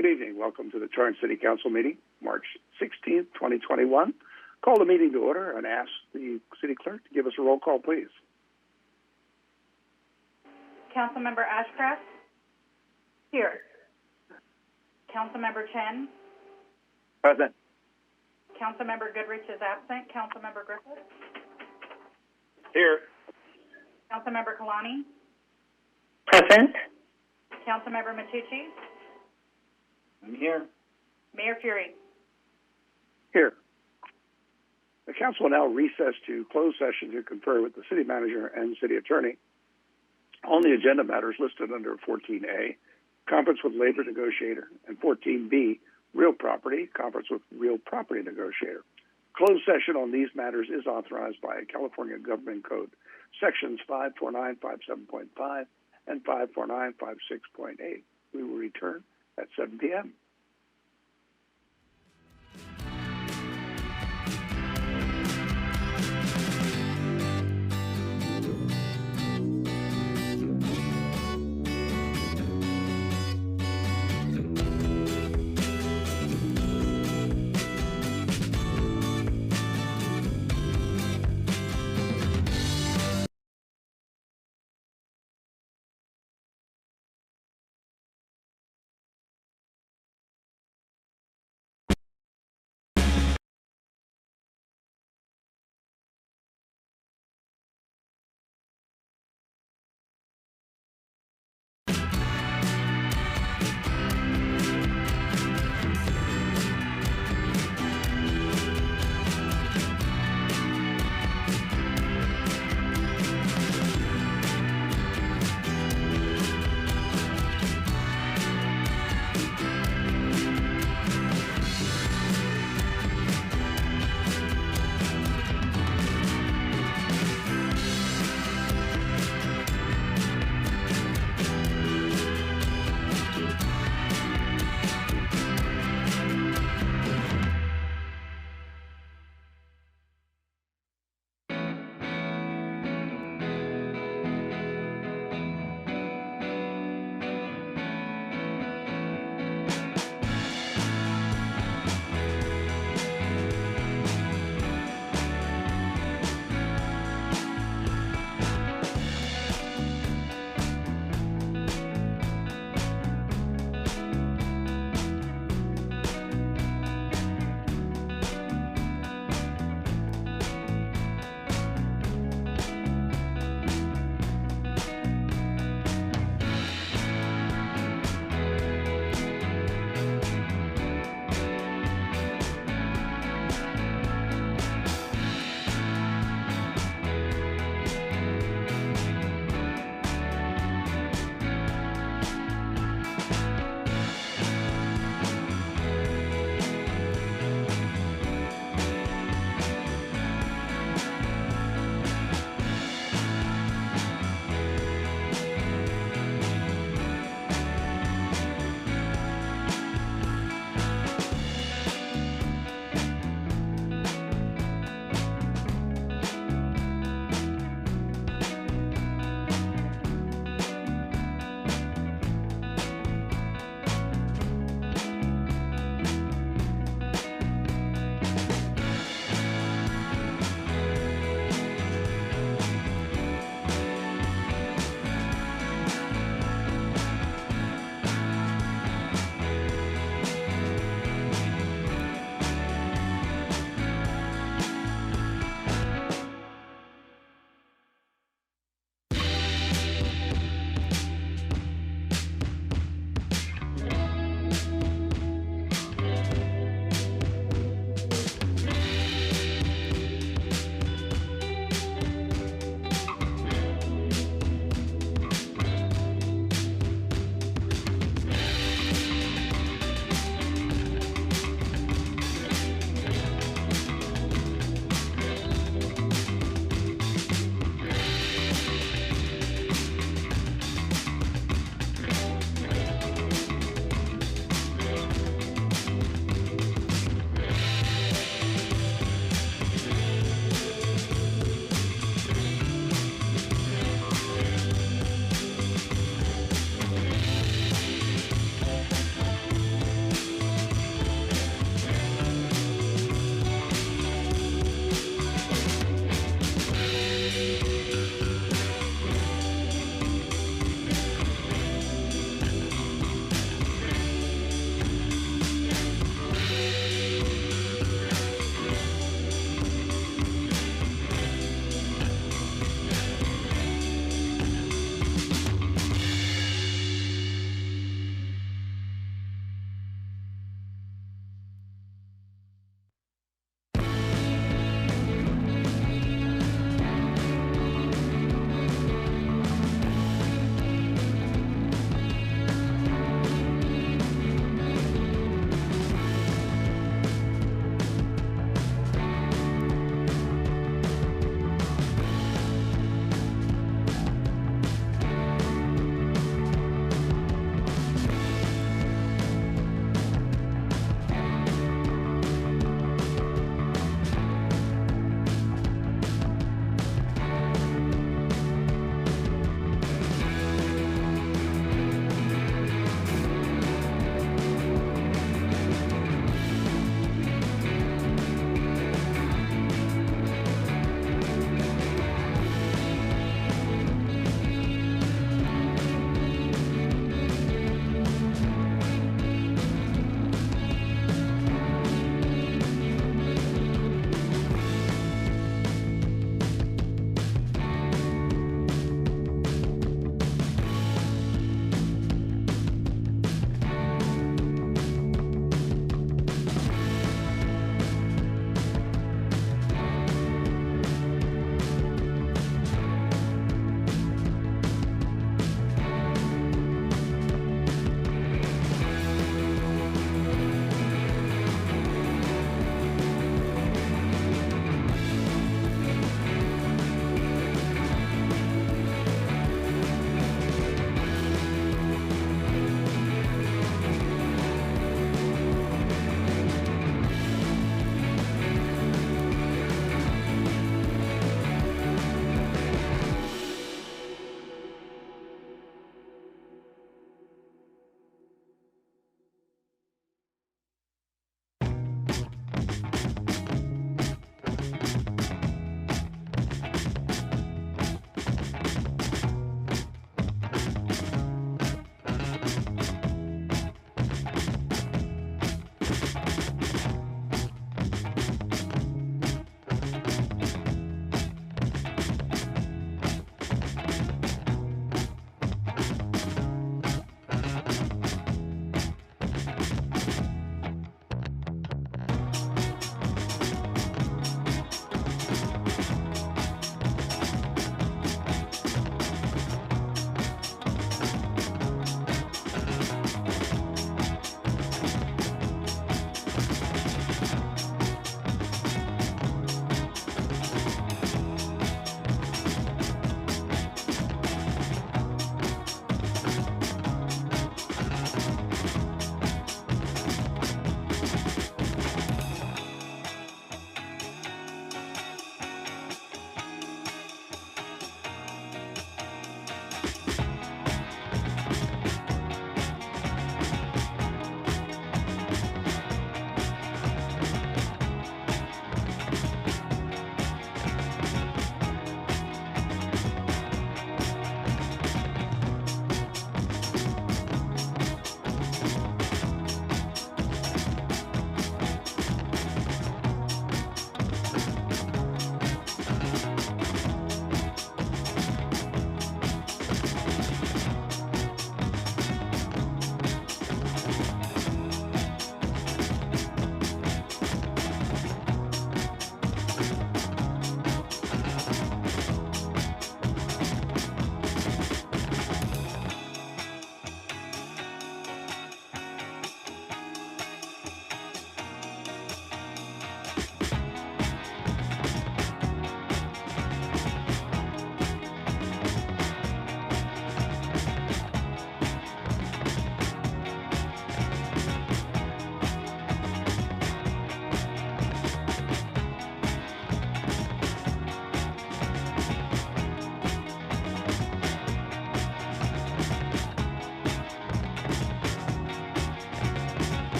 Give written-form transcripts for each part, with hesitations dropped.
Good evening. Welcome to the Torrance City Council meeting, March 16th, 2021. Call the meeting to order and ask the city clerk to give us a roll call, please. Councilmember Ashcraft? Here. Councilmember Chen? Present. Councilmember Goodrich is absent. Councilmember Griffith? Here. Councilmember Kalani? Present. Councilmember Matucci? I'm here. Mayor Fury? Here. The council will now recess to closed session to confer with the city manager and city attorney on the agenda matters listed under 14A, conference with labor negotiator, and 14B, real property, conference with real property negotiator. Closed session on these matters is authorized by California Government Code sections 54957.5 and 54956.8. We will return at 7 p.m.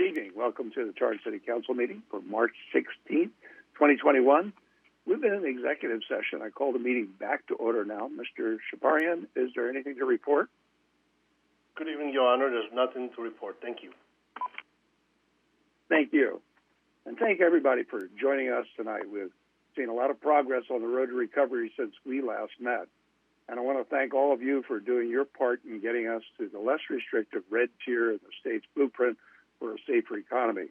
evening. Welcome to the Torrance City Council meeting for March 16th, 2021. We've been in the executive session. I call the meeting back to order now. Mr. Shaparian, is there anything to report? Good evening, Your Honor. There's nothing to report. Thank you. Thank you. And thank everybody for joining us tonight. We've seen a lot of progress on the road to recovery since we last met. And I want to thank all of you for doing your part in getting us to the less restrictive red tier of the state's blueprint for a safer economy.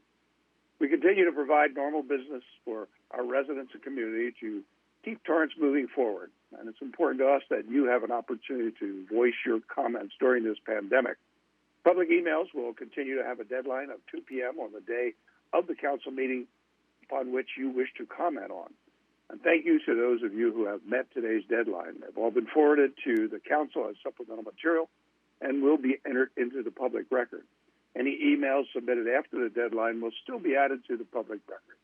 We continue to provide normal business for our residents and community to keep Torrance moving forward. And it's important to us that you have an opportunity to voice your comments during this pandemic. Public emails will continue to have a deadline of 2 p.m. on the day of the council meeting upon which you wish to comment on. And thank you to those of you who have met today's deadline. They've all been forwarded to the council as supplemental material and will be entered into the public record. Any emails submitted after the deadline will still be added to the public record.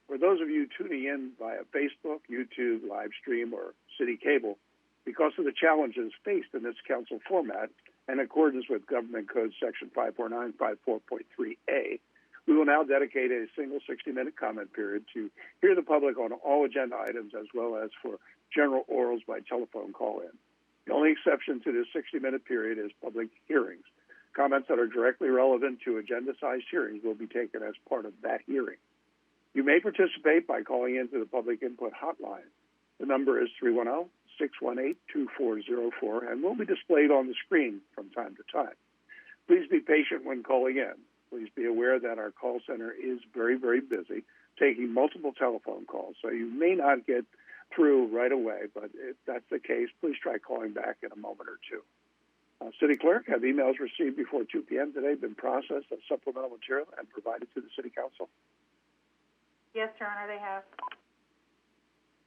For those of you tuning in via Facebook, YouTube, live stream, or city cable, because of the challenges faced in this council format, in accordance with Government Code Section 54954.3a, we will now dedicate a single 60-minute comment period to hear the public on all agenda items as well as for general orals by telephone call-in. The only exception to this 60-minute period is public hearings. Comments that are directly relevant to agenda-sized hearings will be taken as part of that hearing. You may participate by calling into the public input hotline. The number is 310-618-2404 and will be displayed on the screen from time to time. Please be patient when calling in. Please be aware that our call center is very, very busy, taking multiple telephone calls, so you may not get through right away, but if that's the case, please try calling back in a moment or two. City Clerk, have emails received before 2 p.m. today been processed as supplemental material and provided to the City Council? Yes, Your Honor, they have.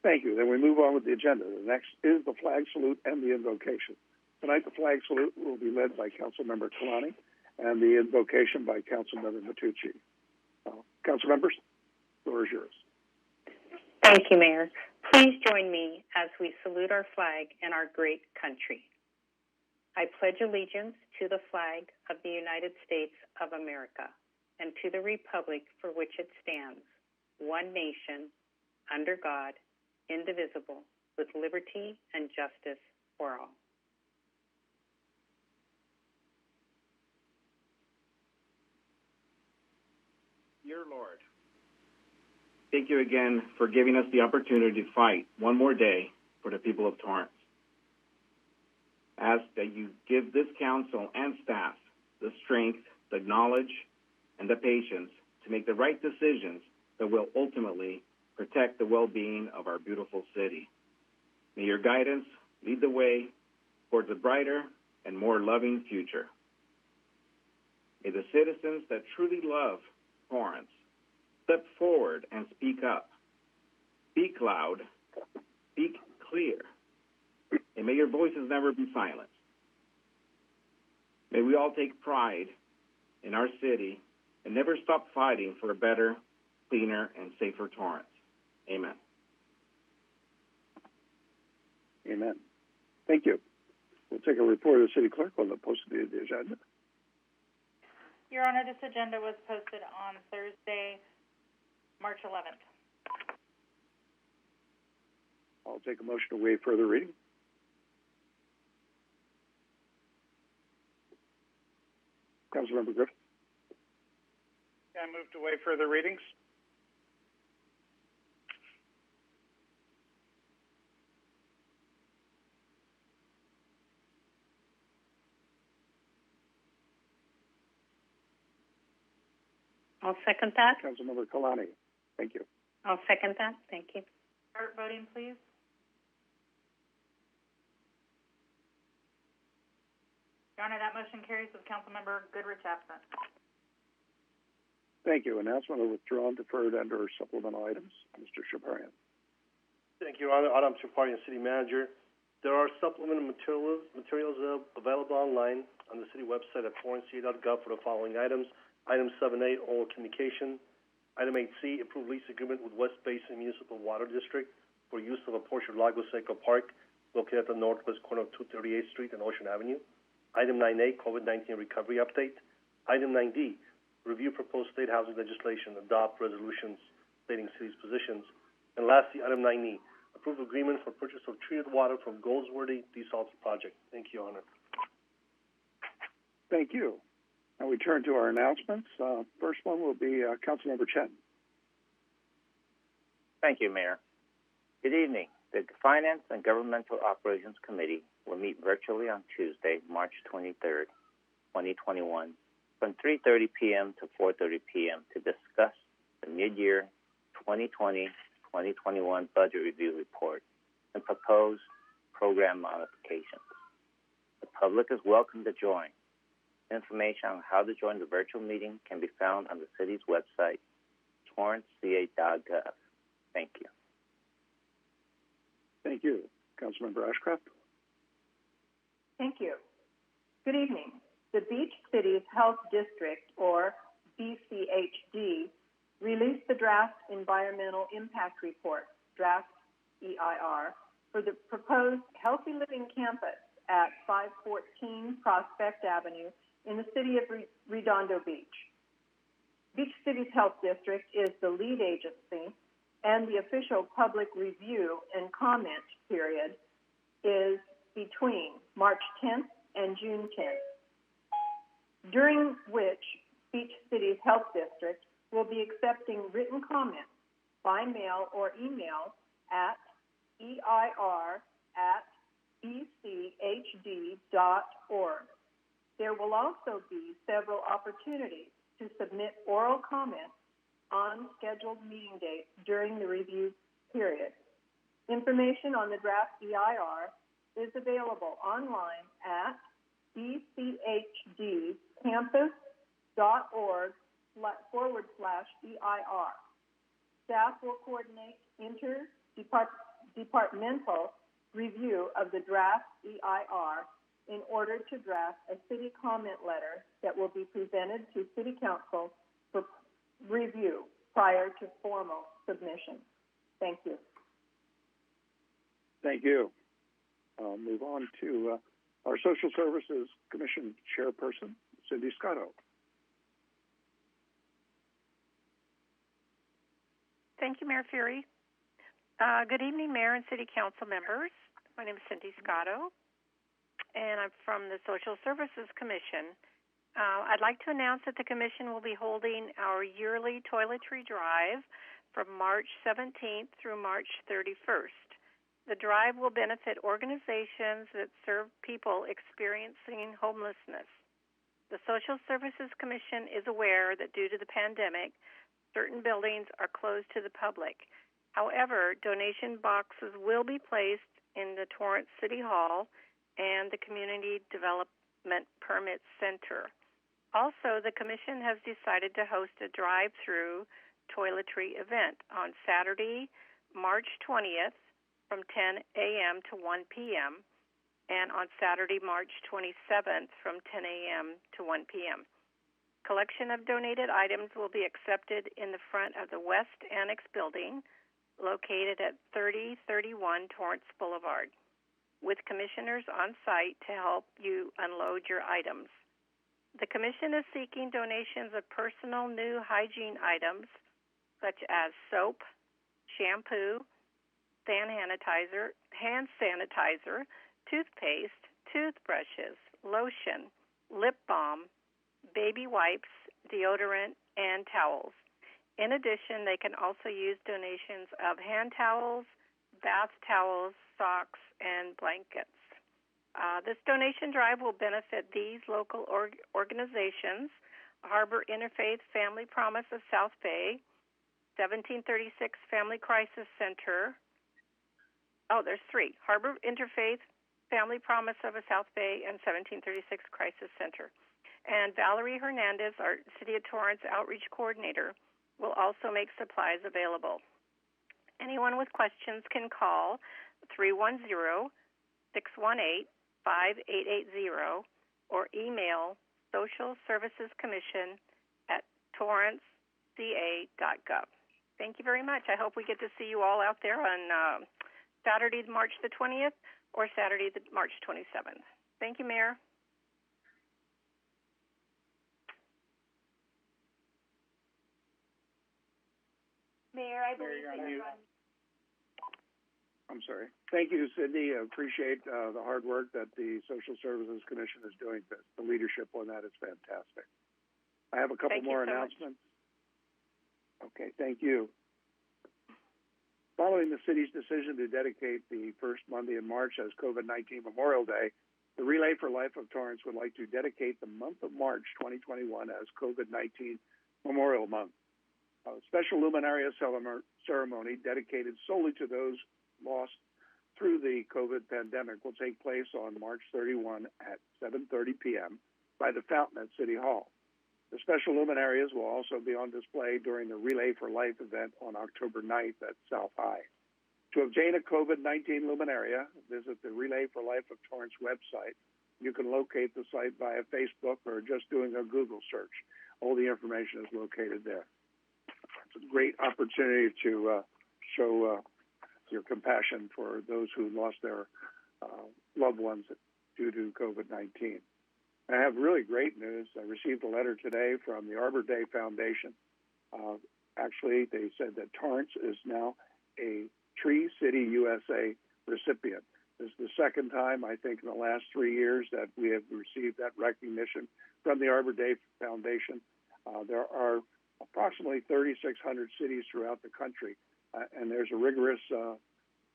Thank you. Then we move on with the agenda. The next is the flag salute and the invocation. Tonight, the flag salute will be led by Councilmember Kalani and the invocation by Councilmember Matucci. Council members, the floor is yours. Thank you, Mayor. Please join me as we salute our flag and our great country. I pledge allegiance to the flag of the United States of America and to the republic for which it stands, one nation, under God, indivisible, with liberty and justice for all. Dear Lord, thank you again for giving us the opportunity to fight one more day for the people of Torrance. Ask that you give this council and staff the strength, the knowledge, and the patience to make the right decisions that will ultimately protect the well-being of our beautiful city. May your guidance lead the way towards a brighter and more loving future. May the citizens that truly love Torrance step forward and speak up. Speak loud, speak clear, and may your voices never be silenced. May we all take pride in our city and never stop fighting for a better, cleaner, and safer Torrance. Amen. Amen. Thank you. We'll take a report of the City Clerk on the posting of the agenda. Your Honor, this agenda was posted on Thursday, March 11th. I'll take a motion to waive further reading. Councilmember Griffin. I move to waive further readings. I'll second that. Councilmember Kalani. Thank you. I'll second that. Thank you. Start voting, please. Your Honor, that motion carries with Councilmember Goodrich absent. Thank you. Announcement of withdrawn, deferred, and/or supplemental items. Mr. Shaparian. Thank you, Honor. Adam Shaparian, City Manager. There are supplemental materials available online on the city website at torranceca.gov for the following items. Item 7A, oral communication. Item 8C, approved lease agreement with West Basin Municipal Water District for use of a portion of Lago Seco Park located at the northwest corner of 238th Street and Ocean Avenue. Item 9A, COVID-19 recovery update. Item 9D, review proposed state housing legislation, adopt resolutions stating city's positions. And lastly, item 9E, approve agreement for purchase of treated water from Goldsworthy Desalter Project. Thank you, Your Honor. Thank you. Now we turn to our announcements. First one will be Councilmember Chen. Thank you, Mayor. Good evening. The Finance and Governmental Operations Committee will meet virtually on Tuesday, March 23rd, 2021, from 3:30 p.m. to 4:30 p.m. to discuss the mid-year 2020-2021 budget review report and proposed program modifications. The public is welcome to join. Information on how to join the virtual meeting can be found on the city's website, torranceca.gov. Thank you. Thank you. Councilmember Ashcraft. Thank you. Good evening. The Beach Cities Health District, or BCHD, released the draft Environmental Impact Report, draft EIR, for the proposed Healthy Living Campus at 514 Prospect Avenue in the city of Redondo Beach. Beach Cities Health District is the lead agency, and the official public review and comment period is between March 10th and June 10th, during which Beach Cities Health District will be accepting written comments by mail or email at eir@bchd.org. There will also be several opportunities to submit oral comments on scheduled meeting dates during the review period. Information on the draft EIR is available online at bchdcampus.org/EIR. Staff will coordinate interdepartmental review of the draft EIR in order to draft a city comment letter that will be presented to City Council for review prior to formal submission. Thank you. Thank you. I'll move on to our Social Services Commission Chairperson, Cindy Scotto. Thank you, Mayor Fury. Good evening, Mayor and City Council members. My name is Cindy Scotto, and I'm from the Social Services Commission. I'd like to announce that the Commission will be holding our yearly toiletry drive from March 17th through March 31st. The drive will benefit organizations that serve people experiencing homelessness. The Social Services Commission is aware that due to the pandemic, certain buildings are closed to the public. However, donation boxes will be placed in the Torrance City Hall and the Community Development Permit Center. Also, the Commission has decided to host a drive-through toiletry event on Saturday, March 20th from 10 a.m. to 1 p.m. and on Saturday, March 27th from 10 a.m. to 1 p.m. Collection of donated items will be accepted in the front of the West Annex building located at 3031 Torrance Boulevard, with commissioners on site to help you unload your items. The Commission is seeking donations of personal new hygiene items such as soap, shampoo, hand sanitizer, toothpaste, toothbrushes, lotion, lip balm, baby wipes, deodorant, and towels. In addition, they can also use donations of hand towels, bath towels, socks, and blankets. This donation drive will benefit these local organizations: Harbor Interfaith Family Promise of South Bay, 1736 Family Crisis Center. Oh, there's three: Harbor Interfaith Family Promise of South Bay and 1736 Crisis Center. And Valerie Hernandez, our City of Torrance Outreach Coordinator, will also make supplies available. Anyone with questions can call 310-618-5880 or email socialservicescommission@torranceca.gov. Thank you very much. I hope we get to see you all out there on Saturday, March the 20th or Saturday, March 27th. Thank you, Mayor. Mayor, I believe you're on that mute. you're on. I'm sorry. Thank you, Cindy. I appreciate the hard work that the Social Services Commission is doing. The leadership on that is fantastic. I have a couple more announcements. Okay, thank you. Following the city's decision to dedicate the first Monday in March as COVID-19 Memorial Day, the Relay for Life of Torrance would like to dedicate the month of March 2021 as COVID-19 Memorial Month. A special luminaria ceremony dedicated solely to those lost through the COVID pandemic will take place on March 31 at 7:30 p.m. by the fountain at City Hall. The special luminarias will also be on display during the Relay for Life event on October 9th at South High. To obtain a COVID-19 luminaria, visit the Relay for Life of Torrance website. You can locate the site via Facebook or just doing a Google search. All the information is located there. It's a great opportunity to show your compassion for those who lost their loved ones due to COVID-19. I have really great news. I received a letter today from the Arbor Day Foundation. Actually, they said that Torrance is now a Tree City USA recipient. This is the second time, I think, in the last 3 years that we have received that recognition from the Arbor Day Foundation. There are approximately 3,600 cities throughout the country, and there's a rigorous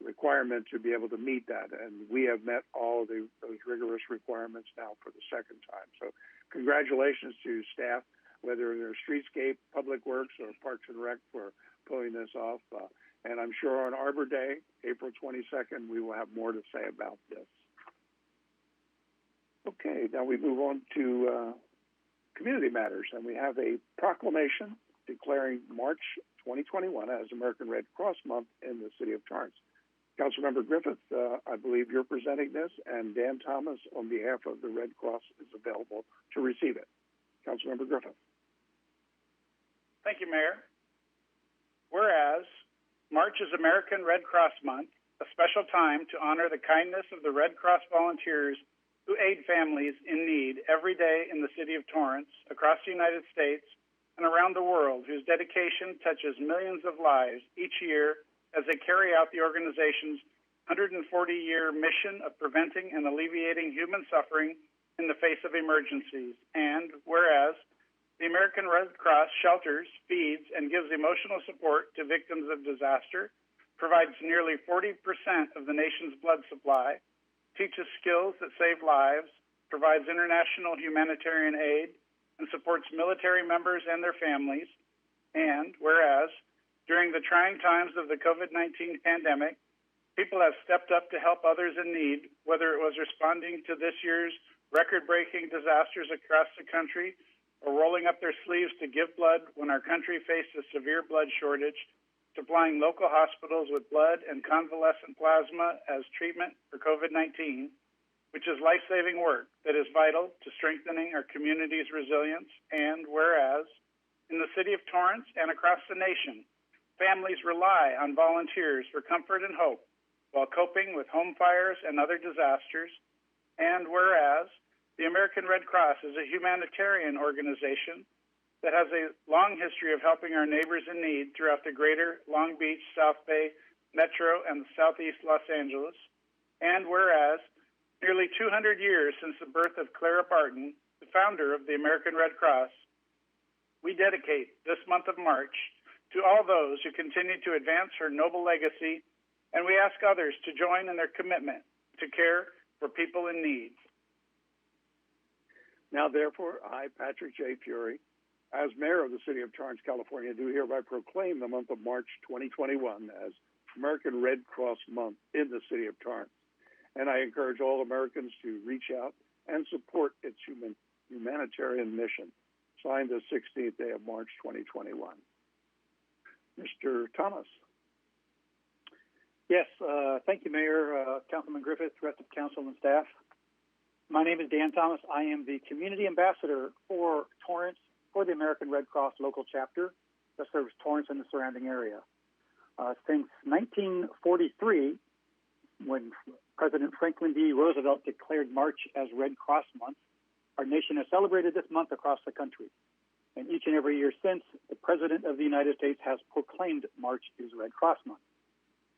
requirement to be able to meet that, and we have met all of those rigorous requirements now for the second time. So congratulations to staff, whether they're Streetscape, Public Works, or Parks and Rec, for pulling this off. And I'm sure on Arbor Day, April 22nd, we will have more to say about this. Okay, now we move on to community matters, and we have a proclamation declaring March 2021 as American Red Cross Month in the city of Torrance. Councilmember Griffith, I believe you're presenting this, and Dan Thomas, on behalf of the Red Cross, is available to receive it. Councilmember Griffith. Thank you, Mayor. Whereas March is American Red Cross Month, a special time to honor the kindness of the Red Cross volunteers who aid families in need every day in the city of Torrance, across the United States, and around the world, whose dedication touches millions of lives each year as they carry out the organization's 140-year mission of preventing and alleviating human suffering in the face of emergencies. And whereas the American Red Cross shelters, feeds, and gives emotional support to victims of disaster, provides nearly 40% of the nation's blood supply, teaches skills that save lives, provides international humanitarian aid, and supports military members and their families. And whereas during the trying times of the COVID-19 pandemic, people have stepped up to help others in need, whether it was responding to this year's record-breaking disasters across the country or rolling up their sleeves to give blood when our country faced a severe blood shortage, supplying local hospitals with blood and convalescent plasma as treatment for COVID-19, which is life-saving work that is vital to strengthening our community's resilience. And whereas in the city of Torrance and across the nation, families rely on volunteers for comfort and hope while coping with home fires and other disasters. And whereas the American Red Cross is a humanitarian organization that has a long history of helping our neighbors in need throughout the greater Long Beach, South Bay, Metro, and Southeast Los Angeles. And whereas nearly 200 years since the birth of Clara Barton, the founder of the American Red Cross, we dedicate this month of March to all those who continue to advance her noble legacy, and we ask others to join in their commitment to care for people in need. Now, therefore, I, Patrick J. Fury, as mayor of the city of Torrance, California, do hereby proclaim the month of March 2021 as American Red Cross Month in the city of Torrance. And I encourage all Americans to reach out and support its humanitarian mission. Signed the 16th day of March 2021. Mr. Thomas. Yes, thank you, Mayor, Councilman Griffith, rest of council and staff. My name is Dan Thomas. I am the community ambassador for Torrance for the American Red Cross local chapter that serves Torrance and the surrounding area. Since 1943, when President Franklin D. Roosevelt declared March as Red Cross Month, our nation has celebrated this month across the country. And each and every year since, the President of the United States has proclaimed March is Red Cross Month.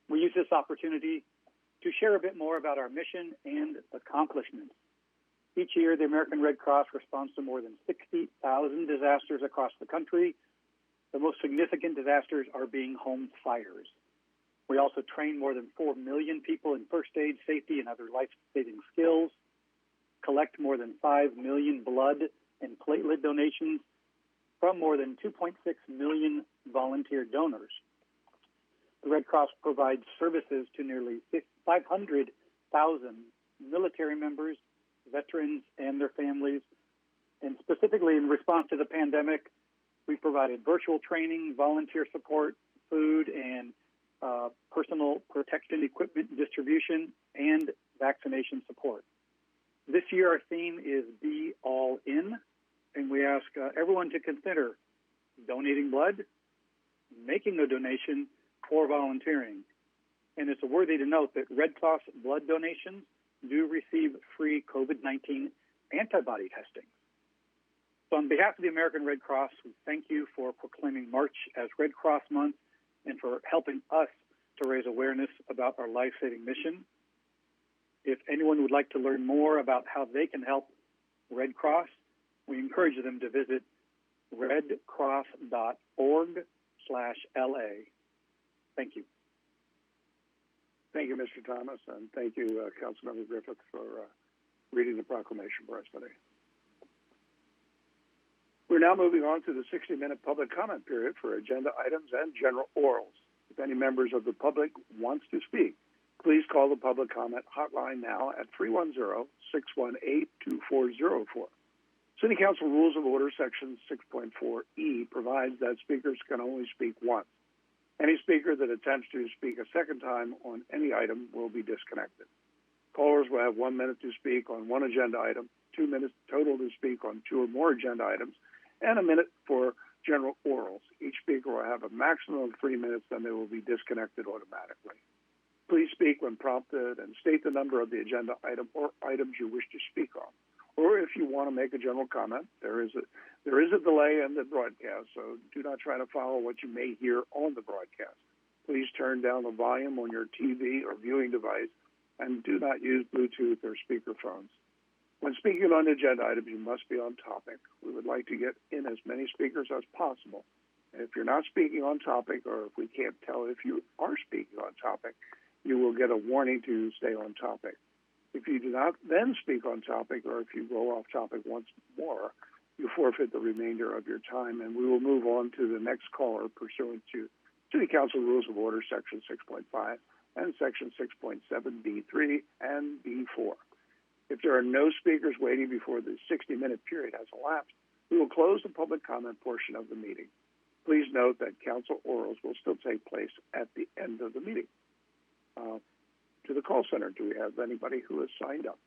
We use this opportunity to share a bit more about our mission and accomplishments. Each year, the American Red Cross responds to more than 60,000 disasters across the country. The most significant disasters are being home fires. We also train more than 4 million people in first aid, safety, and other life-saving skills, collect more than 5 million blood and platelet donations from more than 2.6 million volunteer donors. The Red Cross provides services to nearly 500,000 military members, veterans, and their families. And specifically in response to the pandemic, we provided virtual training, volunteer support, food, and personal protection equipment distribution, and vaccination support. This year, our theme is Be All In, and we ask everyone to consider donating blood, making a donation, or volunteering. And it's worthy to note that Red Cross blood donations do receive free COVID-19 antibody testing. So on behalf of the American Red Cross, we thank you for proclaiming March as Red Cross Month and for helping us to raise awareness about our life-saving mission. If anyone would like to learn more about how they can help Red Cross, we encourage them to visit redcross.org/LA. Thank you. Thank you, Mr. Thomas, and thank you, Councilmember Griffith, for reading the proclamation for us today. We're now moving on to the 60-minute public comment period for agenda items and general orals. If any members of the public wants to speak, please call the public comment hotline now at 310-618-2404. City Council Rules of Order Section 6.4E provides that speakers can only speak once. Any speaker that attempts to speak a second time on any item will be disconnected. Callers will have 1 minute to speak on one agenda item, 2 minutes total to speak on 2 or more agenda items, and a minute for general orals. Each speaker will have a maximum of 3 minutes, then they will be disconnected automatically. Please speak when prompted and state the number of the agenda item or items you wish to speak on. Or if you want to make a general comment, there is a delay in the broadcast, so do not try to follow what you may hear on the broadcast. Please turn down the volume on your TV or viewing device, and do not use Bluetooth or speakerphones. When speaking on agenda items, you must be on topic. We would like to get in as many speakers as possible. And if you're not speaking on topic, or if we can't tell if you are speaking on topic, you will get a warning to stay on topic. If you do not then speak on topic, or if you go off topic once more, you forfeit the remainder of your time, and we will move on to the next caller pursuant to City Council Rules of Order, Section 6.5 and Section 6.7B3 and B4. If there are no speakers waiting before the 60-minute period has elapsed, we will close the public comment portion of the meeting. Please note that council orals will still take place at the end of the meeting. To the call center, do we have anybody who has signed up?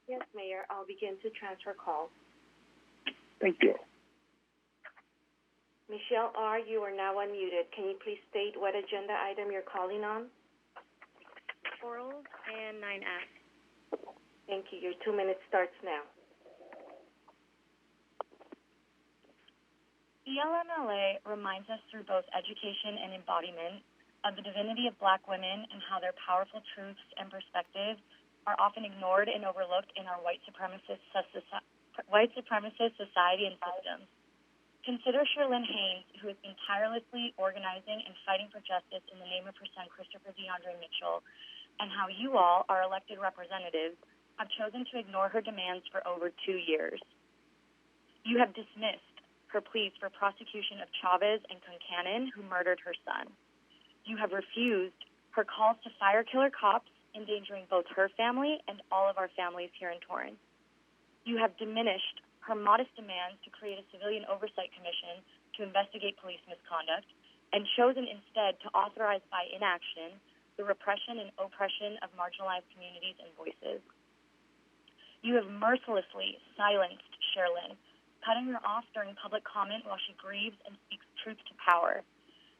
Yes, Mayor. I'll begin to transfer calls. Thank you. Michelle R., you are now unmuted. Can you please state what agenda item you're calling on? Orals and 9F. Thank you. Your 2 minutes starts now. ELMLA reminds us through both education and embodiment of the divinity of Black women and how their powerful truths and perspectives are often ignored and overlooked in our white supremacist society and systems. Consider Sherlyn Haynes, who has been tirelessly organizing and fighting for justice in the name of her son, Christopher DeAndre Mitchell, and how you all, our elected representatives, have chosen to ignore her demands for over 2 years. You have dismissed her pleas for prosecution of Chavez and Concannon, who murdered her son. You have refused her calls to fire killer cops, endangering both her family and all of our families here in Torrance. You have diminished her modest demands to create a civilian oversight commission to investigate police misconduct, and chosen instead to authorize by inaction the repression and oppression of marginalized communities and voices. You have mercilessly silenced Sherlyn, cutting her off during public comment while she grieves and speaks truth to power.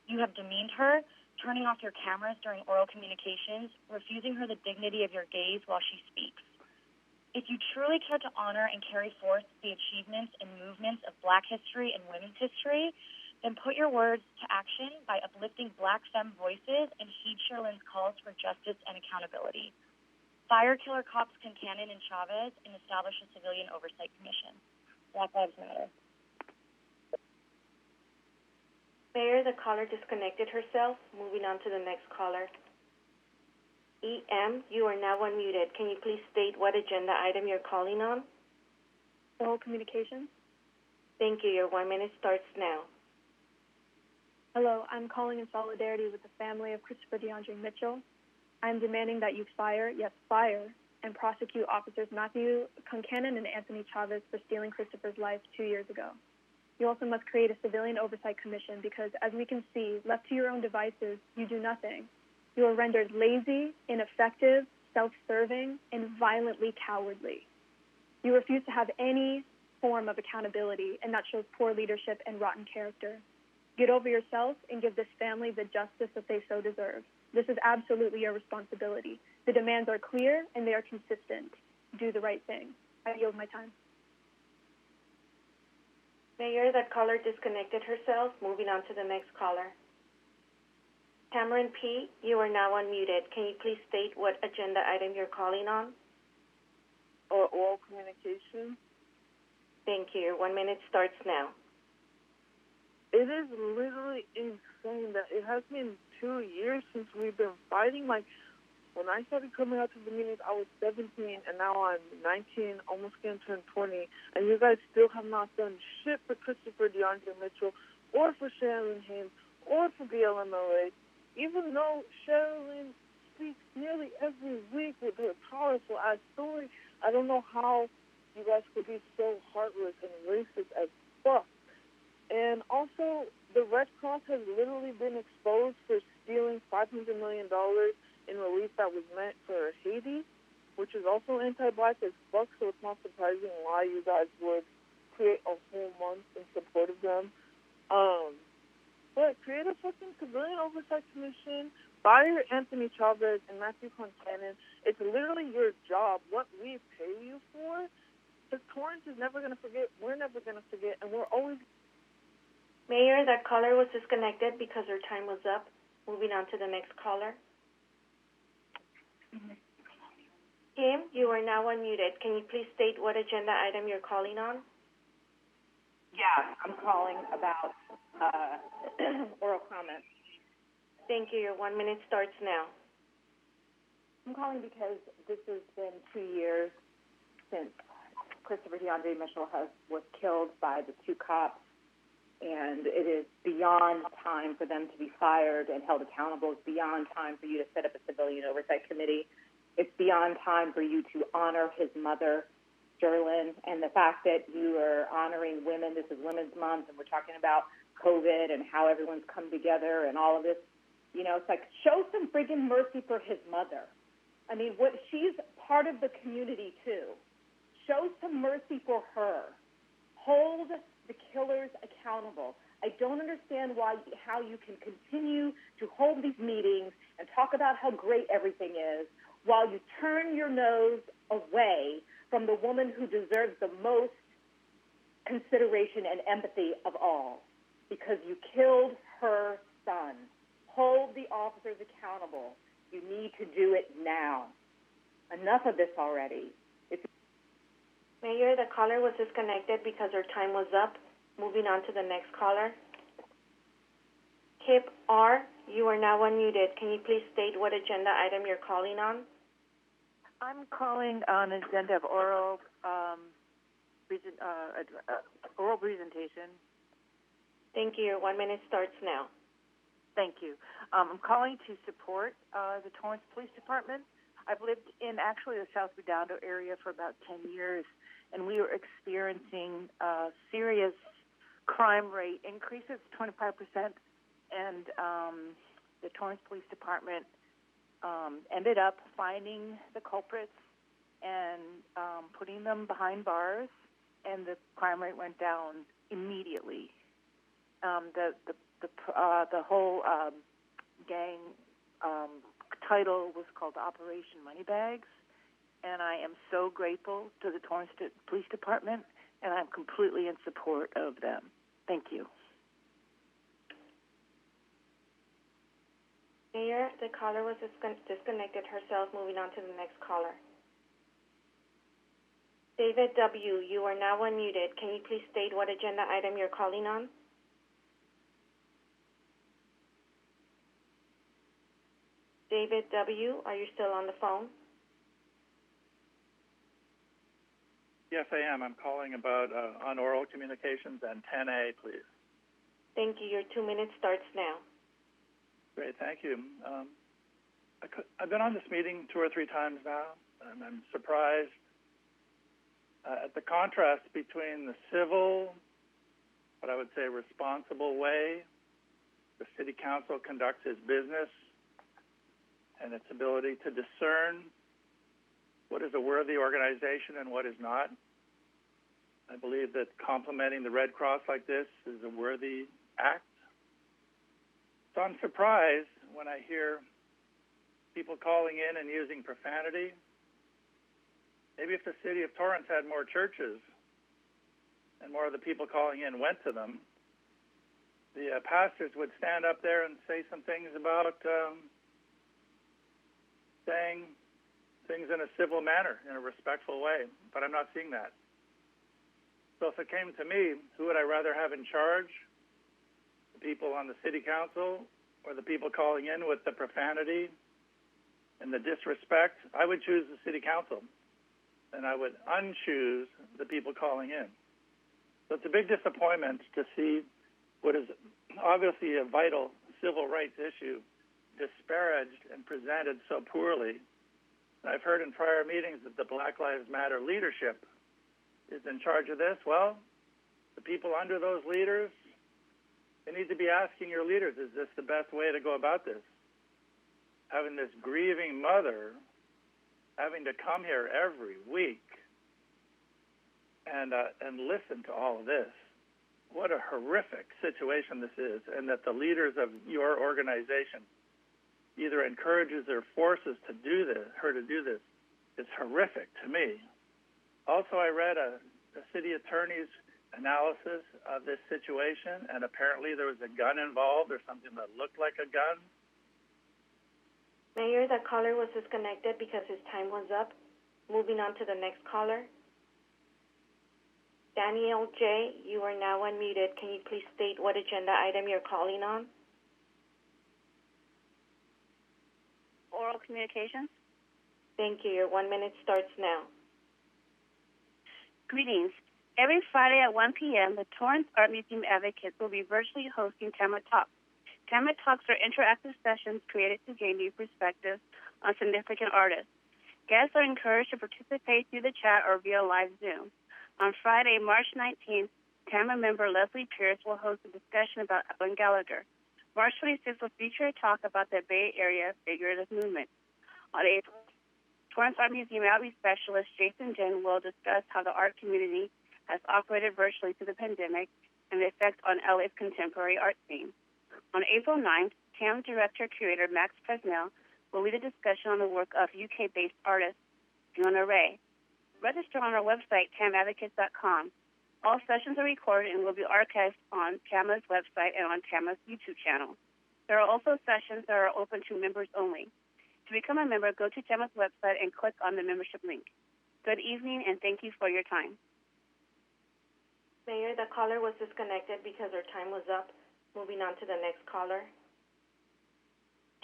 You have demeaned her, turning off your cameras during oral communications, refusing her the dignity of your gaze while she speaks. If you truly care to honor and carry forth the achievements and movements of Black history and women's history, then put your words to action by uplifting Black femme voices and heed Sherlin's calls for justice and accountability. Fire killer cops Concanon and Chavez and establish a civilian oversight commission. Black Lives Matter. Mayor, the caller disconnected herself. Moving on to the next caller. EM, you are now unmuted. Can you please state what agenda item you're calling on? Oral communications. Thank you. Your 1 minute starts now. Hello, I'm calling in solidarity with the family of Christopher DeAndre Mitchell. I'm demanding that you fire, yes, fire, and prosecute officers Matthew Concanon and Anthony Chavez for stealing Christopher's life 2 years ago. You also must create a civilian oversight commission because, as we can see, left to your own devices, you do nothing. You are rendered lazy, ineffective, self-serving, and violently cowardly. You refuse to have any form of accountability, and that shows poor leadership and rotten character. Get over yourself and give this family the justice that they so deserve. This is absolutely your responsibility. The demands are clear and they are consistent. Do the right thing. I yield my time. Mayor, that caller disconnected herself. Moving on to the next caller. Cameron P., you are now unmuted. Can you please state what agenda item you're calling on? Oral communication. Thank you. Your 1 minute starts now. It is literally insane that it has been 2 years since we've been fighting. Like, when I started coming out to the meetings, I was 17, and now I'm 19, almost going to turn 20, and you guys still have not done shit for Christopher DeAndre Mitchell or for Sherilyn Haynes or for BLMLA, even though Sherilyn speaks nearly every week with her powerful-ass story. I don't know how you guys could be so heartless and racist as fuck. And also, the Red Cross has literally been exposed for stealing $500 million in relief that was meant for Haiti, which is also anti-Black as fuck, so it's not surprising why you guys would create a whole month in support of them. But create a fucking civilian oversight commission, fire Anthony Chavez and Matthew Concanon. It's literally your job, what we pay you for. Because Torrance is never going to forget, we're never going to forget, and we're always... Mayor, that caller was disconnected because her time was up. Moving on to the next caller. Kim, you are now unmuted. Can you please state what agenda item you're calling on? Yeah, I'm calling about oral comments. Thank you. Your 1 minute starts now. I'm calling because this has been 2 years since Christopher DeAndre Mitchell was killed by the two cops, and it is beyond time for them to be fired and held accountable. It's beyond time for you to set up a civilian oversight committee. It's beyond time for you to honor his mother, Sherlyn, and the fact that you are honoring women. This is Women's Month, and we're talking about COVID and how everyone's come together and all of this. You know, it's like, show some friggin' mercy for his mother. I mean, she's part of the community, too. Show some mercy for her. Hold the killers accountable. I don't understand how you can continue to hold these meetings and talk about how great everything is while you turn your nose away from the woman who deserves the most consideration and empathy of all, because you killed her son. Hold the officers accountable. You need to do it now. Enough of this already. Mayor, the caller was disconnected because her time was up. Moving on to the next caller. Kip R., you are now unmuted. Can you please state what agenda item you're calling on? I'm calling on an agenda of oral presentation. Thank you. Your 1 minute starts now. Thank you. I'm calling to support the Torrance Police Department. I've lived in actually the South Redondo area for about 10 years, and we are experiencing serious crime rate increases, 25%, and the Torrance Police Department ended up finding the culprits and putting them behind bars, and the crime rate went down immediately. The whole gang title was called Operation Moneybags, and I am so grateful to the Torrance Police Department, and I'm completely in support of them. Thank you. Mayor, the caller was disconnected herself. Moving on to the next caller. David W., you are now unmuted. Can you please state what agenda item you're calling on? David W., are you still on the phone? Yes, I am. I'm calling about on oral communications and 10A, please. Thank you. Your 2 minutes starts now. Great, thank you. I've been on this meeting 2 or 3 times now, and I'm surprised at the contrast between the civil, what I would say responsible way the City Council conducts its business and its ability to discern what is a worthy organization and what is not. I believe that complimenting the Red Cross like this is a worthy act. So I'm surprised when I hear people calling in and using profanity. Maybe if the city of Torrance had more churches and more of the people calling in went to them, the pastors would stand up there and say some things about saying things in a civil manner, in a respectful way, but I'm not seeing that. So if it came to me, who would I rather have in charge? The people on the city council or the people calling in with the profanity and the disrespect? I would choose the city council, and I would unchoose the people calling in. So it's a big disappointment to see what is obviously a vital civil rights issue disparaged and presented so poorly. I've heard in prior meetings that the Black Lives Matter leadership is in charge of this. Well, the people under those leaders, they need to be asking your leaders, is this the best way to go about this? Having this grieving mother having to come here every week and listen to all of this. What a horrific situation this is, and that the leaders of your organization either encourages or forces her to do this is horrific to me. Also, I read a city attorney's analysis of this situation, and apparently there was a gun involved or something that looked like a gun. Mayor, the caller was disconnected because his time was up. Moving on to the next caller. Daniel J., you are now unmuted. Can you please state what agenda item you're calling on? Oral communications. Thank you. Your 1 minute starts now. Greetings. Every Friday at 1 p.m., the Torrance Art Museum Advocates will be virtually hosting Camera Talks. Camera Talks are interactive sessions created to gain new perspectives on significant artists. Guests are encouraged to participate through the chat or via live Zoom. On Friday, March 19th, Camera member Leslie Pierce will host a discussion about Ellen Gallagher. March 26th will feature a talk about the Bay Area figurative movement. On April, Torrance Art Museum Outreach Specialist Jason Jen will discuss how the art community has operated virtually through the pandemic and the effect on LA's contemporary art scene. On April 9th, TAM Director-Curator Max Presnell will lead a discussion on the work of UK-based artist Fiona Ray. Register on our website, tamadvocates.com. All sessions are recorded and will be archived on TAMA's website and on TAMA's YouTube channel. There are also sessions that are open to members only. To become a member, go to TAMA's website and click on the membership link. Good evening, and thank you for your time. Mayor, the caller was disconnected because her time was up. Moving on to the next caller.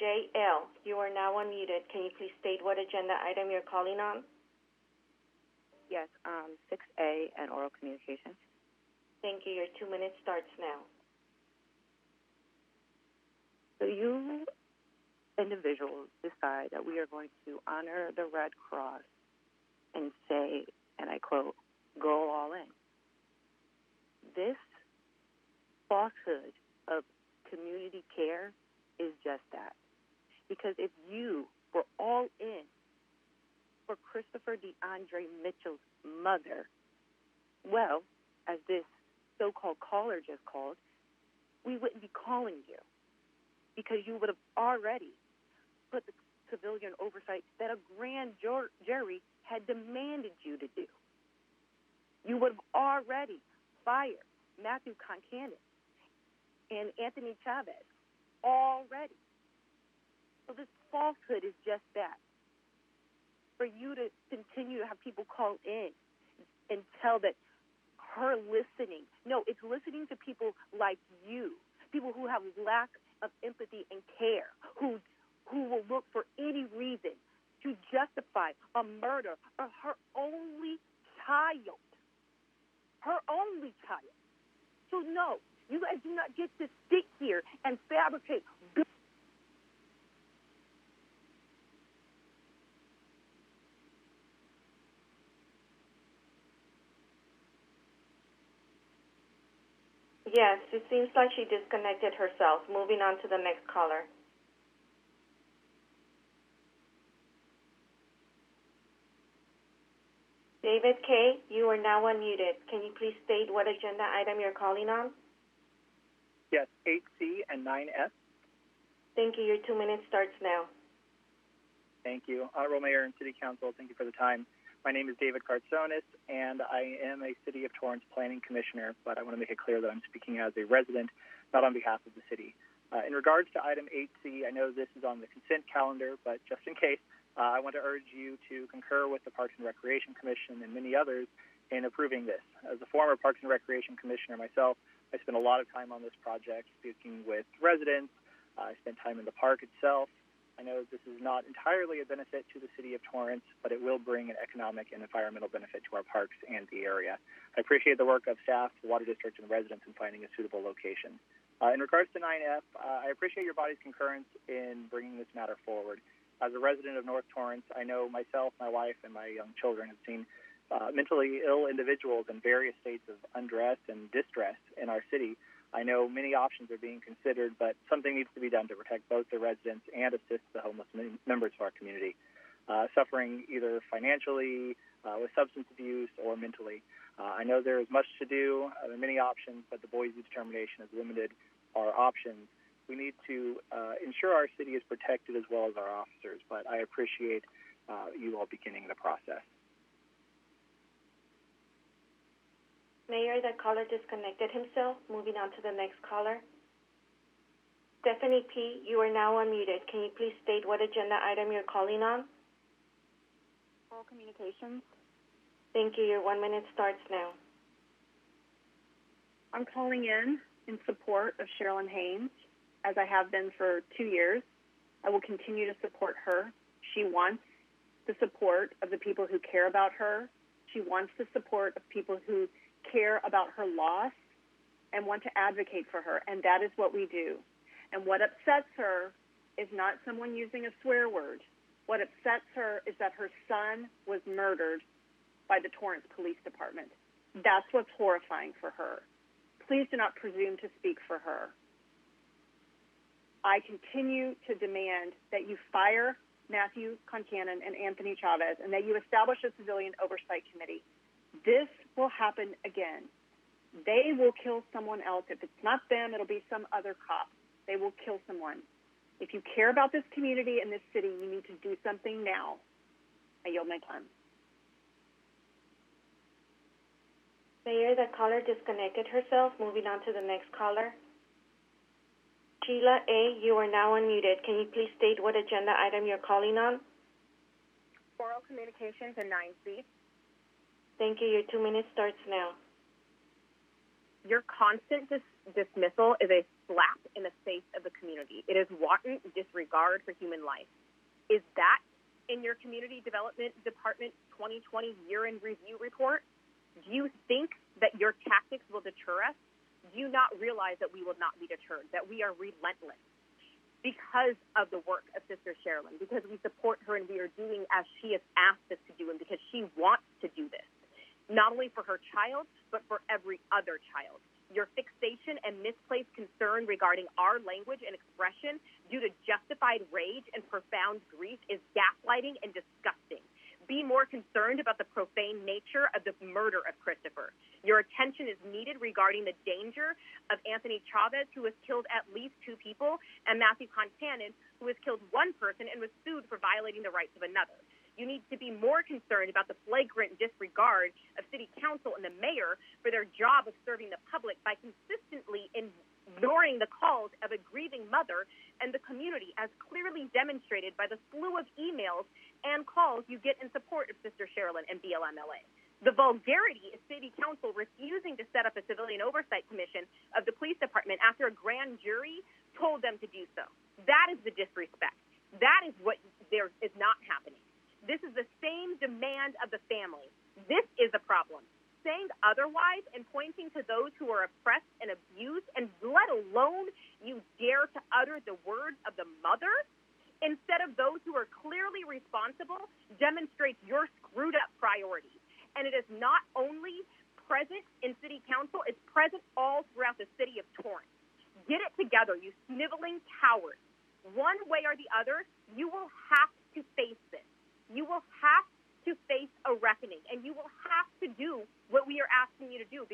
JL, you are now unmuted. Can you please state what agenda item you're calling on? Yes, 6A and oral communications. Thank you. Your 2 minutes starts now. So you individuals decide that we are going to honor the Red Cross and say, and I quote, go all in. This falsehood of community care is just that. Because if you were all in for Christopher DeAndre Mitchell's mother, well, as this so-called caller just called, we wouldn't be calling you because you would have already put the civilian oversight that a grand jury had demanded you to do. You would have already fired Matthew Concannon and Anthony Chavez already. So this falsehood is just that. For you to continue to have people call in and tell that her listening. No, it's listening to people like you, people who have lack of empathy and care, who will look for any reason to justify a murder of her only child. Her only child. So no, you guys do not get to sit here and fabricate. Yes, it seems like she disconnected herself. Moving on to the next caller. David K., you are now unmuted. Can you please state what agenda item you're calling on? Yes, 8C and 9F. Thank you. Your 2 minutes starts now. Thank you. Honorable Mayor and City Council, thank you for the time. My name is David Kartsonis, and I am a City of Torrance Planning Commissioner, but I want to make it clear that I'm speaking as a resident, not on behalf of the city. In regards to item 8C, I know this is on the consent calendar, but just in case, I want to urge you to concur with the Parks and Recreation Commission and many others in approving this. As a former Parks and Recreation Commissioner myself, I spent a lot of time on this project speaking with residents. I spent time in the park itself. I know this is not entirely a benefit to the city of Torrance, but it will bring an economic and environmental benefit to our parks and the area. I appreciate the work of staff, the Water District, and residents in finding a suitable location. In regards to 9F, I appreciate your body's concurrence in bringing this matter forward. As a resident of North Torrance, I know myself, my wife, and my young children have seen mentally ill individuals in various states of undress and distress in our city. I know many options are being considered, but something needs to be done to protect both the residents and assist the homeless members of our community, suffering either financially, with substance abuse, or mentally. I know there is much to do. There are many options, but the Boise determination has limited our options. We need to ensure our city is protected as well as our officers, but I appreciate you all beginning the process. Mayor, that caller disconnected himself. Moving on to the next caller. Stephanie P., you are now unmuted. Can you please state what agenda item you're calling on? Oral communications. Thank you. Your 1 minute starts now. I'm calling in support of Sherilyn Haynes, as I have been for 2 years. I will continue to support her. She wants the support of the people who care about her. She wants the support of people who care about her loss and want to advocate for her, and that is what we do. And what upsets her is not someone using a swear word. What upsets her is that her son was murdered by the Torrance Police Department. That's what's horrifying for her. Please do not presume to speak for her. I continue to demand that you fire Matthew Concannon and Anthony Chavez and that you establish a civilian oversight committee. This will happen again. They will kill someone else. If it's not them, it'll be some other cop. They will kill someone. If you care about this community and this city, you need to do something now. I yield my time. Mayor, the caller disconnected herself. Moving on to the next caller. Sheila A., you are now unmuted. Can you please state what agenda item you're calling on? Oral communications and 9C. Thank you. Your 2 minutes starts now. Your constant dismissal is a slap in the face of the community. It is wanton disregard for human life. Is that in your Community Development Department 2020 year-end review report? Do you think that your tactics will deter us? Do you not realize that we will not be deterred, that we are relentless because of the work of Sister Sherilyn, because we support her and we are doing as she has asked us to do and because she wants to do this, not only for her child, but for every other child. Your fixation and misplaced concern regarding our language and expression due to justified rage and profound grief is gaslighting and disgusting. be more concerned about the profane nature of the murder of Christopher. Your attention is needed regarding the danger of Anthony Chavez, who has killed at least 2 people, and Matthew Concannon, who has killed 1 person and was sued for violating the rights of another. You need to be more concerned about the flagrant disregard of City Council and the mayor for their job of serving the public by consistently ignoring the calls of a grieving mother and the community, as clearly demonstrated by the slew of emails and calls you get in support of Sister Sherilyn and BLMLA. The vulgarity is City Council refusing to set up a civilian oversight commission of the police department after a grand jury told them to do so. That is the disrespect. That is what there is not happening. This is the same demand of the family. This is a problem. Saying otherwise and pointing to those who are oppressed and abused, and let alone you dare to utter the words of the mother instead of those who are clearly responsible, demonstrates your screwed up priorities. And it is not only present in City Council, it's present all throughout the city of Torrance. Get it together, you sniveling cowards. One way or the other, you will have to face this. You will have to face a reckoning, and you will have to do what we are asking you to do.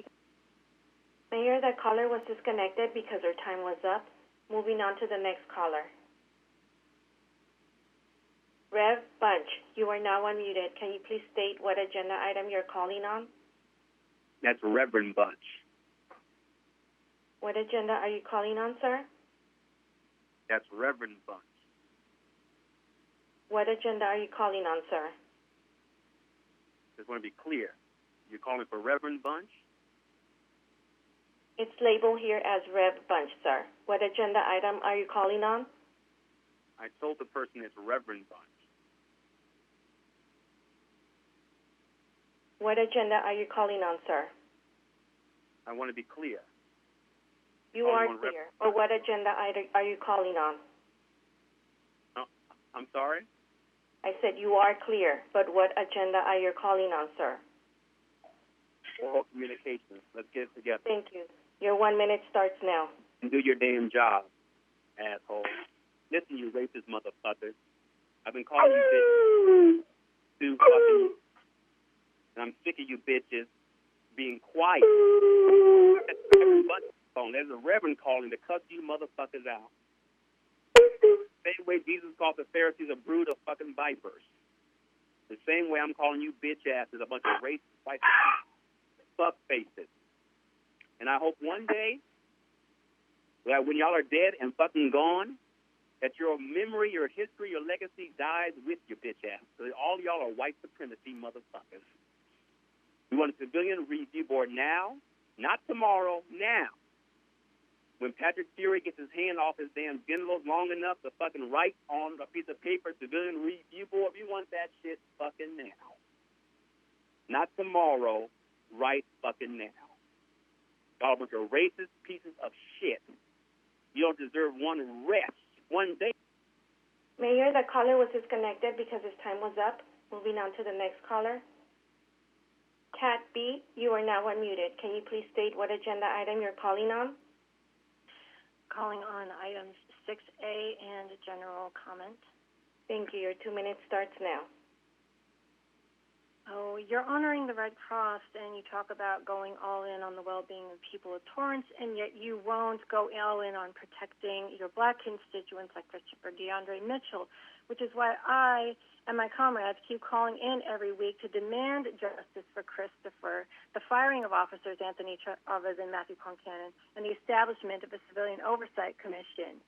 Mayor, that caller was disconnected because her time was up. Moving on to the next caller. Rev Bunch, you are now unmuted. Can you please state what agenda item you're calling on? That's Reverend Bunch. What agenda are you calling on, sir? That's Reverend Bunch. What agenda are you calling on, sir? Just want to be clear. You're calling for Reverend Bunch? It's labeled here as Rev Bunch, sir. What agenda item are you calling on? I told the person it's Reverend Bunch. What agenda are you calling on, sir? I want to be clear. You are clear. Or what agenda item are you calling on? No, I'm sorry? I said you are clear, but what agenda are you calling on, sir? Oral communications. Let's get it together. Thank you. Your 1 minute starts now. And do your damn job, asshole. Listen, you racist motherfuckers. I've been calling you bitches too fucking, and I'm sick of you bitches being quiet. There's a reverend calling to cuss you motherfuckers out. Same way Jesus called the Pharisees a brood of fucking vipers. The same way I'm calling you bitch asses a bunch of racist white fuck faces. And I hope one day that when y'all are dead and fucking gone, that your memory, your history, your legacy dies with your bitch ass. So all y'all are white supremacy motherfuckers. We want a civilian review board now, not tomorrow, now. When Patrick Fury gets his hand off his damn genitals long enough to fucking write on a piece of paper, civilian review board, we want that shit fucking now. Not tomorrow, right fucking now. Y'all a bunch of racist pieces of shit. You don't deserve one rest, one day. Mayor, the caller was disconnected because his time was up. Moving on to the next caller. Cat B, you are now unmuted. Can you please state what agenda item you're calling on? Calling on items 6A and general comment. Thank you. Your 2 minutes starts now. Oh, you're honoring the Red Cross, and you talk about going all in on the well-being of people of Torrance, and yet you won't go all in on protecting your black constituents like Christopher DeAndre Mitchell, which is why I and my comrades keep calling in every week to demand justice for Christopher, the firing of officers Anthony Chavez and Matthew Concannon, and the establishment of a civilian oversight commission.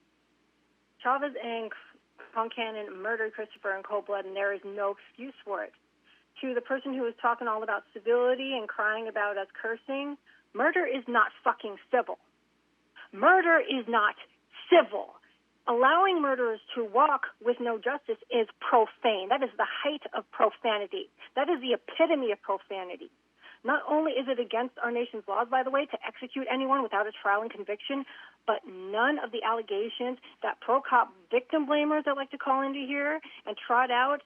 Chavez and Concannon murdered Christopher in cold blood, and there is no excuse for it. To the person who was talking all about civility and crying about us cursing, murder is not fucking civil. Murder is not civil. Allowing murderers to walk with no justice is profane. That is the height of profanity. That is the epitome of profanity. Not only is it against our nation's laws, by the way, to execute anyone without a trial and conviction, but none of the allegations that pro-cop victim blamers that like to call into here and trot out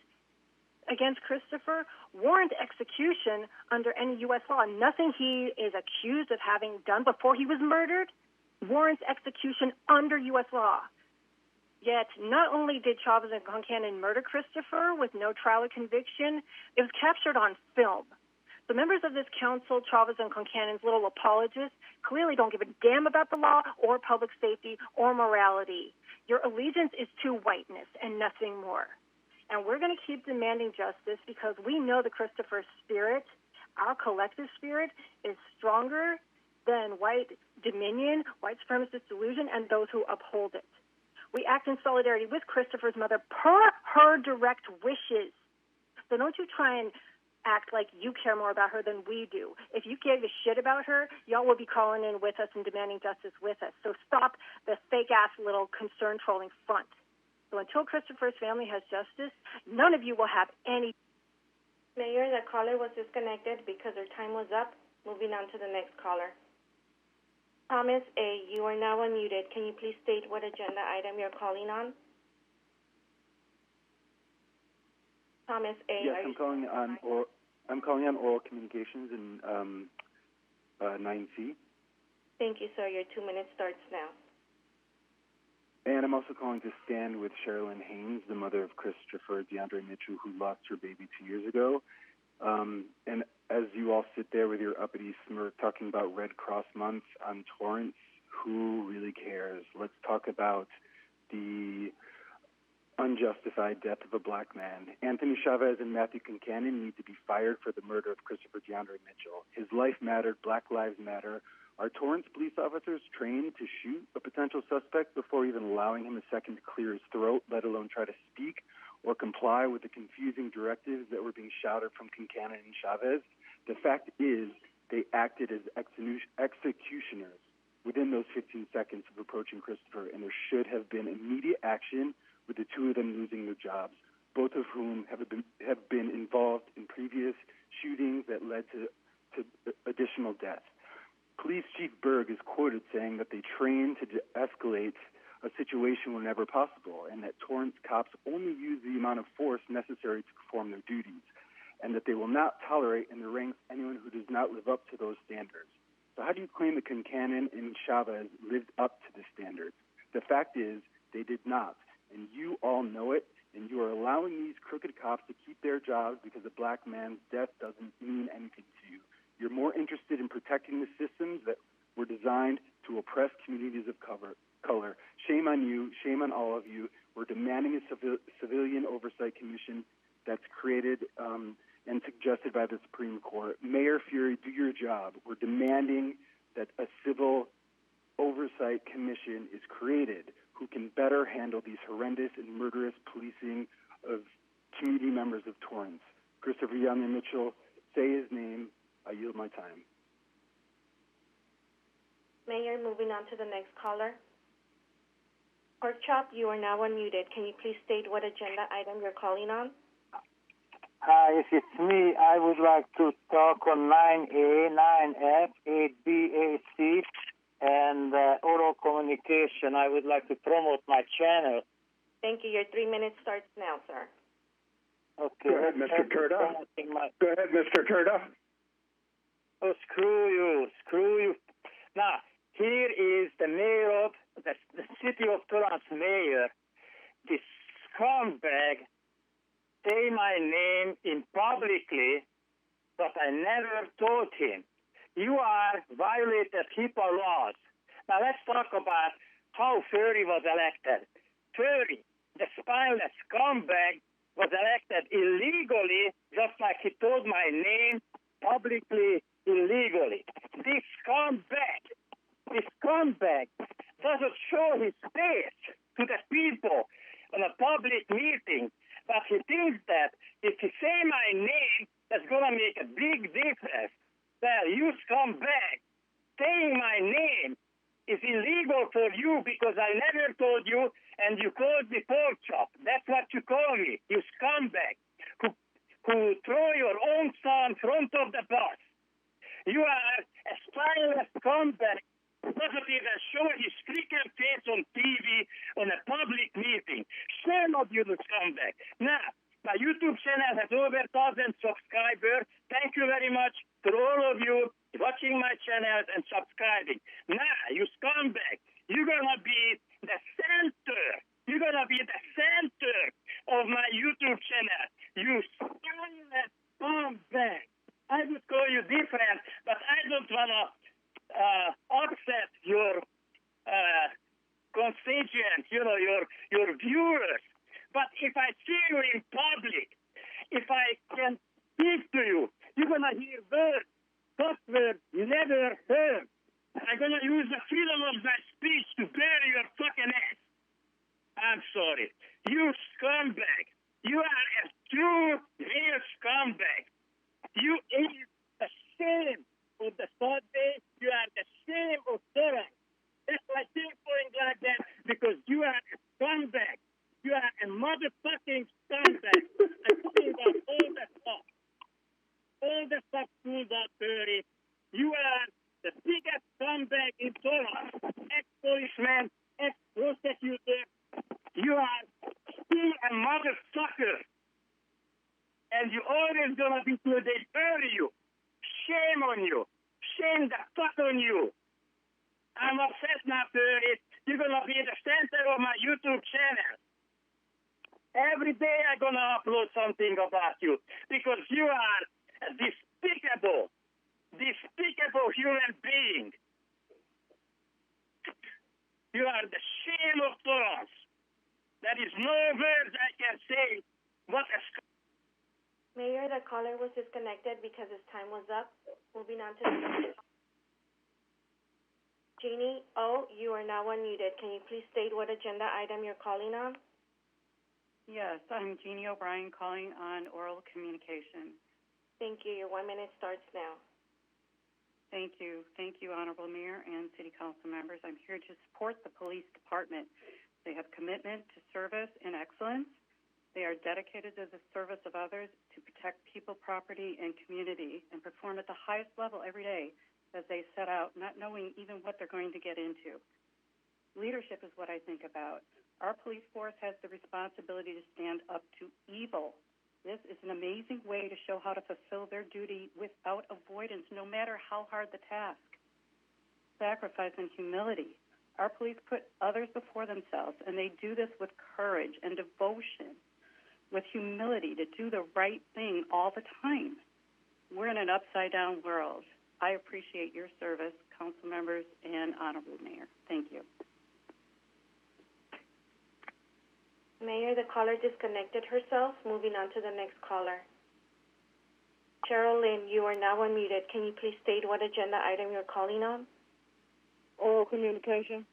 against Christopher warrant execution under any U.S. law. Nothing he is accused of having done before he was murdered warrants execution under U.S. law. Yet, not only did Chavez and Concannon murder Christopher with no trial or conviction, it was captured on film. The members of this council, Chavez and Concannon's little apologists, clearly don't give a damn about the law or public safety or morality. Your allegiance is to whiteness and nothing more. And we're going to keep demanding justice because we know the Christopher spirit, our collective spirit, is stronger than white dominion, white supremacist delusion, and those who uphold it. We act in solidarity with Christopher's mother per her direct wishes. So don't you try and act like you care more about her than we do. If you gave a shit about her, y'all will be calling in with us and demanding justice with us. So stop the fake-ass little concern trolling front. So until Christopher's family has justice, none of you will have any. Mayor, the caller was disconnected because her time was up. Moving on to the next caller. Thomas A., you are now unmuted. Can you please state what agenda item you're calling on? Thomas A., yes, I'm calling on oral communications in 9C. Thank you, sir. Your 2 minutes starts now. And I'm also calling to stand with Sherilyn Haynes, the mother of Christopher DeAndre Mitchell, who lost her baby 2 years ago. And as you all sit there with your uppity smirk talking about Red Cross Month on Torrance, who really cares? Let's talk about the unjustified death of a black man. Anthony Chavez and Matthew Concannon need to be fired for the murder of Christopher DeAndre Mitchell. His life mattered. Black lives matter. Are Torrance police officers trained to shoot a potential suspect before even allowing him a second to clear his throat, let alone try to speak or comply with the confusing directives that were being shouted from Concannon and Chavez? The fact is they acted as executioners within those 15 seconds of approaching Christopher, and there should have been immediate action with the two of them losing their jobs, both of whom have been involved in previous shootings that led to additional deaths. Police Chief Berg is quoted saying that they train to de-escalate a situation whenever possible, and that Torrance cops only use the amount of force necessary to perform their duties, and that they will not tolerate in their ranks anyone who does not live up to those standards. So how do you claim that Concannon and Chavez lived up to the standards? The fact is they did not. And you all know it, and you are allowing these crooked cops to keep their jobs because a black man's death doesn't mean anything to you. You're more interested in protecting the systems that were designed to oppress communities of color. Shame on you. Shame on all of you. We're demanding a civilian oversight commission that's created and suggested by the Supreme Court. Mayor Fury, do your job. We're demanding that a civil oversight commission is created who can better handle these horrendous and murderous policing of community members of Torrance. Christopher DeAndre Mitchell, say his name. I yield my time. Mayor, moving on to the next caller. Pork Chop, you are now unmuted. Can you please state what agenda item you're calling on? Hi, if it's me, I would like to talk on 9A, 9F, 8B, 8C, and oral communication. I would like to promote my channel. Thank you. Your 3 minutes starts now, sir. Okay. Go ahead, Mr. Turda. Go ahead, Mr. Turda. Oh, screw you. Screw you. Now, here is the mayor of the city of Torrance mayor. This scumbag say my name in publicly, but I never told him. You are violated HIPAA laws. Now let's talk about how Furry was elected. Furry, the spineless scumbag, was elected illegally, just like he told my name publicly illegally. This scumbag doesn't show his face to the people in a public meeting, but he thinks that if he say my name, that's going to make a big difference. Well, you scumbag, saying my name is illegal for you because I never told you, and you called me pork chop. That's what you call me, you scumbag, who throw your own son in front of the bus. You are a spineless scumbag who doesn't even show his freaking face on TV on a public meeting. Shame on you, the scumbag. Now, my YouTube channel has over 1,000 subscribers. Thank you very much for all of you watching my channel and subscribing. Now, you scumbag, you're going to be the center. You're going to be the center of my YouTube channel. You silent scumbag. I would call you different, but I don't want to upset your constituents, your viewers. But if I see you in public, if I can speak to you, you're going to hear words, such words never heard. I'm going to use the freedom of my speech to bury your fucking ass. I'm sorry. You scumbag. You are a true, real scumbag. You are the shame of the subway. You are the shame of Torrance. That's why I keep going like that, because you are a scumbag. You are a motherfucking scumbag. I'm talking about all the stuff. All the stuff pulled out dirty. You are the biggest scumbag in Torrance. Ex-policeman, ex-prosecutor. You are still a motherfucker. And you always gonna be till they bury you. Shame on you. Shame the fuck on you. I'm upset now, Curtis. You're gonna be the center of my YouTube channel. Every day I'm gonna upload something about you because you are a despicable human being. You are the shame of Torrance. There is no words I can say. What a Mayor, the caller was disconnected because his time was up. Moving on to the next. Jeannie O., you are now unmuted. Can you please state what agenda item you're calling on? Yes, I'm Jeannie O'Brien calling on oral communication. Thank you. Your 1 minute starts now. Thank you. Thank you, Honorable Mayor and City Council members. I'm here to support the police department. They have commitment to service and excellence. They are dedicated to the service of others to protect people, property, and community, and perform at the highest level every day as they set out, not knowing even what they're going to get into. Leadership is what I think about. Our police force has the responsibility to stand up to evil. This is an amazing way to show how to fulfill their duty without avoidance, no matter how hard the task. Sacrifice and humility. Our police put others before themselves, and they do this with courage and devotion, with humility to do the right thing all the time. We're in an upside-down world. I appreciate your service, council members, and Honorable Mayor. Thank you. Mayor, the caller disconnected herself. Moving on to the next caller. Cheryl Lynn, you are now unmuted. Can you please state what agenda item you're calling on? Oral communication.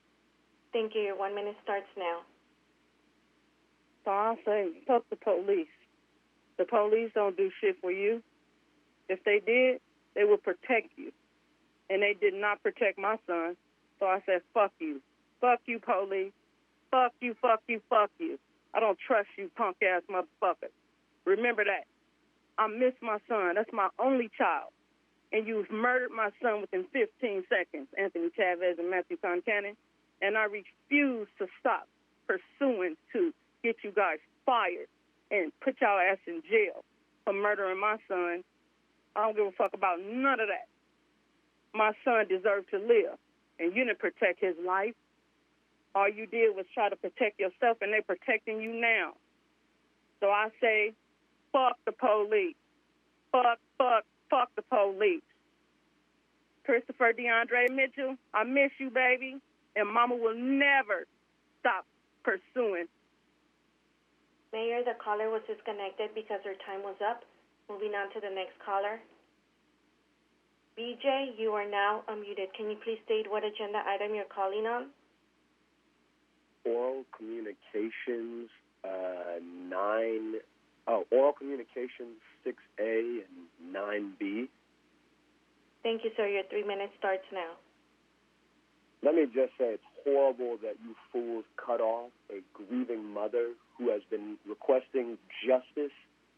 Thank you. Your 1 minute starts now. So I say, fuck the police. The police don't do shit for you. If they did, they would protect you. And they did not protect my son. So I said, fuck you. Fuck you, police. Fuck you, fuck you, fuck you. I don't trust you, punk-ass motherfuckers. Remember that. I miss my son. That's my only child. And you've murdered my son within 15 seconds, Anthony Chavez and Matthew Concannon. And I refuse to stop pursuing to get you guys fired and put y'all ass in jail for murdering my son. I don't give a fuck about none of that. My son deserved to live, and you didn't protect his life. All you did was try to protect yourself, and they're protecting you now. So I say, fuck the police. Fuck the police. Christopher DeAndre Mitchell, I miss you, baby, and Mama will never stop pursuing. Mayor, the caller was disconnected because her time was up. Moving on to the next caller. BJ, you are now unmuted. Can you please state what agenda item you're calling on? Oral communications, oral communications 6A and 9B. Thank you, sir. Your 3 minutes starts now. Let me just say it's horrible that you fools cut off a grieving mother who has been requesting justice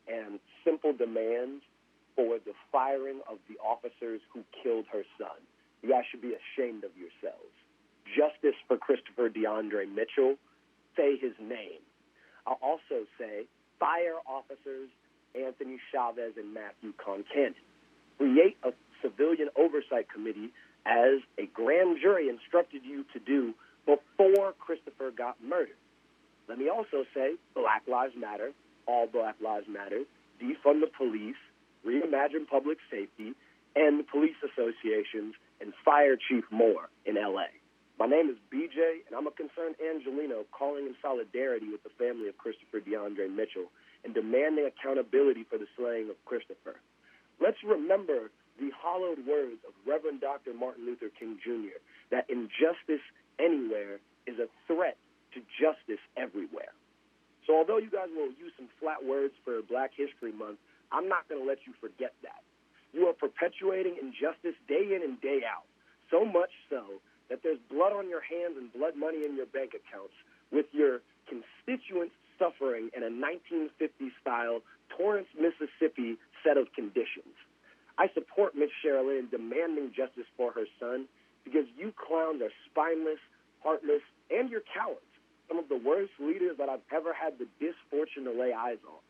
and simple demands for the firing of the officers who killed her son. You guys should be ashamed of yourselves. Justice for Christopher DeAndre Mitchell. Say his name. I'll also say fire officers Anthony Chavez and Matthew Concannon. Create a civilian oversight committee as a grand jury instructed you to do before Christopher got murdered. Let me also say Black Lives Matter, all Black Lives Matter, defund the police, reimagine public safety, end police associations, and fire Chief Moore in L.A. My name is BJ, and I'm a concerned Angelino calling in solidarity with the family of Christopher DeAndre Mitchell and demanding accountability for the slaying of Christopher. Let's remember the hallowed words of Reverend Dr. Martin Luther King Jr., that injustice anywhere is a threat to justice everywhere. So although you guys will use some flat words for Black History Month, I'm not going to let you forget that. You are perpetuating injustice day in and day out, so much so that there's blood on your hands and blood money in your bank accounts with your constituents suffering in a 1950s-style Torrance, Mississippi set of conditions. I support Miss Sherilyn in demanding justice for her son because you clowns are spineless, heartless, and you're cowards, some of the worst leaders that I've ever had the misfortune to lay eyes on.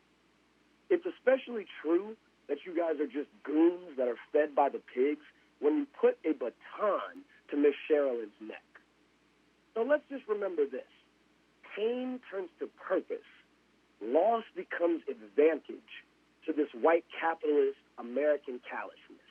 It's especially true that you guys are just goons that are fed by the pigs when you put a baton to Miss Sherilyn's neck. So let's just remember this. Pain turns to purpose. Loss becomes advantage to this white capitalist American callousness.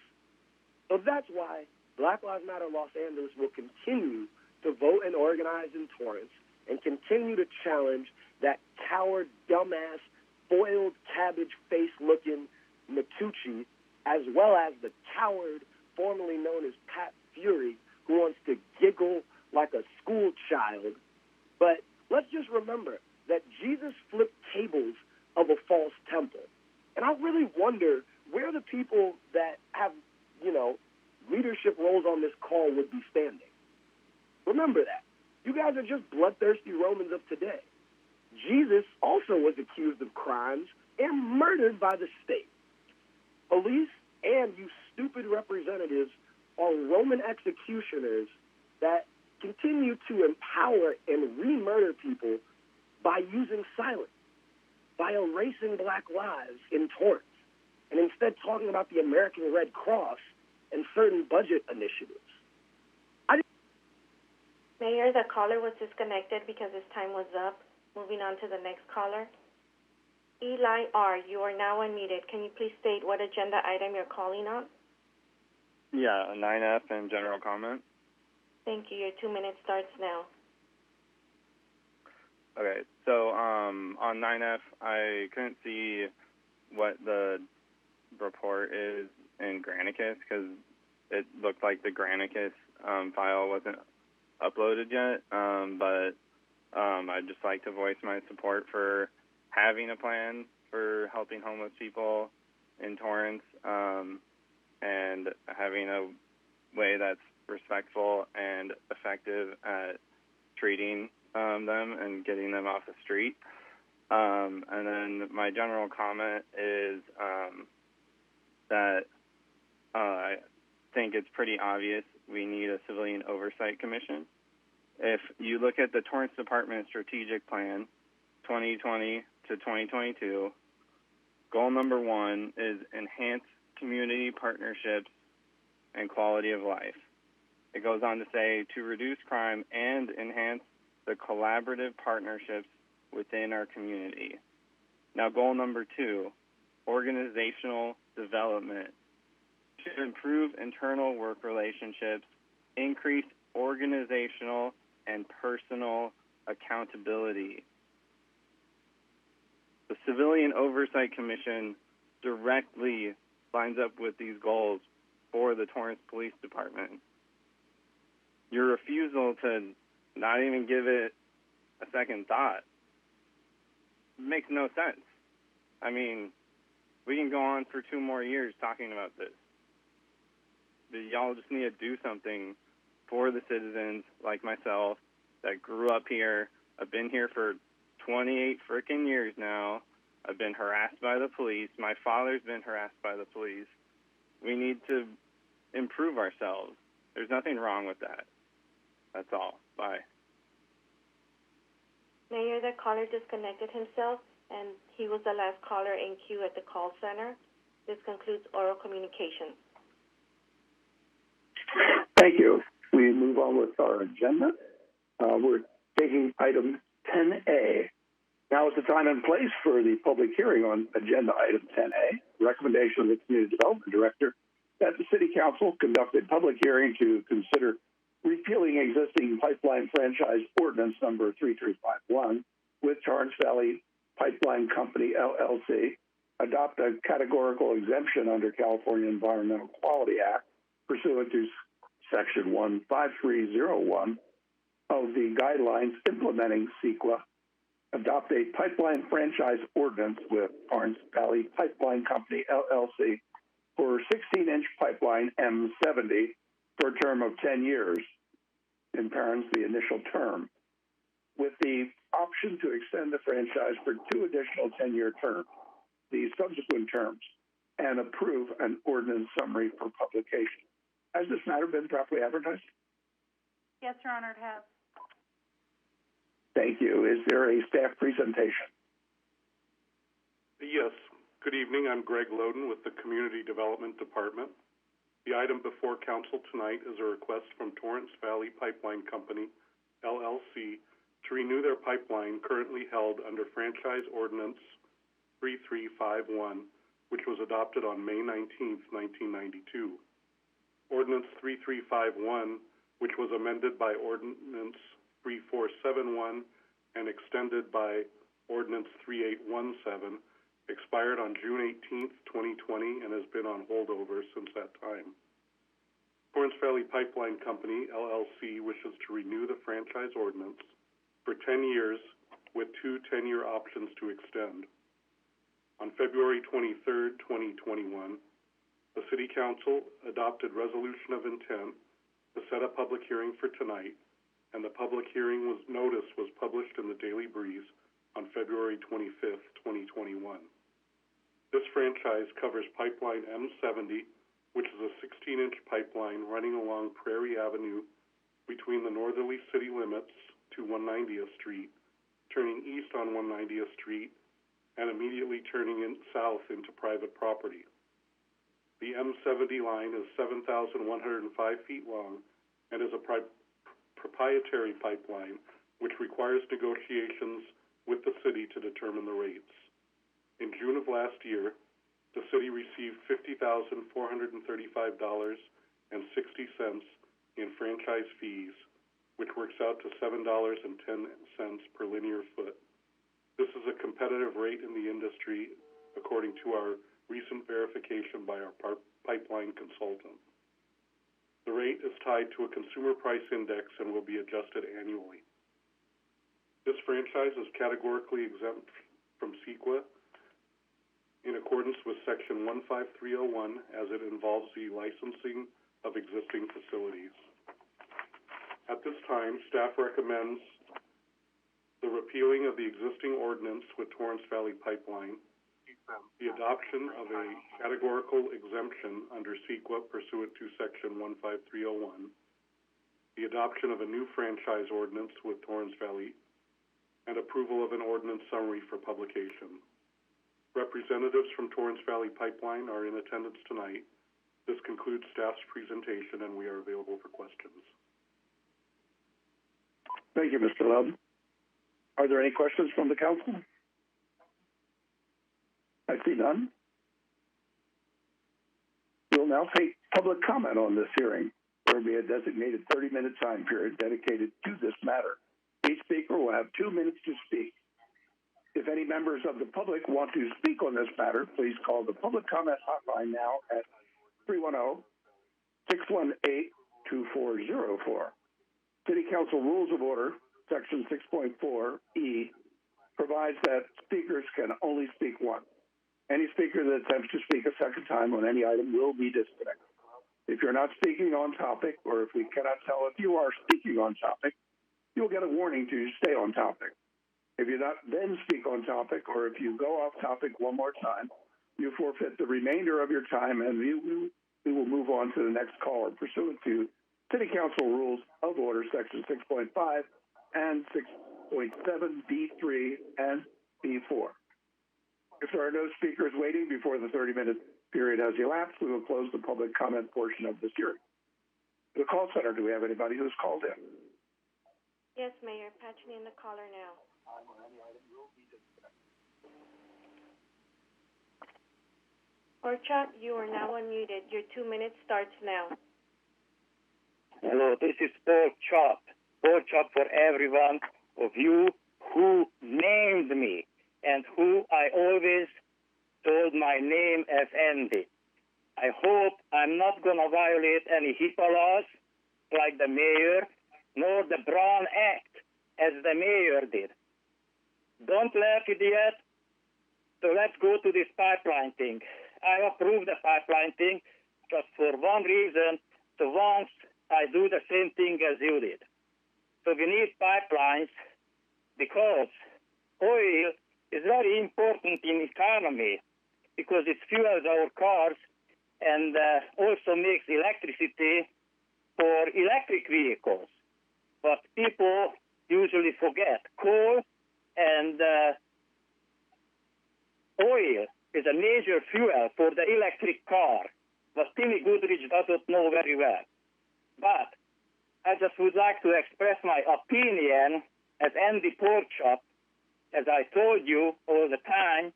So that's why Black Lives Matter Los Angeles will continue to vote and organize in Torrance and continue to challenge that coward, dumbass, boiled cabbage face-looking Matucci, as well as the coward formerly known as Pat Fury, who wants to giggle like a school child. But let's just remember that Jesus flipped tables of a false temple. And I really wonder where the people that have, leadership roles on this call would be standing. Remember that. You guys are just bloodthirsty Romans of today. Jesus also was accused of crimes and murdered by the state. Police and you stupid representatives are Roman executioners that continue to empower and re-murder people by using silence, by erasing Black lives in Torrance, and instead talking about the American Red Cross and certain budget initiatives. Mayor, the caller was disconnected because his time was up. Moving on to the next caller. Eli R., you are now unmuted. Can you please state what agenda item you're calling on? Yeah, 9F and general comment. Thank you. Your 2 minutes starts now. Okay, so on 9F, I couldn't see what the report is in Granicus because it looked like the Granicus file wasn't uploaded yet, but I'd just like to voice my support for having a plan for helping homeless people in Torrance and having a way that's respectful and effective at treating them and getting them off the street. And then my general comment is that I think it's pretty obvious we need a civilian oversight commission. If you look at the Torrance Department Strategic Plan 2020 to 2022, goal number 1 is enhance community partnerships and quality of life. It goes on to say to reduce crime and enhance the collaborative partnerships within our community. Now, goal number 2, organizational development. To improve internal work relationships, increase organizational and personal accountability. The Civilian Oversight Commission directly lines up with these goals for the Torrance Police Department. Your refusal to not even give it a second thought makes no sense. I mean, we can go on for 2 more years talking about this. But y'all just need to do something for the citizens like myself that grew up here. I've been here for 28 freaking years now. I've been harassed by the police. My father's been harassed by the police. We need to improve ourselves. There's nothing wrong with that. That's all. Bye. Mayor, the caller disconnected himself, and he was the last caller in queue at the call center. This concludes oral communications. Thank you. We move on with our agenda. We're taking item 10A, Now is the time and place for the public hearing on agenda item 10A, recommendation of the Community Development Director that the City Council conduct a public hearing to consider repealing existing pipeline franchise ordinance number 3351 with Torrance Valley Pipeline Company, LLC, adopt a categorical exemption under California Environmental Quality Act pursuant to Section 15301 of the guidelines implementing CEQA, adopt a pipeline franchise ordinance with Torrance Valley Pipeline Company, LLC, for 16-inch pipeline M70 for a term of 10 years, in parents the initial term, with the option to extend the franchise for 2 additional 10-year terms, the subsequent terms, and approve an ordinance summary for publication. Has this matter been properly advertised? Yes, Your Honor, it has. Thank you. Is there a staff presentation? Yes. Good evening. I'm Greg Loden with the Community Development Department. The item before Council tonight is a request from Torrance Valley Pipeline Company, LLC, to renew their pipeline currently held under Franchise Ordinance 3351, which was adopted on May 19, 1992. Ordinance 3351, which was amended by Ordinance 3471 and extended by Ordinance 3817, expired on June 18, 2020, and has been on holdover since that time. Torrance Valley Pipeline Company, LLC, wishes to renew the franchise ordinance for 10 years with 2 10-year options to extend. On February 23, 2021, the City Council adopted Resolution of Intent to set a public hearing for tonight, and the public hearing notice was published in the Daily Breeze on February 25, 2021. This franchise covers pipeline M70, which is a 16-inch pipeline running along Prairie Avenue between the northerly city limits to 190th Street, turning east on 190th Street, and immediately turning south into private property. The M70 line is 7,105 feet long and is a proprietary pipeline which requires negotiations with the city to determine the rates. In June of last year, the city received $50,435.60 in franchise fees, which works out to $7.10 per linear foot. This is a competitive rate in the industry, according to our recent verification by our pipeline consultant. The rate is tied to a consumer price index and will be adjusted annually. This franchise is categorically exempt from CEQA in accordance with Section 15301, as it involves the licensing of existing facilities. At this time, staff recommends the repealing of the existing ordinance with Torrance Valley Pipeline, the adoption of a categorical exemption under CEQA pursuant to Section 15301, the adoption of a new franchise ordinance with Torrance Valley, and approval of an ordinance summary for publication. Representatives from Torrance Valley Pipeline are in attendance tonight. This concludes staff's presentation, and we are available for questions. Thank you, Mr. Loudon. Are there any questions from the council? I see none. We'll now take public comment on this hearing. There will be a designated 30-minute time period dedicated to this matter. Each speaker will have 2 minutes to speak. If any members of the public want to speak on this matter, please call the public comment hotline now at 310-618-2404. City Council Rules of Order, Section 6.4E, provides that speakers can only speak once. Any speaker that attempts to speak a second time on any item will be disconnected. If you're not speaking on topic, or if we cannot tell if you are speaking on topic, you'll get a warning to stay on topic. If you not then speak on topic, or if you go off topic one more time, you forfeit the remainder of your time, and we will move on to the next caller pursuant to City Council Rules of Order, Section 6.5 and 6.7, B3 and B4. If there are no speakers waiting before the 30-minute period has elapsed, we will close the public comment portion of this hearing. The call center, do we have anybody who's called in? Yes, Mayor. Patching in the caller now. Pork chop, you are now unmuted. Your 2 minutes starts now. Hello, this is Pork Chop. Pork Chop for everyone of you who named me and who I always told my name as Andy. I hope I'm not going to violate any HIPAA laws like the mayor, nor the Brown Act as the mayor did. Don't laugh, idiot. So let's go to this pipeline thing. I approve the pipeline thing just for one reason. So once I do the same thing as you did. So we need pipelines because oil is very important in economy because it fuels our cars and also makes electricity for electric vehicles. But people usually forget coal and oil is a major fuel for the electric car, but Timmy Goodrich doesn't know very well. But I just would like to express my opinion as Andy Porkchop, as I told you all the time,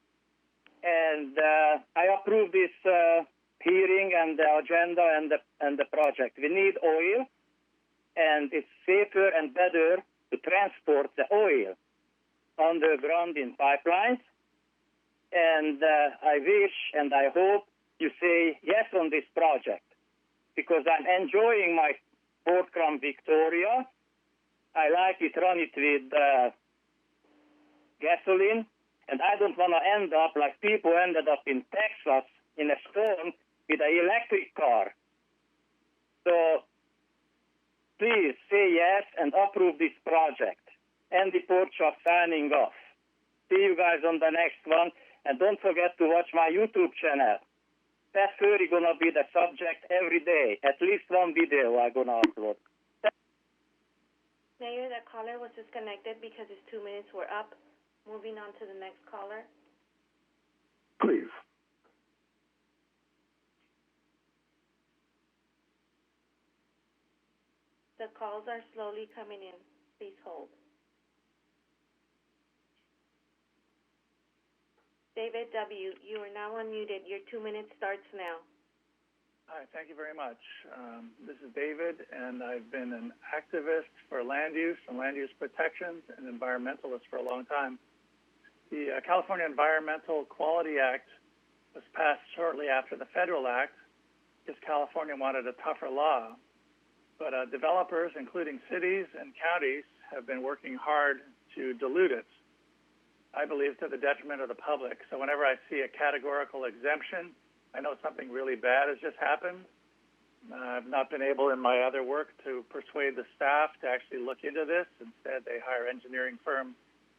and I approve this hearing and the agenda and the project. We need oil, and it's safer and better to transport the oil underground in pipelines. And I wish and I hope you say yes on this project because I'm enjoying my Ford Crown Victoria. I like it, run it with gasoline, and I don't want to end up like people ended up in Texas in a storm with an electric car. So please say yes and approve this project. Andy Porkchop signing off. See you guys on the next one. And don't forget to watch my YouTube channel. That's really going to be the subject every day. At least one video I'm going to upload. Mayor, that caller was disconnected because his 2 minutes were up. Moving on to the next caller. Please. The calls are slowly coming in. Please hold. David W., you are now unmuted. Your 2 minutes starts now. Hi, thank you very much. This is David, and I've been an activist for land use and land use protections and environmentalist for a long time. The California Environmental Quality Act was passed shortly after the Federal Act because California wanted a tougher law. But developers, including cities and counties, have been working hard to dilute it, I believe, to the detriment of the public. So whenever I see a categorical exemption, I know something really bad has just happened. I've not been able in my other work to persuade the staff to actually look into this. Instead, they hire engineering firms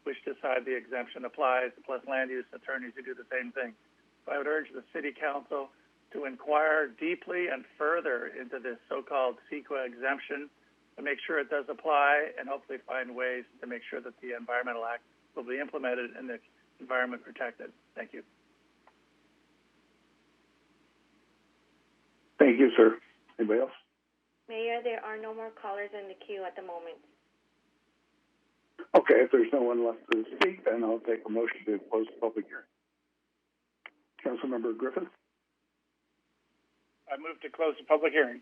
which decide the exemption applies, plus land use attorneys who do the same thing. So I would urge the City Council to inquire deeply and further into this so-called CEQA exemption to make sure it does apply and hopefully find ways to make sure that the Environmental Act will be implemented and the environment protected. Thank you. Thank you, sir. Anybody else? Mayor, there are no more callers in the queue at the moment. Okay, if there's no one left to speak, then I'll take a motion to close the public hearing. Councilmember Griffin? I move to close the public hearing.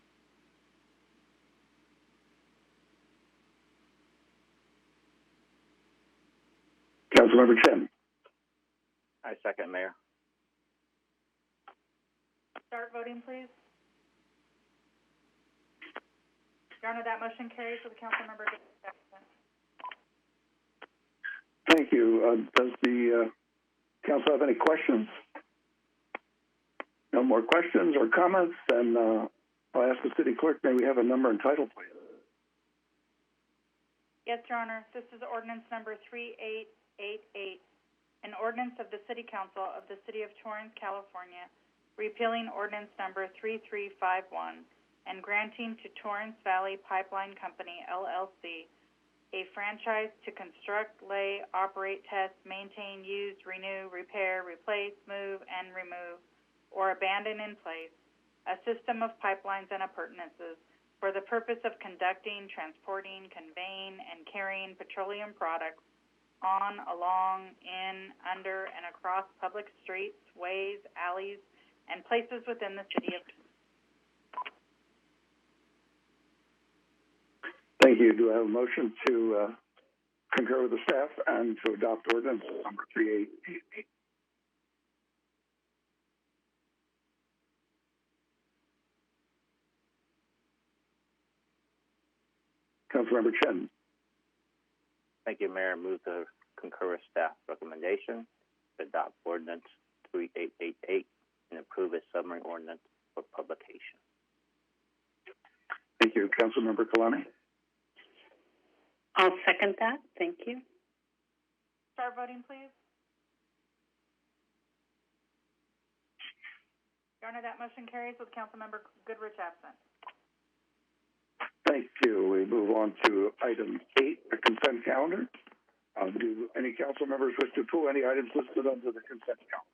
Councilmember Chen? I second, Mayor. Start voting, please. Your Honor, that motion carries with Councilmember Jackson. Thank you. Does the council have any questions? No more questions or comments? Then I'll ask the city clerk, may we have a number and title, please? Yes, Your Honor. This is ordinance number 3888, an ordinance of the City Council of the City of Torrance, California, repealing ordinance number 3351 and granting to Torrance Valley Pipeline Company, LLC, a franchise to construct, lay, operate, test, maintain, use, renew, repair, replace, move, and remove, or abandon in place, a system of pipelines and appurtenances for the purpose of conducting, transporting, conveying, and carrying petroleum products on, along, in, under, and across public streets, ways, alleys, and places within the city of. Thank you. Do I have a motion to concur with the staff and to adopt ordinance number 3888? Councilmember Chen. Thank you, Mayor. Move to concur with staff recommendation to adopt ordinance 3888 and approve a summary ordinance for publication. Thank you. Councilmember Kalani. I'll second that. Thank you. Start voting, please. Your Honor, that motion carries with Councilmember Goodrich absent. Thank you. We move on to item 8, the consent calendar. Do any council members wish to pull any items listed under the consent calendar?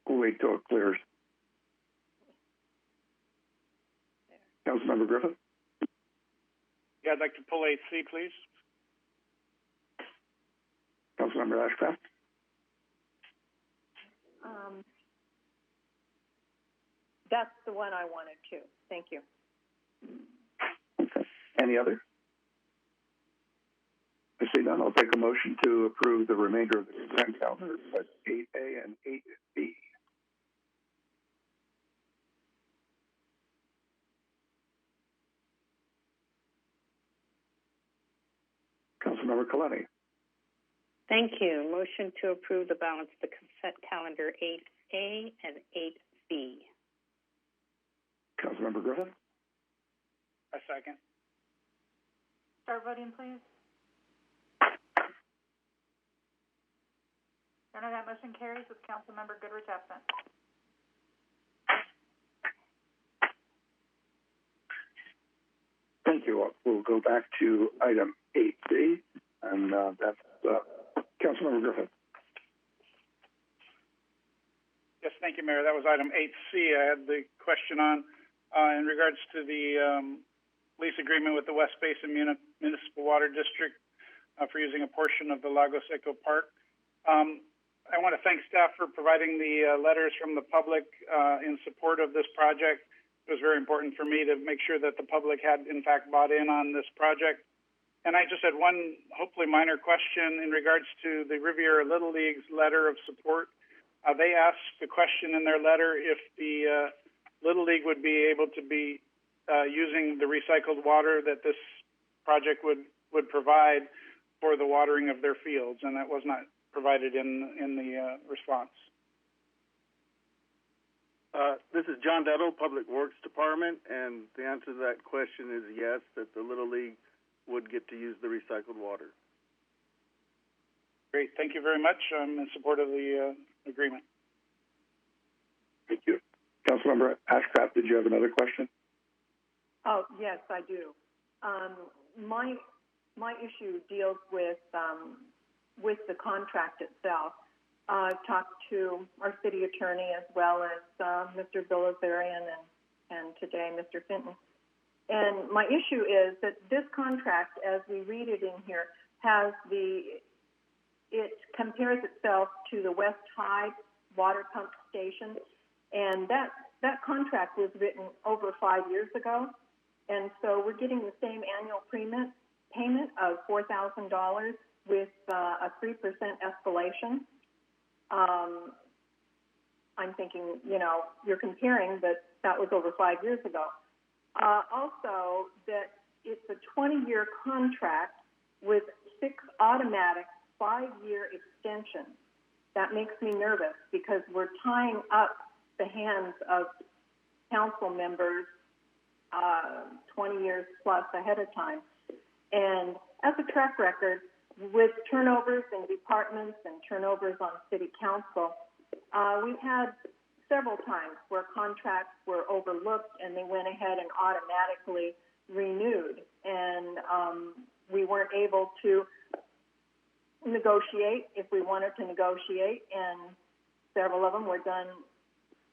We'll wait till it clears. Councilmember Griffith? Yeah, I'd like to pull 8C, please. Councilmember Ashcraft? That's the one I wanted to. Thank you. Okay. Any other? I see none. I'll take a motion to approve the remainder of the consent calendar. That's 8A and 8B. Councilmember Kalani. Thank you. Motion to approve the balance of the consent calendar 8A and 8B. Councilmember Griffith? A second. Start voting, please. Your Honor, that motion carries with Councilmember Goodrich absent. Thank you. We'll go back to item 8C, and that's Councilmember Griffith. Yes, thank you, Mayor. That was item 8C. I had the question on in regards to the lease agreement with the West Basin Municipal Water District for using a portion of the Lagos Eco Park. I want to thank staff for providing the letters from the public in support of this project. It was very important for me to make sure that the public had, in fact, bought in on this project. And I just had one, hopefully minor question in regards to the Riviera Little League's letter of support. They asked the question in their letter if the Little League would be able to be using the recycled water that this project would provide for the watering of their fields, and that was not provided in the response. This is John Dettle, Public Works Department, and the answer to that question is yes, that the Little League would get to use the recycled water. Great. Thank you very much. I'm in support of the agreement. Thank you. Councilmember Ashcraft, did you have another question? Oh, yes, I do. My issue deals with the contract itself. I've talked to our city attorney as well as Mr. Bilazarian and today Mr. Fenton. And my issue is that this contract, as we read it in here, it compares itself to the West High water pump station, and that contract was written over 5 years ago, and so we're getting the same annual payment of $4,000 with a 3% escalation. I'm thinking, you're comparing, but that was over 5 years ago. Also, that it's a 20-year contract with 6 automatic 5-year extensions. That makes me nervous because we're tying up the hands of council members 20 years plus ahead of time. And as a track record, with turnovers in departments and turnovers on city council, we've had several times where contracts were overlooked and they went ahead and automatically renewed. And we weren't able to negotiate if we wanted to negotiate, and several of them were done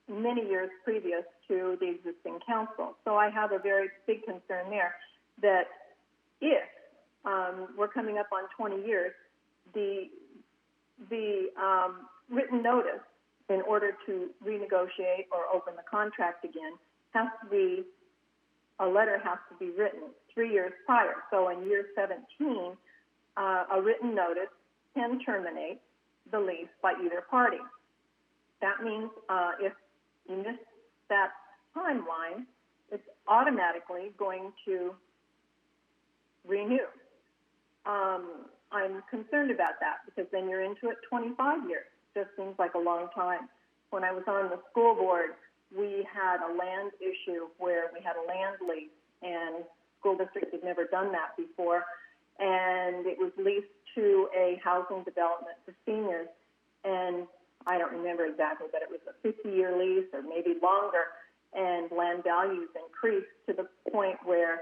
many years previous to the existing council. So I have a very big concern there that if we're coming up on 20 years, the the written notice in order to renegotiate or open the contract again has to be, a letter has to be written 3 years prior. So in year 17, a written notice can terminate the lease by either party. That means if you miss that timeline, it's automatically going to renew. I'm concerned about that because then you're into it 25 years. Just seems like a long time. When I was on the school board, we had a land issue where we had a land lease, and school district had never done that before, and it was leased to a housing development for seniors, and I don't remember exactly, but it was a 50-year lease or maybe longer, and land values increased to the point where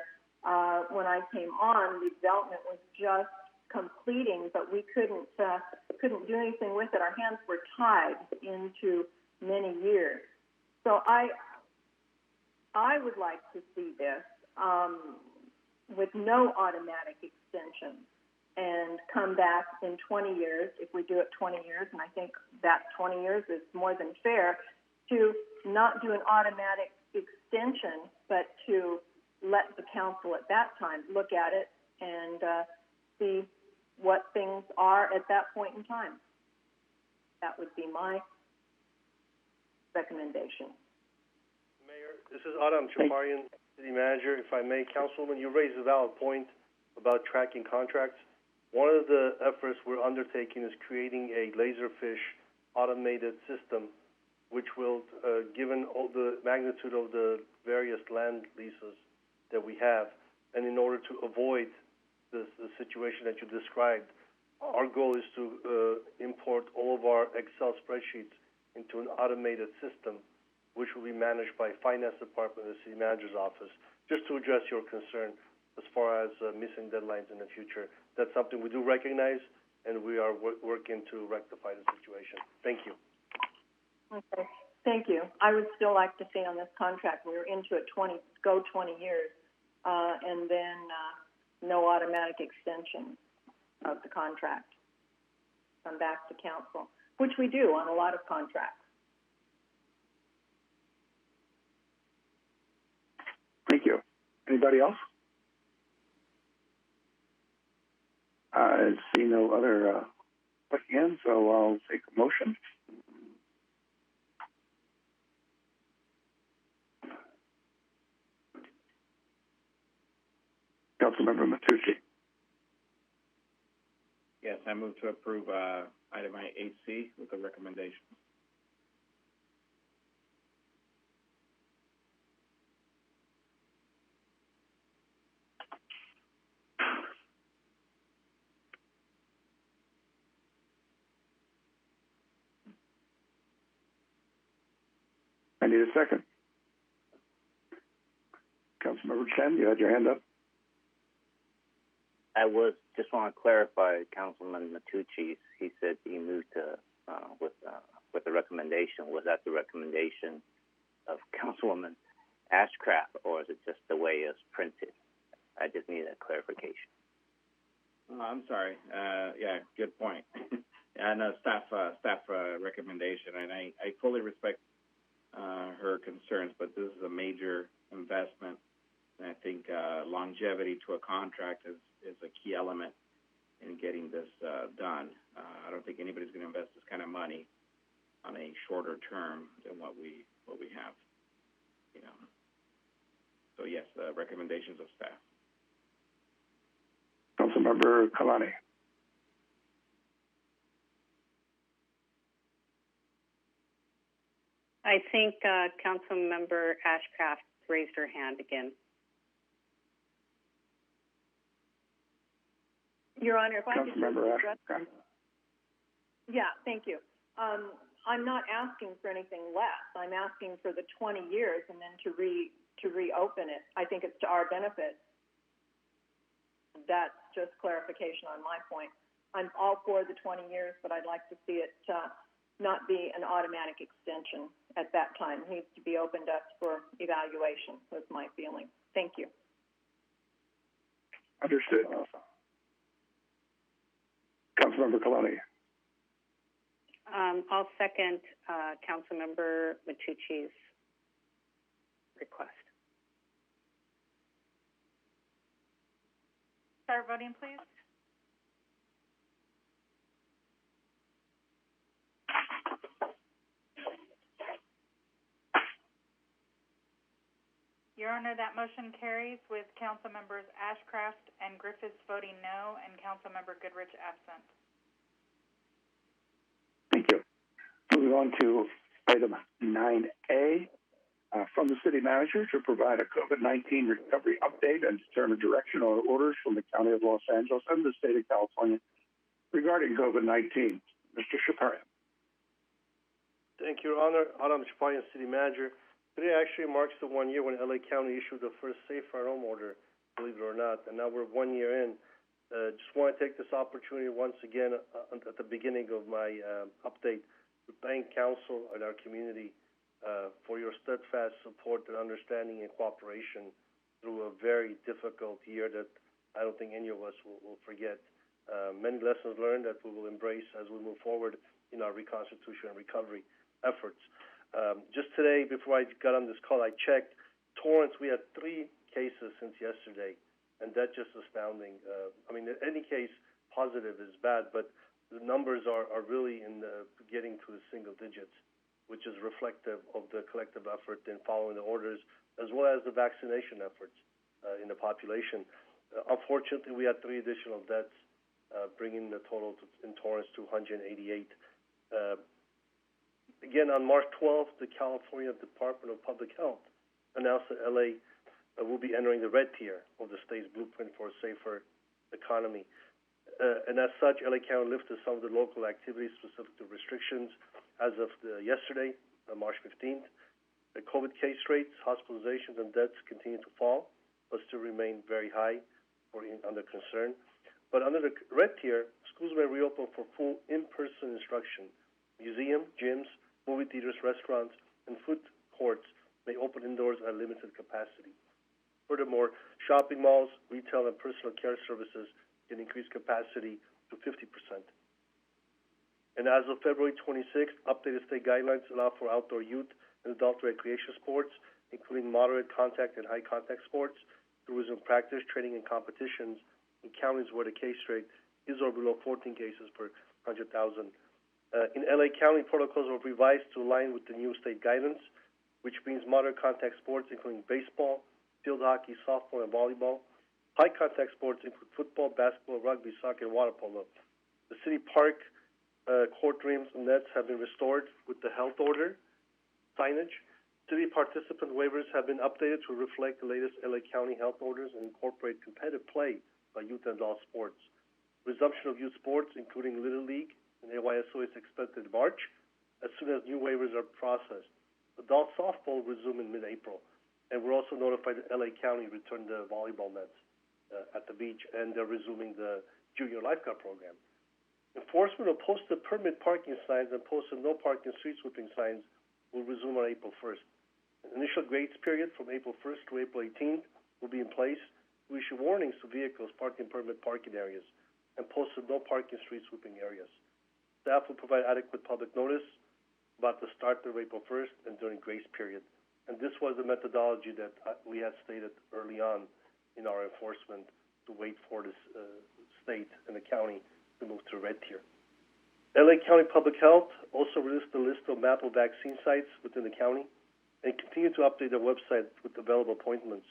when I came on, the development was just completing, but we couldn't do anything with it. Our hands were tied into many years. So I would like to see this with no automatic extension and come back in 20 years, if we do it 20 years, and I think that 20 years is more than fair, to not do an automatic extension, but to let the council at that time look at it and see what things are at that point in time. That would be my recommendation. Mayor, this is Adam Chaparian, City Manager. If I may, Councilwoman, you raised a valid point about tracking contracts. One of the efforts we're undertaking is creating a laserfish automated system, which will, given all the magnitude of the various land leases that we have, and in order to avoid the situation that you described, our goal is to import all of our Excel spreadsheets into an automated system, which will be managed by Finance Department and the City Manager's Office, just to address your concern as far as missing deadlines in the future. That's something we do recognize, and we are working to rectify the situation. Thank you. Okay, thank you. I would still like to see on this contract, we're into it 20 years, and then no automatic extension of the contract. Come back to council, which we do on a lot of contracts. Thank you. Anybody else? I see no other again, so I'll take a motion. Councilmember Matucci. Yes, I move to approve item 8C with a recommendation. I need a second. Councilmember Chen, you had your hand up. I just want to clarify, Councilman Matucci. He said he moved to with the recommendation. Was that the recommendation of Councilwoman Ashcraft, or is it just the way it's printed? I just need a clarification. Oh, I'm sorry. Yeah, good point. And staff recommendation, and I fully respect her concerns, but this is a major investment, and I think longevity to a contract is a key element in getting this done. I don't think anybody's going to invest this kind of money on a shorter term than what we have. You know. So yes, recommendations of staff. Councilmember Kalani. I think Councilmember Ashcraft raised her hand again. Your Honor, if I could just address... Yeah, thank you. I'm not asking for anything less. I'm asking for the 20 years and then to reopen it. I think it's to our benefit. That's just clarification on my point. I'm all for the 20 years, but I'd like to see it not be an automatic extension at that time. It needs to be opened up for evaluation, was my feeling. Thank you. Understood. Councilmember Kalani. I'll second Councilmember Matucci's request. Start voting, please. Your Honor, that motion carries with Council Members Ashcraft and Griffiths voting no and Councilmember Goodrich absent. Thank you. Moving on to item 9A, from the City Manager to provide a COVID-19 recovery update and determine direction or orders from the County of Los Angeles and the State of California regarding COVID-19. Mr. Shaparian. Thank you, Your Honor. Adam Shaparian, City Manager. Today actually marks the 1 year when LA County issued the first safe at home order, believe it or not, and now we're 1 year in. Just want to take this opportunity once again at the beginning of my update to thank Council and our community for your steadfast support and understanding and cooperation through a very difficult year that I don't think any of us will forget. Many lessons learned that we will embrace as we move forward in our reconstitution and recovery efforts. Just today, before I got on this call, I checked. Torrance, we had 3 cases since yesterday, and that's just astounding. I mean, any case positive is bad, but the numbers are really getting to the single digits, which is reflective of the collective effort in following the orders, as well as the vaccination efforts in the population. Unfortunately, we had 3 additional deaths, bringing the total in Torrance to 188. Again, on March 12th, the California Department of Public Health announced that LA will be entering the red tier of the state's blueprint for a safer economy. And as such, LA County lifted some of the local activities specific to restrictions as of yesterday, March 15th. The COVID case rates, hospitalizations, and deaths continue to fall, but still remain very high or under concern. But under the red tier, schools may reopen for full in-person instruction. Museums, gyms, movie theaters, restaurants, and food courts may open indoors at limited capacity. Furthermore, shopping malls, retail, and personal care services can increase capacity to 50%. And as of February 26th, updated state guidelines allow for outdoor youth and adult recreation sports, including moderate contact and high contact sports, to resume practice, training, and competitions in counties where the case rate is or below 14 cases per 100,000. In LA County, protocols were revised to align with the new state guidance, which means moderate contact sports, including baseball, field hockey, softball, and volleyball. High contact sports include football, basketball, rugby, soccer, and water polo. The city park, courtrooms, and nets have been restored with the health order signage. City participant waivers have been updated to reflect the latest LA County health orders and incorporate competitive play by youth and adult sports. Resumption of youth sports, including Little League and AYSO, is expected in March, as soon as new waivers are processed. Adult softball will resume in mid-April, and we're also notified that LA County returned the volleyball nets at the beach, and they're resuming the junior lifeguard program. Enforcement of posted permit parking signs and posted no parking street sweeping signs will resume on April 1st. An initial grace period from April 1st to April 18th will be in place to issue warnings to vehicles parking permit parking areas and posted no parking street sweeping areas. Staff will provide adequate public notice about the start of April 1st and during grace period. And this was the methodology that we had stated early on in our enforcement, to wait for the state and the county to move to red tier. LA County Public Health also released a list of map of vaccine sites within the county and continue to update their website with available appointments.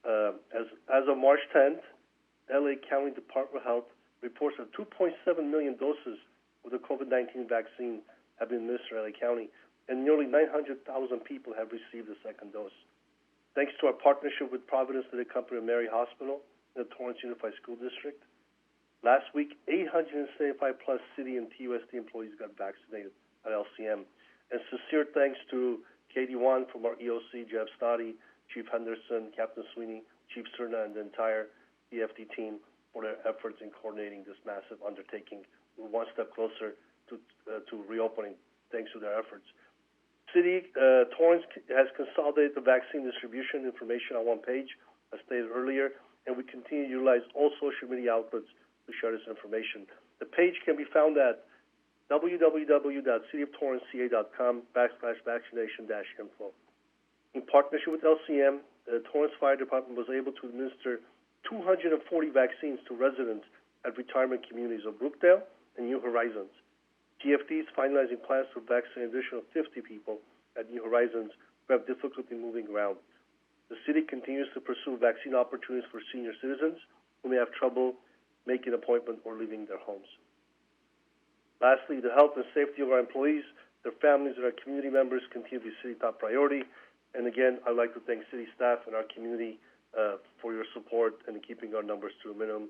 As of March 10th, LA County Department of Health reports that 2.7 million doses of the COVID-19 vaccine have been administered in LA County, and nearly 900,000 people have received the second dose. Thanks to our partnership with Providence City Company of Mary Hospital and the Torrance Unified School District, last week 875-plus city and TUSD employees got vaccinated at LCM. And sincere thanks to Katie Wan from our EOC, Jeff Stoddy, Chief Henderson, Captain Sweeney, Chief Cerna, and the entire EFD team for their efforts in coordinating this massive undertaking. We're one step closer to reopening, thanks to their efforts. City Torrance has consolidated the vaccine distribution information on one page, as stated earlier, and we continue to utilize all social media outlets to share this information. The page can be found at www.cityoftorranceca.com/vaccination-info. In partnership with LCM, the Torrance Fire Department was able to administer 240 vaccines to residents at retirement communities of Brookdale and New Horizons. TFD is finalizing plans to vaccinate an additional 50 people at New Horizons who have difficulty moving around. The city continues to pursue vaccine opportunities for senior citizens who may have trouble making an appointment or leaving their homes. Lastly, the health and safety of our employees, their families, and our community members continue to be city top priority. And again, I'd like to thank city staff and our community for your support and keeping our numbers to a minimum.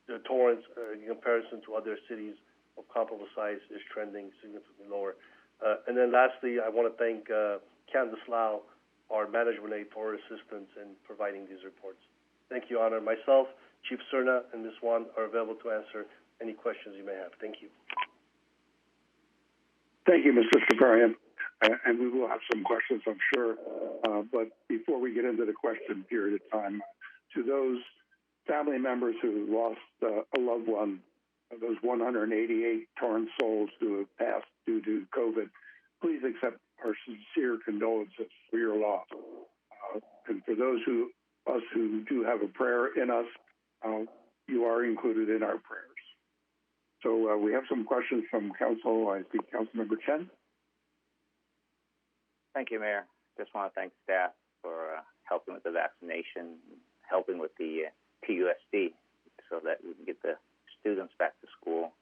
The Torrance, in comparison to other cities of comparable size, is trending significantly lower. And then lastly, I want to thank Candace Lau, our management aide, for her assistance in providing these reports. Thank you, Honor. Myself, Chief Cerna, and Ms. Wan are available to answer any questions you may have. Thank you. Thank you, Mr. Shakarian. And we will have some questions, I'm sure. But before we get into the question period of time, to those family members who lost a loved one, those 188 Torrance souls who have passed due to COVID, please accept our sincere condolences for your loss. And for those who do have a prayer in us, you are included in our prayers. So we have some questions from Council. I see Councilmember Chen. Thank you, Mayor. Just want to thank staff for helping with the vaccination, helping with the PUSD so that we can get the students back to school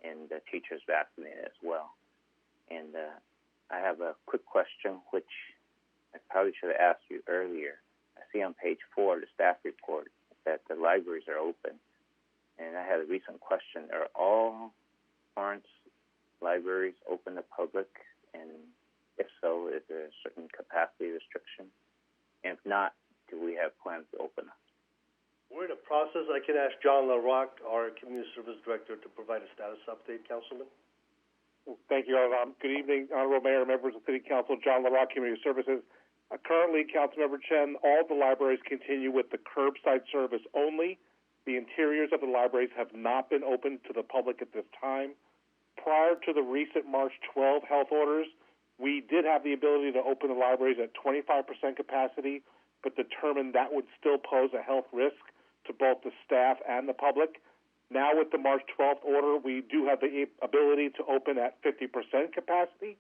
and the teachers vaccinated as well. And I have a quick question, which I probably should have asked you earlier. I see on page 4 of the staff report that the libraries are open. And I had a recent question. Are all Torrance libraries open to public? And if so, is there a certain capacity restriction? And if not, do we have plans to open them? We're in a process. I can ask John LaRock, our Community Service Director, to provide a status update, Councilman. Thank you. Good evening, Honorable Mayor, members of City Council. John LaRock, Community Services. Currently, Councilmember Chen, all the libraries continue with the curbside service only. The interiors of the libraries have not been open to the public at this time. Prior to the recent March 12 health orders, we did have the ability to open the libraries at 25% capacity, but determined that would still pose a health risk to both the staff and the public. Now with the March 12th order, we do have the ability to open at 50% capacity.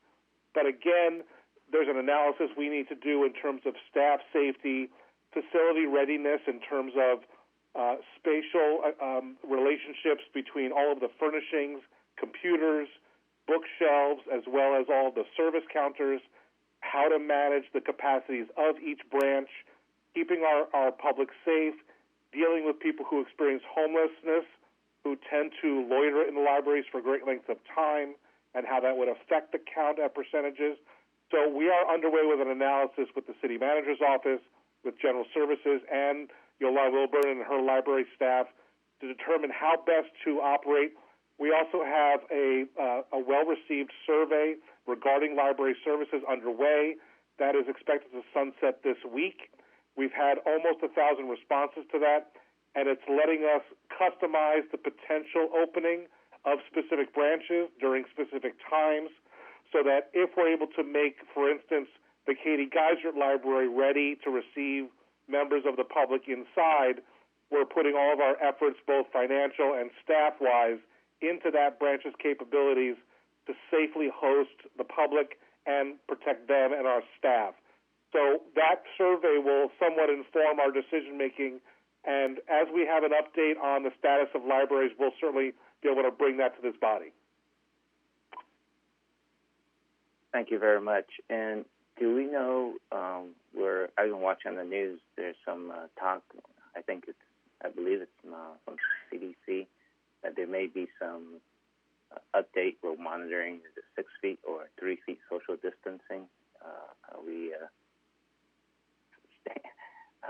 But again, there's an analysis we need to do in terms of staff safety, facility readiness, in terms of spatial relationships between all of the furnishings, computers, bookshelves, as well as all of the service counters, how to manage the capacities of each branch, keeping our public safe, dealing with people who experience homelessness, who tend to loiter in the libraries for great lengths of time, and how that would affect the count at percentages. So we are underway with an analysis with the city manager's office, with general services, and Yolanda Wilburn and her library staff to determine how best to operate. We also have a well-received survey regarding library services underway that is expected to sunset this week. We've had almost 1,000 responses to that, and it's letting us customize the potential opening of specific branches during specific times so that if we're able to make, for instance, the Katie Geisert Library ready to receive members of the public inside, we're putting all of our efforts, both financial and staff-wise, into that branch's capabilities to safely host the public and protect them and our staff. So that survey will somewhat inform our decision-making, and as we have an update on the status of libraries, we'll certainly be able to bring that to this body. Thank you very much. And do we know where I've been watching the news? There's some talk. I believe it's from CDC that there may be some update. We're monitoring is it 6 feet or 3 feet social distancing. Are we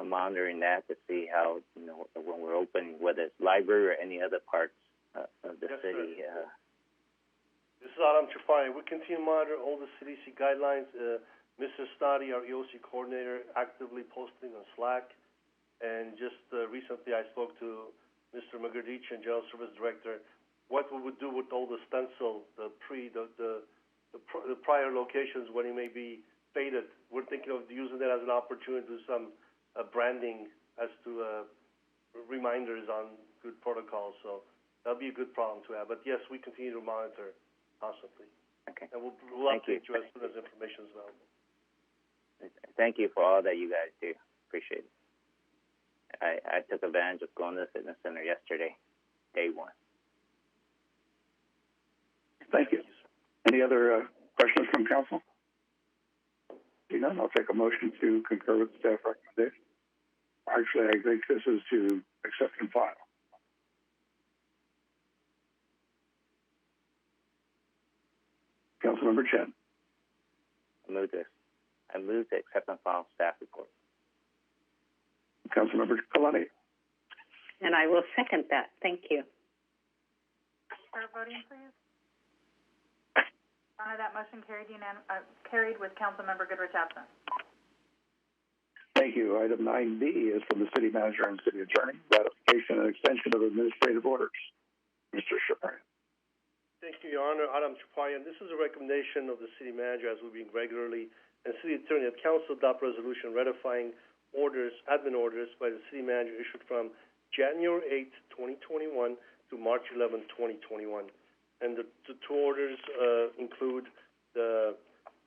monitoring that to see how when we're opening, whether it's library or any other parts of the city? This is Adam Chafari. We continue to monitor all the CDC guidelines. Mr. Stadi, our EOC coordinator, actively posting on Slack. And just recently I spoke to Mr. Magardici, General Service Director. what we would do with all the stencil, the prior locations when it may be faded. We're thinking of using that as an opportunity to do some branding as to reminders on good protocols. So that'll be a good problem to have. But yes, we continue to monitor constantly. Okay. And we'll Thank update you as soon as information is available. Thank you for all that you guys do. Appreciate it. I took advantage of going to the fitness center yesterday, day one. Thank you. Any other questions from council? Seeing none, I'll take a motion to concur with the staff recommendation. Actually, I think this is to accept and file. Councilmember Chen. I move to accept and file staff report. Councilmember Kalani. And I will second that. Thank you. Start voting, please. That motion carried with Councilmember Goodrich absent. Thank you. Item 9B is from the city manager and city attorney, ratification and extension of administrative orders. Mr. Shaparian. Thank you, Your Honor. Adam Chaparian. This is a recommendation of the city manager, as we've been regularly, and city attorney that council adopt resolution ratifying orders, admin orders by the city manager issued from January 8th, 2021 to March 11th, 2021. And the two orders include the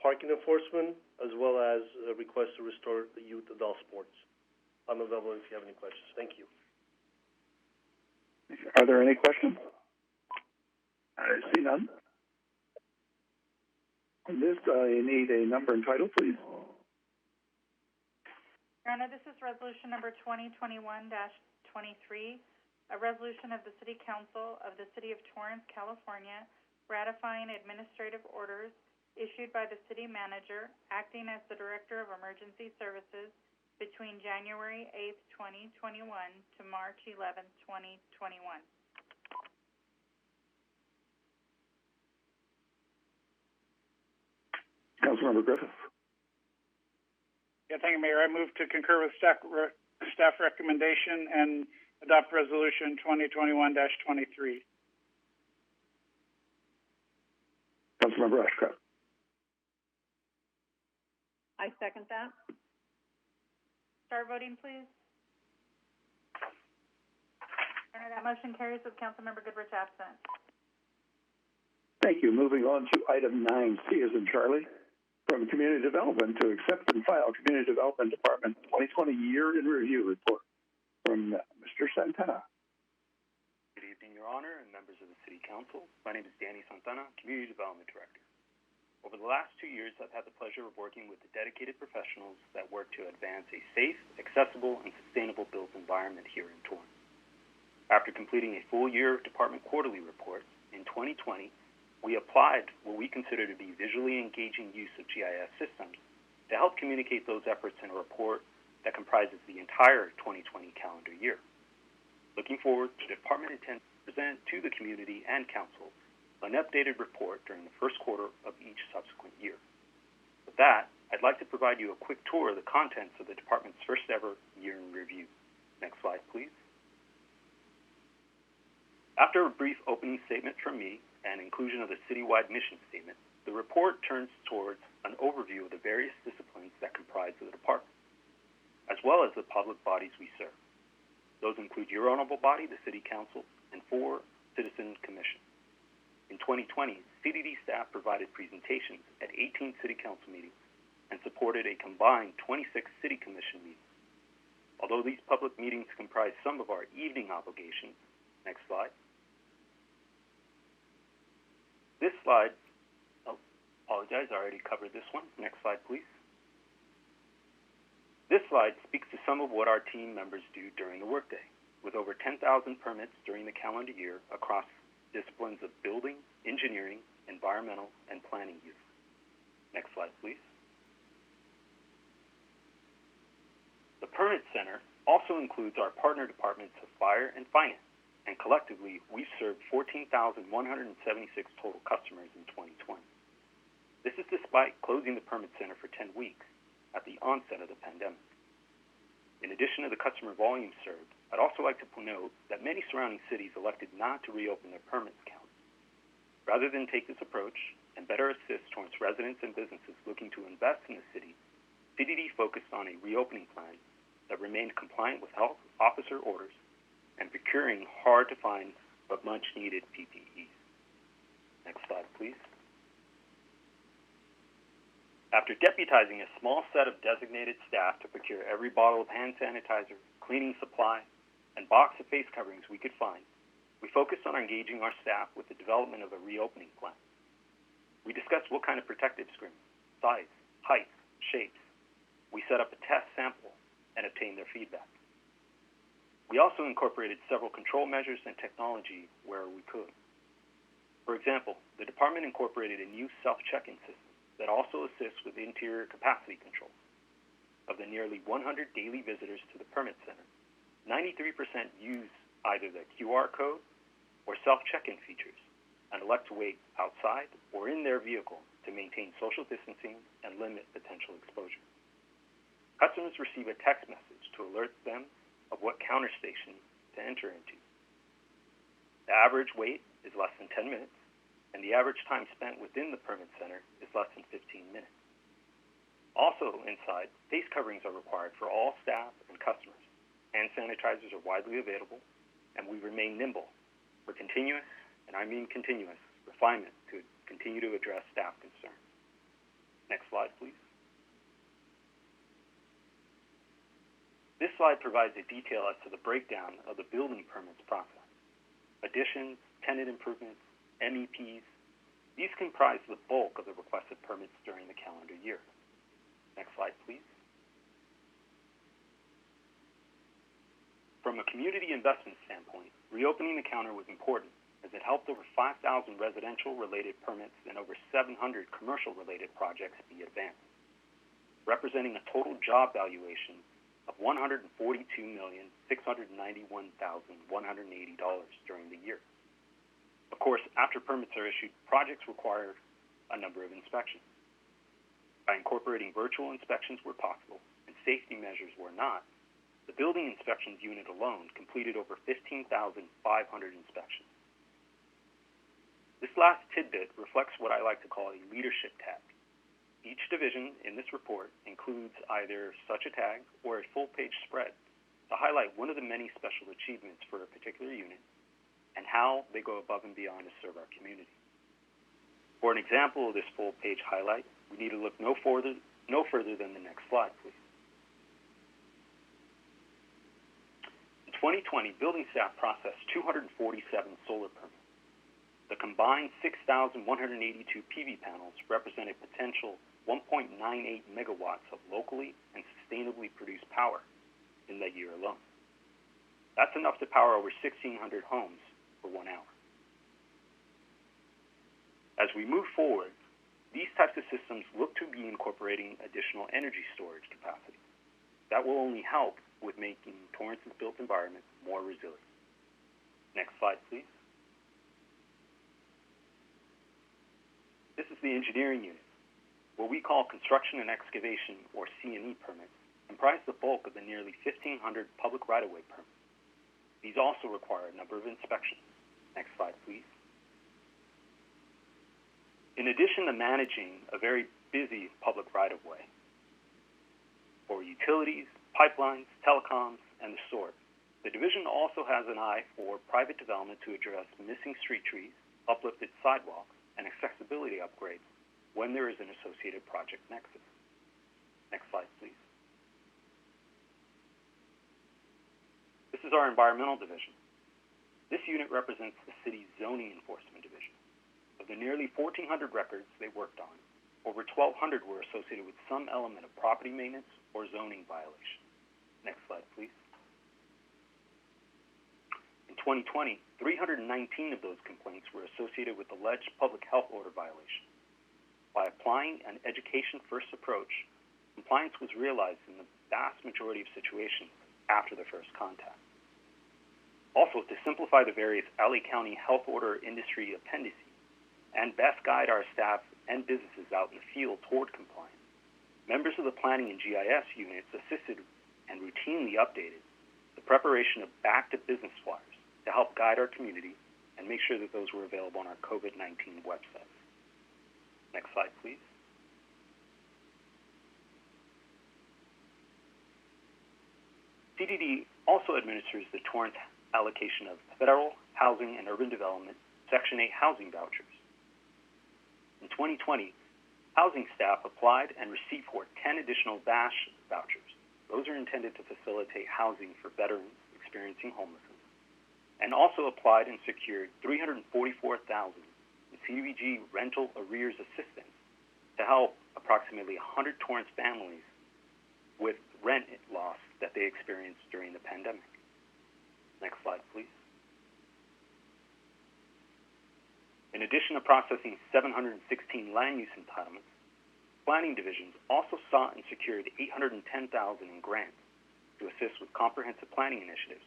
parking enforcement as well as a request to restore the youth adult sports. I'm available if you have any questions. Thank you. Are there any questions? I see none. On this, I need a number and title, please. Your Honor, this is resolution number 2021-23, a resolution of the City Council of the City of Torrance, California, ratifying administrative orders issued by the city manager acting as the Director of Emergency Services between January 8th, 2021 to March 11th, 2021. Councilmember Griffith. Yeah, thank you, Mayor. I move to concur with staff recommendation and adopt resolution 2021-23. Councilmember Ashcraft. I second that. Start voting, please. Your Honor, that motion carries with Councilmember Goodrich absent. Thank you. Moving on to item 9C as in Charlie. From Community Development to accept and file Community Development Department 2020 Year in Review report from Mr. Santana. Good evening, Your Honor, and members of the City Council. My name is Danny Santana, Community Development Director. Over the last 2 years, I've had the pleasure of working with the dedicated professionals that work to advance a safe, accessible, and sustainable built environment here in Torrance. After completing a full year of department quarterly reports, in 2020, we applied what we consider to be visually engaging use of GIS systems to help communicate those efforts in a report that comprises the entire 2020 calendar year. Looking forward, the department intends to present to the community and council an updated report during the first quarter of each subsequent year. With that, I'd like to provide you a quick tour of the contents of the department's first ever year in review. Next slide, please. After a brief opening statement from me and inclusion of the citywide mission statement, the report turns towards an overview of the various disciplines that comprise the department, as well as the public bodies we serve. Those include your honorable body, the City Council, and 4 citizen commissions. In 2020, CDD staff provided presentations at 18 City Council meetings and supported a combined 26 City Commission meetings. Although these public meetings comprise some of our evening obligations, next slide. This slide, apologize, I already covered this one. Next slide, please. This slide speaks to some of what our team members do during the workday, with over 10,000 permits during the calendar year across disciplines of building, engineering, environmental, and planning use. Next slide, please. The Permit Center also includes our partner departments of fire and finance, and collectively, we served 14,176 total customers in 2020. This is despite closing the Permit Center for 10 weeks at the onset of the pandemic. In addition to the customer volume served, I'd also like to note that many surrounding cities elected not to reopen their permits count. Rather than take this approach and better assist Torrance residents and businesses looking to invest in the city, CDD focused on a reopening plan that remained compliant with health officer orders and procuring hard-to-find but much-needed PPEs. Next slide, please. After deputizing a small set of designated staff to procure every bottle of hand sanitizer, cleaning supply, and box of face coverings we could find, we focused on engaging our staff with the development of a reopening plan. We discussed what kind of protective screen, size, height, shapes. We set up a test sample and obtained their feedback. We also incorporated several control measures and technology where we could. For example, the department incorporated a new self-check-in system that also assists with interior capacity control. Of the nearly 100 daily visitors to the permit center, 93% use either the QR code or self-check-in features and elect to wait outside or in their vehicle to maintain social distancing and limit potential exposure. Customers receive a text message to alert them of what counter station to enter into. The average wait is less than 10 minutes, and the average time spent within the permit center is less than 15 minutes. Also inside, face coverings are required for all staff and customers. Hand sanitizers are widely available, and we remain nimble for continuous, and I mean continuous, refinement to continue to address staff concerns. Next slide, please. This slide provides a detail as to the breakdown of the building permits process. Additions, tenant improvements, MEPs, these comprise the bulk of the requested permits during the calendar year. Next slide, please. From a community investment standpoint, reopening the counter was important as it helped over 5,000 residential-related permits and over 700 commercial-related projects be advanced, representing a total job valuation of $142,691,180 during the year. Of course, after permits are issued, projects require a number of inspections. By incorporating virtual inspections where possible and safety measures where not, the building inspections unit alone completed over 15,500 inspections. This last tidbit reflects what I like to call a leadership tag. Each division in this report includes either such a tag or a full-page spread to highlight one of the many special achievements for a particular unit and how they go above and beyond to serve our community. For an example of this full-page highlight, we need to look no further than the next slide, please. In 2020, building staff processed 247 solar permits. The combined 6,182 PV panels represent a potential 1.98 megawatts of locally and sustainably produced power in that year alone. That's enough to power over 1,600 homes for 1 hour. As we move forward, these types of systems look to be incorporating additional energy storage capacity. That will only help with making Torrance's built environment more resilient. Next slide, please. This is the engineering unit. What we call construction and excavation, or C&E permits, comprise the bulk of the nearly 1,500 public right-of-way permits. These also require a number of inspections. Next slide, please. In addition to managing a very busy public right-of-way for utilities, pipelines, telecoms, and the sort, the division also has an eye for private development to address missing street trees, uplifted sidewalks, and accessibility upgrades when there is an associated project nexus. Next slide, please. This is our environmental division. This unit represents the city's zoning enforcement division. Of the nearly 1,400 records they worked on, over 1,200 were associated with some element of property maintenance or zoning violation. Next slide, please. In 2020, 319 of those complaints were associated with alleged public health order violation. By applying an education-first approach, compliance was realized in the vast majority of situations after the first contact. Also, to simplify the various LA County health order industry appendices and best guide our staff and businesses out in the field toward compliance, members of the planning and GIS units assisted and routinely updated the preparation of back-to-business flyers to help guide our community and make sure that those were available on our COVID-19 website. Next slide, please. CDD also administers the Torrance allocation of Federal Housing and Urban Development Section 8 housing vouchers. In 2020, housing staff applied and received for 10 additional VASH vouchers. Those are intended to facilitate housing for veterans experiencing homelessness, and also applied and secured $344,000 in CDBG rental arrears assistance to help approximately 100 Torrance families with rent loss that they experienced during the pandemic. Next slide, please. In addition to processing 716 land use entitlements, planning divisions also sought and secured $810,000 in grants to assist with comprehensive planning initiatives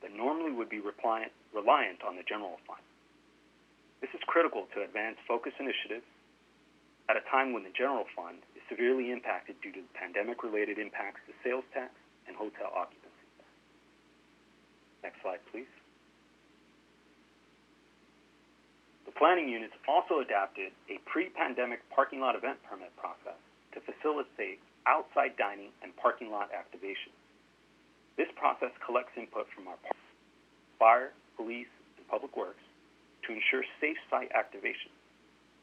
that normally would be reliant on the general fund. This is critical to advance focus initiatives at a time when the general fund is severely impacted due to the pandemic-related impacts to sales tax and hotel occupancy tax. Next slide, please. The planning units also adapted a pre-pandemic parking lot event permit process to facilitate outside dining and parking lot activation. This process collects input from our fire, police, and public works to ensure safe site activation.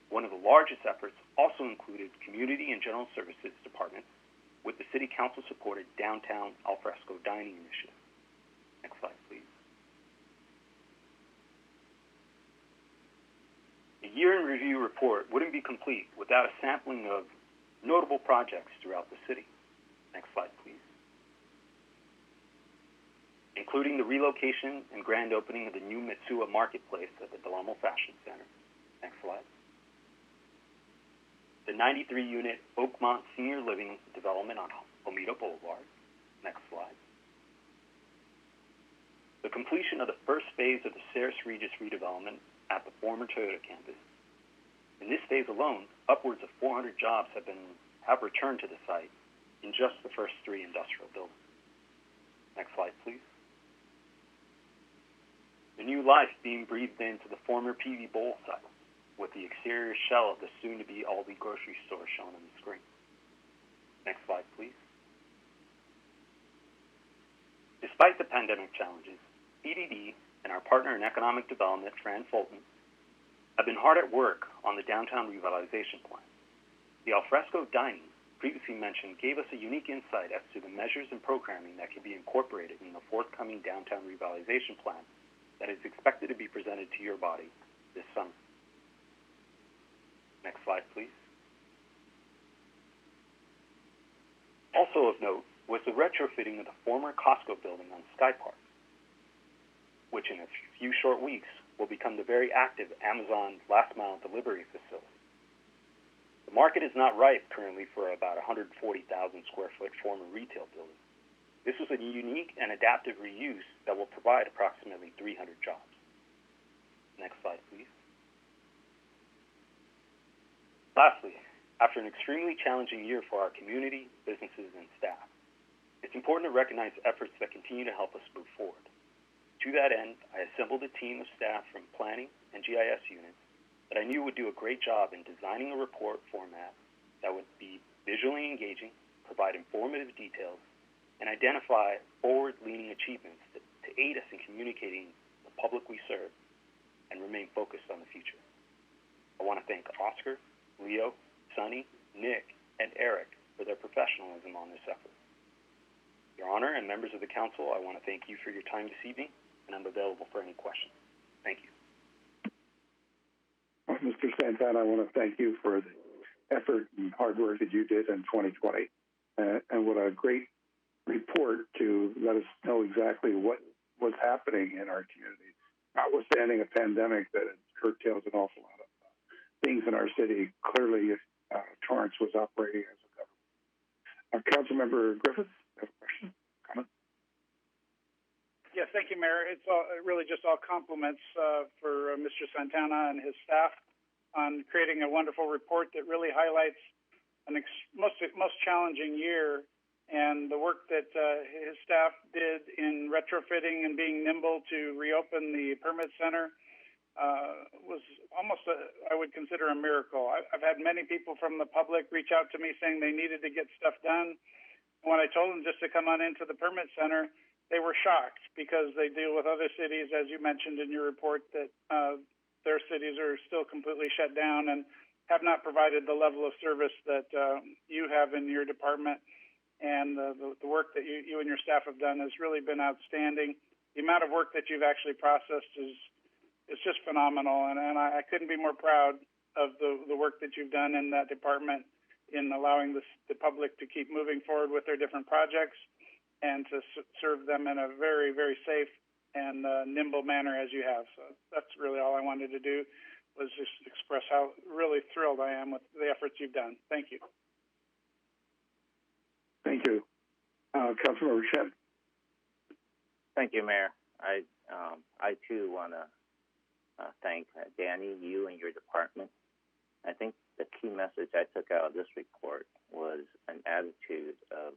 One of the largest efforts also included community and general services departments with the City Council-supported Downtown Alfresco Dining Initiative. Next slide, please. A year-in-review report wouldn't be complete without a sampling of notable projects throughout the city. Next slide, please. Including the relocation and grand opening of the new Mitsuwa Marketplace at the Del Amo Fashion Center. Next slide. The 93-unit Oakmont Senior Living Development on Omita Boulevard. Next slide. The completion of the first phase of the Ceres Regis redevelopment at the former Toyota campus. In this phase alone, upwards of 400 jobs have returned to the site in just the first 3 industrial buildings. Next slide, please. The new life being breathed into the former PV Bowl site, with the exterior shell of the soon-to-be Aldi grocery store shown on the screen. Next slide, please. Despite the pandemic challenges, EDD and our partner in economic development, Fran Fulton, have been hard at work on the downtown revitalization plan. The alfresco dining, previously mentioned, gave us a unique insight as to the measures and programming that can be incorporated in the forthcoming downtown revitalization plan that is expected to be presented to your body this summer. Next slide, please. Also of note was the retrofitting of the former Costco building on Sky Park, which in a few short weeks will become the very active Amazon last-mile delivery facility. The market is not ripe currently for about 140,000 square foot former retail building. This was a unique and adaptive reuse that will provide approximately 300 jobs. Next slide, please. Lastly, after an extremely challenging year for our community, businesses, and staff, it's important to recognize efforts that continue to help us move forward. To that end, I assembled a team of staff from planning and GIS units that I knew would do a great job in designing a report format that would be visually engaging, provide informative details, and identify forward-leaning achievements to aid us in communicating the public we serve and remain focused on the future. I want to thank Oscar, Leo, Sonny, Nick, and Eric for their professionalism on this effort. Your Honor and members of the Council, I want to thank you for your time this evening, and I'm available for any questions. Thank you. Well, Mr. Santana, I want to thank you for the effort and hard work that you did in 2020, and what a great report to let us know exactly what was happening in our community, notwithstanding a pandemic that curtails an awful lot of things in our city. Clearly, Torrance was operating as a government. Councilmember Griffith, you have a question, comment? Yes, thank you, Mayor. It's really just all compliments for Mr. Santana and his staff on creating a wonderful report that really highlights an most challenging year and the work that his staff did in retrofitting and being nimble to reopen the permit center was almost, I would consider a miracle. I've had many people from the public reach out to me saying they needed to get stuff done. When I told them just to come on into the permit center, they were shocked because they deal with other cities, as you mentioned in your report, that their cities are still completely shut down and have not provided the level of service that you have in your department. And the work that you and your staff have done has really been outstanding. The amount of work that you've actually processed is just phenomenal, and I couldn't be more proud of the work that you've done in that department in allowing the public to keep moving forward with their different projects and to serve them in a very, very safe and nimble manner as you have. So that's really all I wanted to do, was just express how really thrilled I am with the efforts you've done. Thank you. Thank you. Councilmember Chen. Thank you, Mayor. I too want to thank Danny, you and your department. I think the key message I took out of this report was an attitude of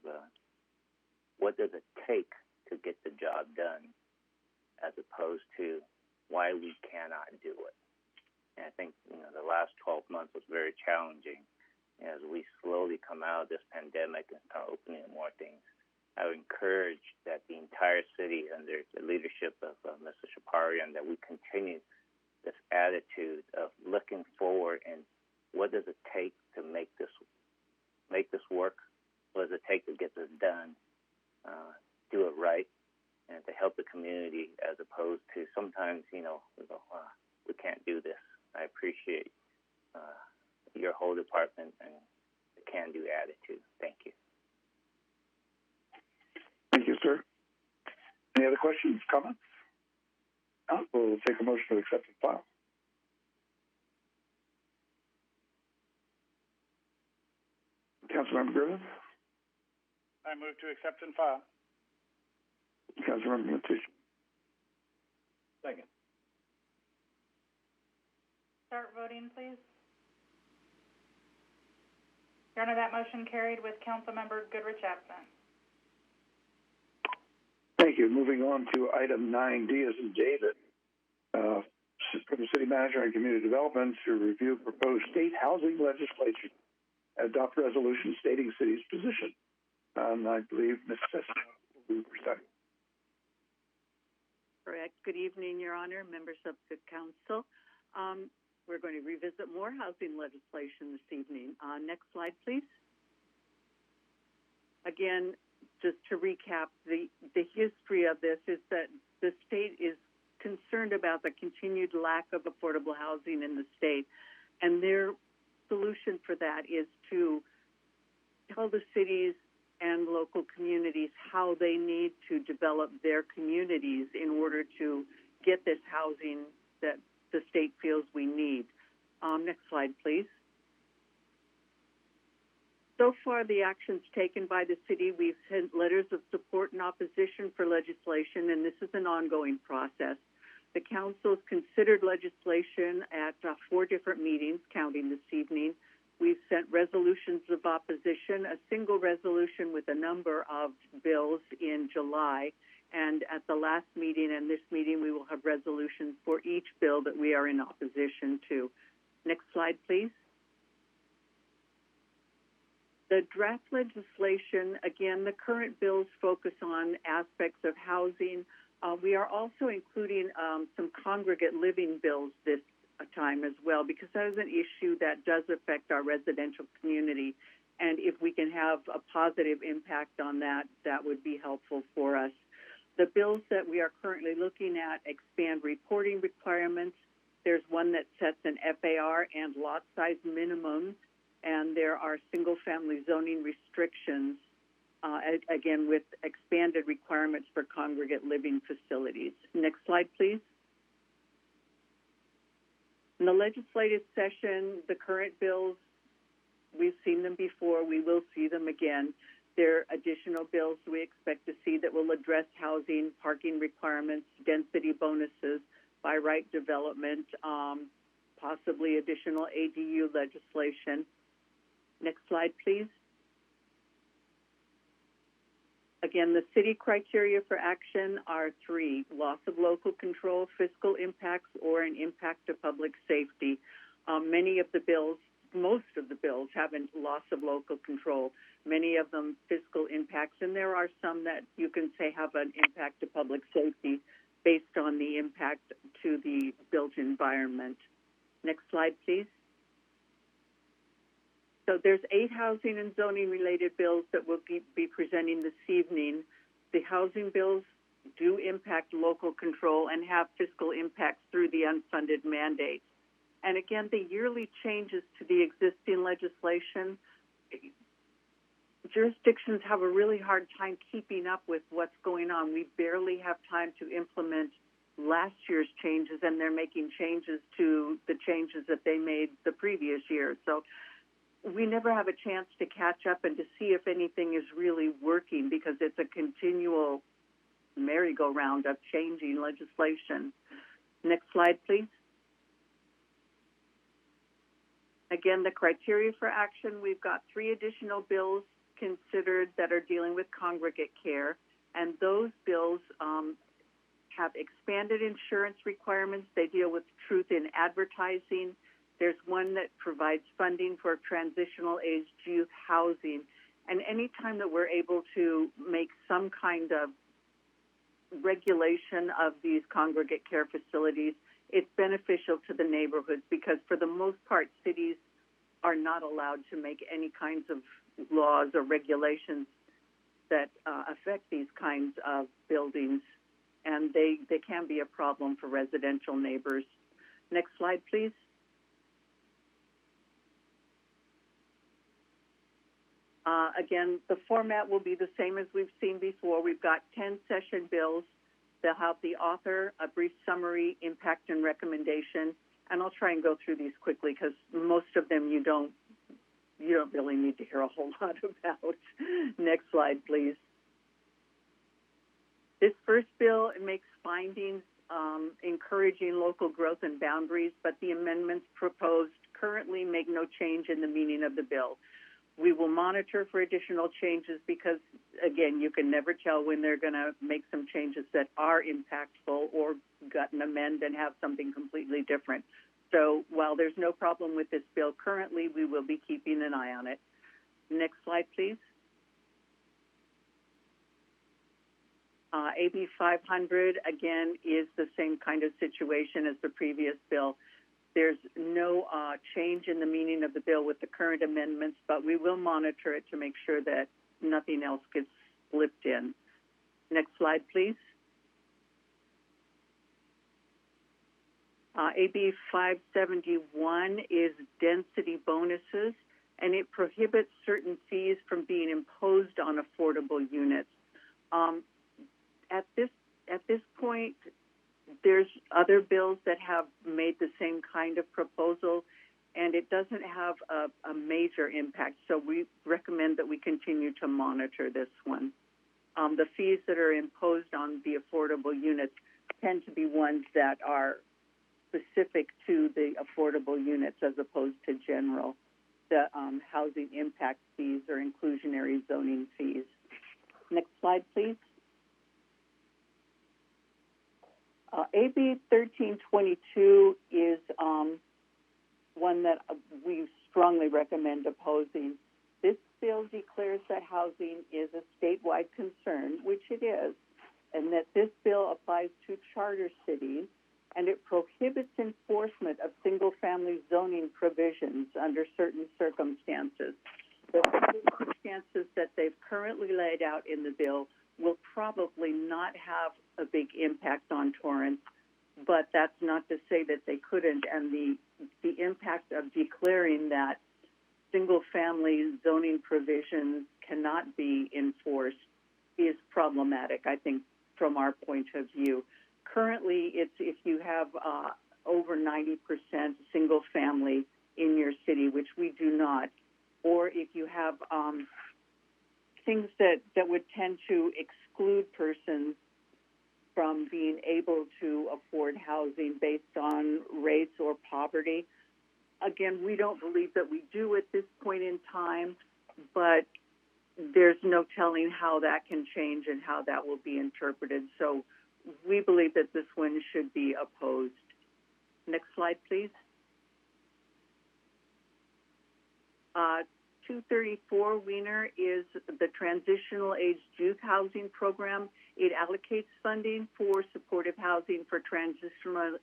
what does it take to get the job done, as opposed to why we cannot do it. And I think the last 12 months was very challenging as we slowly come out of this pandemic and start opening more things. I would encourage that the entire city, under the leadership of Mr. Shaparian, that we continue this attitude of looking forward and what does it take to make this work? What does it take to get this done? Do it right, and to help the community, as opposed to sometimes we go, we can't do this. I appreciate your whole department and the can-do attitude. Thank you. Thank you, sir. Any other questions, comments? We'll take a motion to accept and file. Councilmember Griffith. I move to accept and file. Councilmember Matucci. Second. Start voting, please. Your Honor, that motion carried with Councilmember Goodrich absent. Thank you. Moving on to item 9D as in David, for the City Manager and Community Development to review proposed state housing legislation and adopt resolution stating city's position. And I believe Ms. Sessions will be presenting. Correct. Good evening, Your Honor, members of the council. We're going to revisit more housing legislation this evening. Next slide, please. Again, just to recap, the history of this is that the state is concerned about the continued lack of affordable housing in the state, and their solution for that is to tell the cities and local communities how they need to develop their communities in order to get this housing that the state feels we need. Next slide, please. So far, the actions taken by the city, we've sent letters of support and opposition for legislation, and this is an ongoing process. The council's considered legislation at 4 different meetings, counting this evening. We've sent resolutions of opposition, a single resolution with a number of bills in July, and at the last meeting and this meeting, we will have resolutions for each bill that we are in opposition to. Next slide, please. The draft legislation, again, the current bills focus on aspects of housing. We are also including some congregate living bills this time as well, because that is an issue that does affect our residential community. And if we can have a positive impact on that, that would be helpful for us. The bills that we are currently looking at expand reporting requirements. There's one that sets an FAR and lot size minimums, and there are single-family zoning restrictions, again, with expanded requirements for congregate living facilities. Next slide, please. In the legislative session, the current bills, we've seen them before, we will see them again. There are additional bills we expect to see that will address housing, parking requirements, density bonuses, by right development, possibly additional ADU legislation. Next slide, please. Again, the city criteria for action are 3: loss of local control, fiscal impacts, or an impact to public safety. Most of the bills have a loss of local control, many of them fiscal impacts, and there are some that you can say have an impact to public safety based on the impact to the built environment. Next slide, please. So there's 8 housing and zoning related bills that we'll be presenting this evening. The housing bills do impact local control and have fiscal impacts through the unfunded mandates. And again, the yearly changes to the existing legislation, jurisdictions have a really hard time keeping up with what's going on. We barely have time to implement last year's changes, and they're making changes to the changes that they made the previous year. So we never have a chance to catch up and to see if anything is really working, because it's a continual merry-go-round of changing legislation. Next slide, please. Again, the criteria for action, we've got 3 additional bills considered that are dealing with congregate care, and those bills have expanded insurance requirements. They deal with truth in advertising. There's one that provides funding for transitional aged youth housing. And any time that we're able to make some kind of regulation of these congregate care facilities, it's beneficial to the neighborhoods, because for the most part, cities are not allowed to make any kinds of laws or regulations that affect these kinds of buildings, and they can be a problem for residential neighbors. Next slide, please. Again, the format will be the same as we've seen before. We've got 10 session bills. They'll have the author, a brief summary, impact, and recommendation. And I'll try and go through these quickly, because most of them you don't really need to hear a whole lot about. Next slide, please. This first bill makes findings encouraging local growth and boundaries, but the amendments proposed currently make no change in the meaning of the bill. We will monitor for additional changes because, again, you can never tell when they're going to make some changes that are impactful or gut an amend and have something completely different. So while there's no problem with this bill currently, we will be keeping an eye on it. Next slide, please. AB 500, again, is the same kind of situation as the previous bill. There's no change in the meaning of the bill with the current amendments, but we will monitor it to make sure that nothing else gets slipped in. Next slide, please. AB 571 is density bonuses, and it prohibits certain fees from being imposed on affordable units. At this point, there's other bills that have made the same kind of proposal, and it doesn't have a major impact. So we recommend that we continue to monitor this one. The fees that are imposed on the affordable units tend to be ones that are specific to the affordable units as opposed to general. The housing impact fees or inclusionary zoning fees. Next slide, please. AB 1322 is one that we strongly recommend opposing. This bill declares that housing is a statewide concern, which it is, and that this bill applies to charter cities, and it prohibits enforcement of single-family zoning provisions under certain circumstances. The circumstances that they've currently laid out in the bill will probably not have a big impact on Torrance, but that's not to say that they couldn't, and the impact of declaring that single-family zoning provisions cannot be enforced is problematic, I think, from our point of view. Currently, it's if you have over 90% single-family in your city, which we do not, or if you have things that would tend to exclude persons from being able to afford housing based on race or poverty. Again, we don't believe that we do at this point in time, but there's no telling how that can change and how that will be interpreted. So we believe that this one should be opposed. Next slide, please. 234, Wiener, is the Transitional Aged Youth Housing Program. It allocates funding for supportive housing for transitional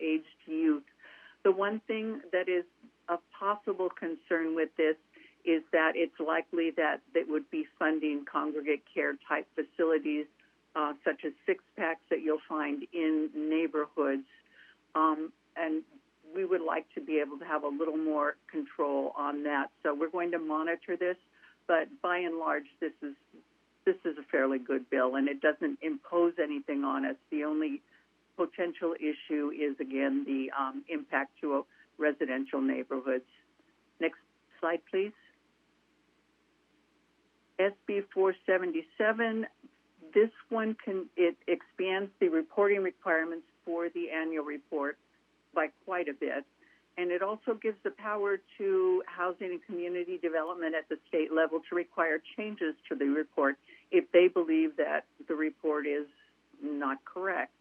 aged youth. The one thing that is a possible concern with this is that it's likely that it would be funding congregate care type facilities, such as six-packs that you'll find in neighborhoods. And we would like to be able to have a little more control on that. So we're going to monitor this, but by and large, this is a fairly good bill, and it doesn't impose anything on us. The only potential issue is, again, the impact to residential neighborhoods. Next slide, please. SB 477, this one it expands the reporting requirements for the annual report by quite a bit, and it also gives the power to Housing and Community Development at the state level to require changes to the report if they believe that the report is not correct.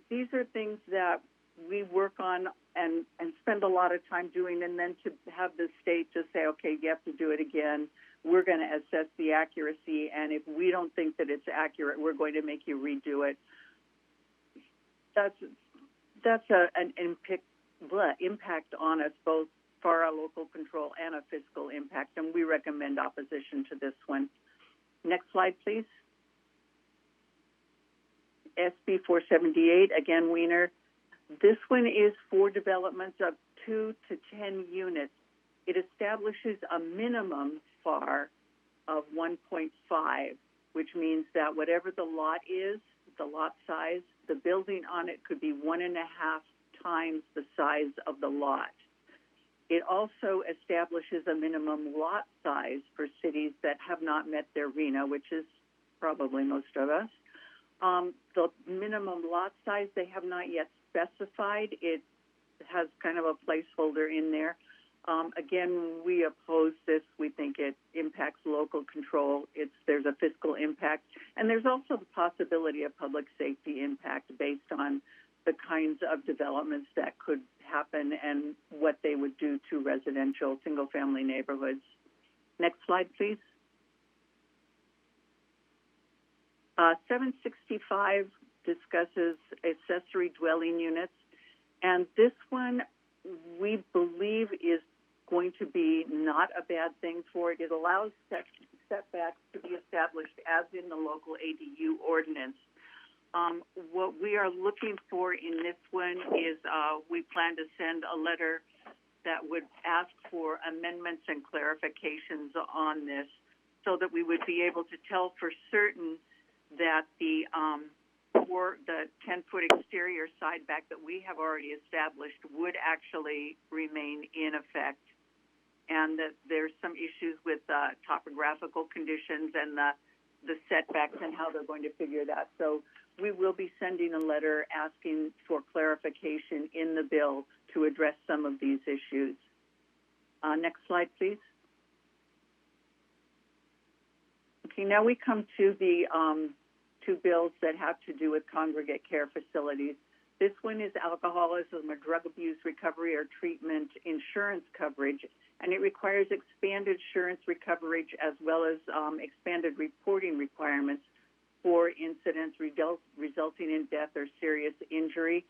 These are things that we work on and spend a lot of time doing, and then to have the state just say, okay, you have to do it again. We're going to assess the accuracy, and if we don't think that it's accurate, we're going to make you redo it. That's an impact on us, both for our local control and a fiscal impact, and we recommend opposition to this one. Next slide, please. SB 478, again, Wiener. This one is for developments of 2 to 10 units. It establishes a minimum FAR of 1.5, which means that whatever the lot is, the lot size, the building on it could be 1.5 times the size of the lot. It also establishes a minimum lot size for cities that have not met their RHNA, which is probably most of us. The minimum lot size they have not yet specified. It has kind of a placeholder in there. Again, we oppose this. We think it impacts local control. There's a fiscal impact. And there's also the possibility of public safety impact based on the kinds of developments that could happen and what they would do to residential single-family neighborhoods. Next slide, please. 765 discusses accessory dwelling units. And this one, we believe, is going to be not a bad thing for it. It allows setbacks to be established as in the local ADU ordinance. What we are looking for in this one is we plan to send a letter that would ask for amendments and clarifications on this so that we would be able to tell for certain that the 10-foot exterior side back that we have already established would actually remain in effect, and that there's some issues with topographical conditions and the setbacks and how they're going to figure that. So we will be sending a letter asking for clarification in the bill to address some of these issues. Next slide, please. Okay, now we come to the two bills that have to do with congregate care facilities. This one is alcoholism or drug abuse recovery or treatment insurance coverage, and it requires expanded insurance recoverage as well as expanded reporting requirements for incidents resulting in death or serious injury.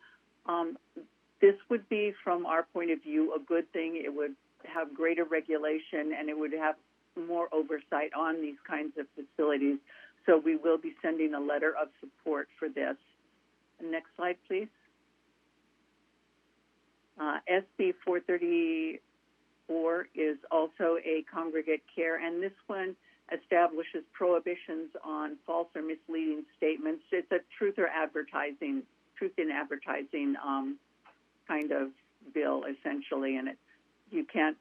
This would be, from our point of view, a good thing. It would have greater regulation, and it would have more oversight on these kinds of facilities. So we will be sending a letter of support for this. Next slide, please. SB 434 is also a congregate care, and this one establishes prohibitions on false or misleading statements. It's a truth in advertising kind of bill, essentially, and you can't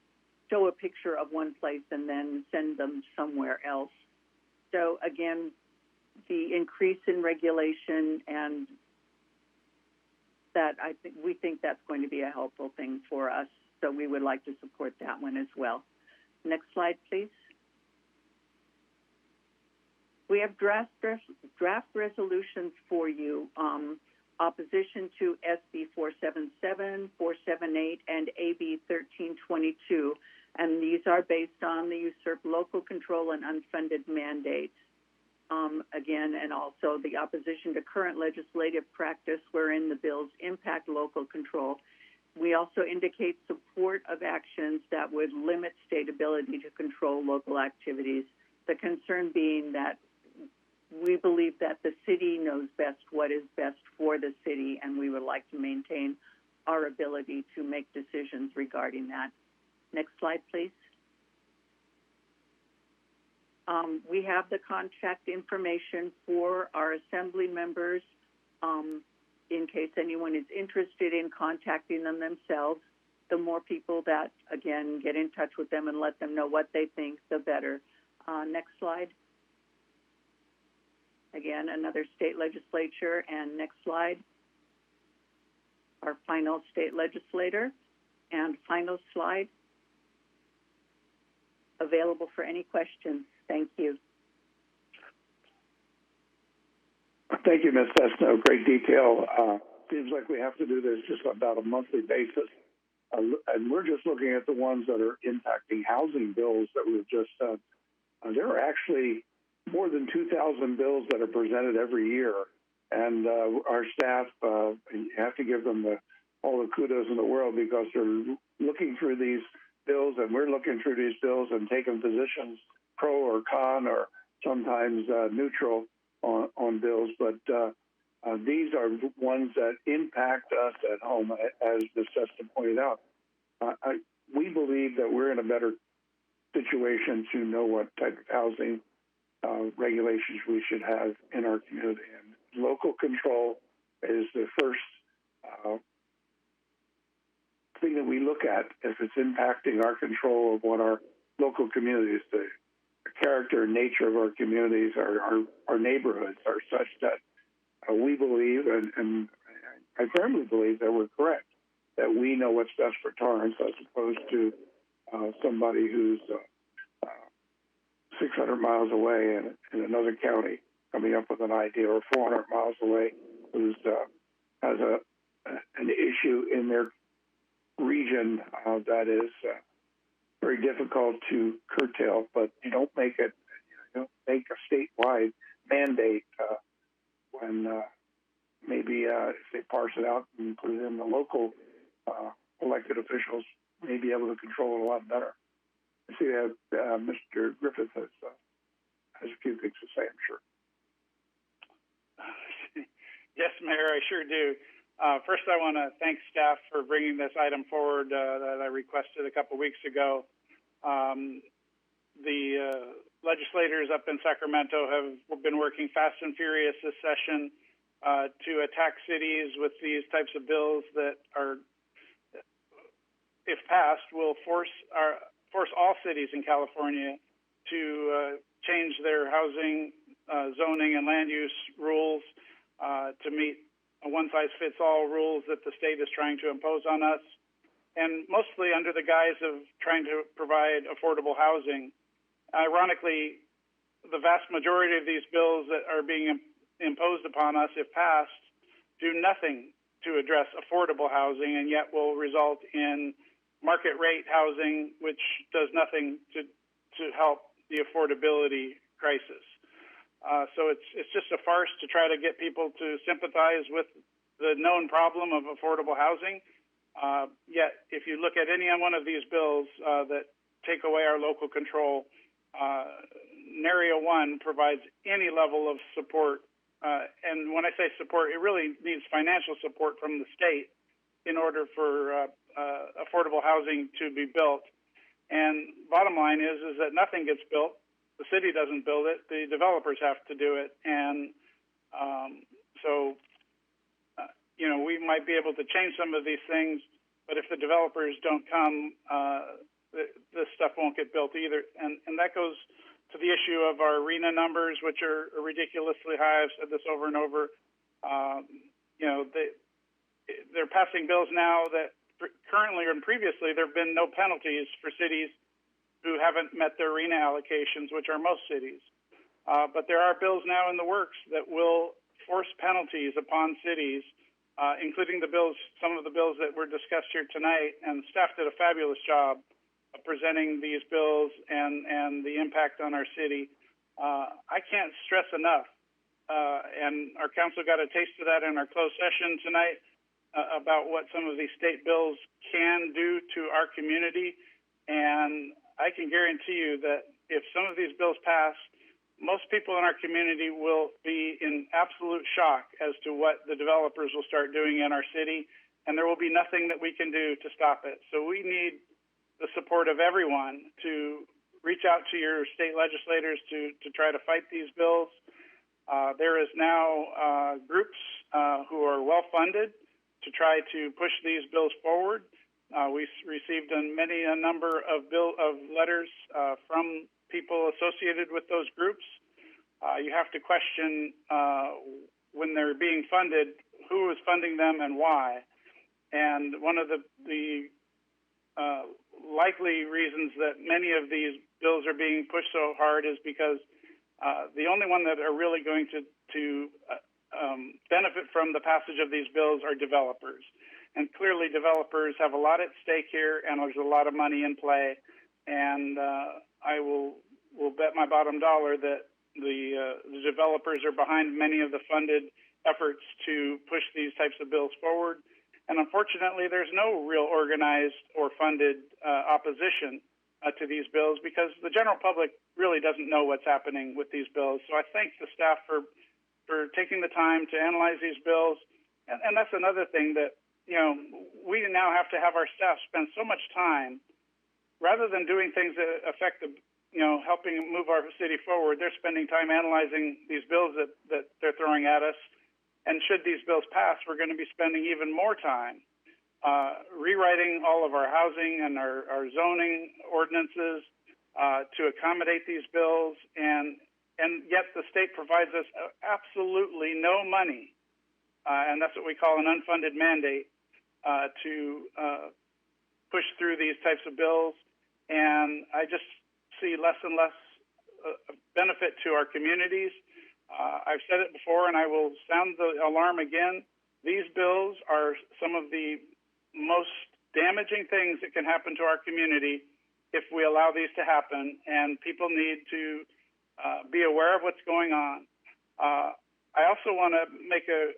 show a picture of one place and then send them somewhere else. So again, the increase in regulation and that we think that's going to be a helpful thing for us. So we would like to support that one as well. Next slide, please. We have draft resolutions for you. Opposition to SB 477, 478, and AB 1322. And these are based on the usurped local control and unfunded mandates. Again, and also the opposition to current legislative practice wherein the bills impact local control. We also indicate support of actions that would limit state ability to control local activities. The concern being that we believe that the city knows best what is best for the city, and we would like to maintain our ability to make decisions regarding that. Next slide, please. We have the contact information for our assembly members in case anyone is interested in contacting them themselves. The more people that, again, get in touch with them and let them know what they think, the better. Next slide. Again, another state legislature. And next slide. Our final state legislator. And final slide. Available for any questions. Thank you. Thank you, Ms. Desno. Great detail. Seems like we have to do this just about a monthly basis. And we're just looking at the ones that are impacting housing bills that we've just said. There are actually more than 2,000 bills that are presented every year. And our staff, you have to give them all the kudos in the world because they're looking through these bills, and we're looking through these bills and taking positions pro or con or sometimes neutral on bills. But these are ones that impact us at home, as Ms. Sesta pointed out. We believe that we're in a better situation to know what type of housing regulations we should have in our community. And local control is the first thing that we look at if it's impacting our control of what our local communities do. The character and nature of our communities, our neighborhoods are such that we believe, and I firmly believe that we're correct, that we know what's best for Torrance as opposed to somebody who's 600 miles away in another county coming up with an idea, or 400 miles away who has an issue in their region that is very difficult to curtail, but you don't make a statewide mandate when maybe if they parse it out and put it in the local elected officials may be able to control it a lot better. I see that Mr. Griffith has a few things to say, I'm sure. Yes, Mayor, I sure do. First, I want to thank staff for bringing this item forward that I requested a couple weeks ago. The legislators up in Sacramento have been working fast and furious this session to attack cities with these types of bills that are, if passed, will force all cities in California to change their housing, zoning, and land use rules to meet one-size-fits-all rules that the state is trying to impose on us, and mostly under the guise of trying to provide affordable housing. Ironically, the vast majority of these bills that are being imposed upon us, if passed, do nothing to address affordable housing, and yet will result in market rate housing, which does nothing to help the affordability crisis. So it's just a farce to try to get people to sympathize with the known problem of affordable housing. Yet, if you look at any one of these bills that take away our local control, Scenario 1 provides any level of support. And when I say support, it really needs financial support from the state in order for affordable housing to be built. And bottom line is that nothing gets built. The city doesn't build it. The developers have to do it. And we might be able to change some of these things, but if the developers don't come, this stuff won't get built either. And that goes to the issue of our RENA numbers, which are ridiculously high. I've said this over and over. They're passing bills now that currently and previously there have been no penalties for cities who haven't met their RENA allocations, which are most cities. But there are bills now in the works that will force penalties upon cities, including some of the bills that were discussed here tonight. And staff did a fabulous job of presenting these bills and the impact on our city. I can't stress enough, and our council got a taste of that in our closed session tonight, about what some of these state bills can do to our community. And I can guarantee you that if some of these bills pass, most people in our community will be in absolute shock as to what the developers will start doing in our city, and there will be nothing that we can do to stop it. So we need the support of everyone to reach out to your state legislators to try to fight these bills. There is now groups who are well-funded to try to push these bills forward. We received a number of letters from people associated with those groups. You have to question when they're being funded, who is funding them and why. And one of the likely reasons that many of these bills are being pushed so hard is because the only one that are really going to benefit from the passage of these bills are developers. And clearly developers have a lot at stake here, and there's a lot of money in play. And I will bet my bottom dollar that the developers are behind many of the funded efforts to push these types of bills forward. And unfortunately, there's no real organized or funded opposition to these bills, because the general public really doesn't know what's happening with these bills. So I thank the staff for taking the time to analyze these bills. And that's another thing that, we now have to have our staff spend so much time, rather than doing things that affect helping move our city forward. They're spending time analyzing these bills that they're throwing at us. And should these bills pass, we're going to be spending even more time rewriting all of our housing and our zoning ordinances to accommodate these bills. And yet the state provides us absolutely no money, and that's what we call an unfunded mandate, to push through these types of bills. And I just see less and less benefit to our communities. I've said it before, and I will sound the alarm again. These bills are some of the most damaging things that can happen to our community if we allow these to happen, and people need to be aware of what's going on. I also want to make a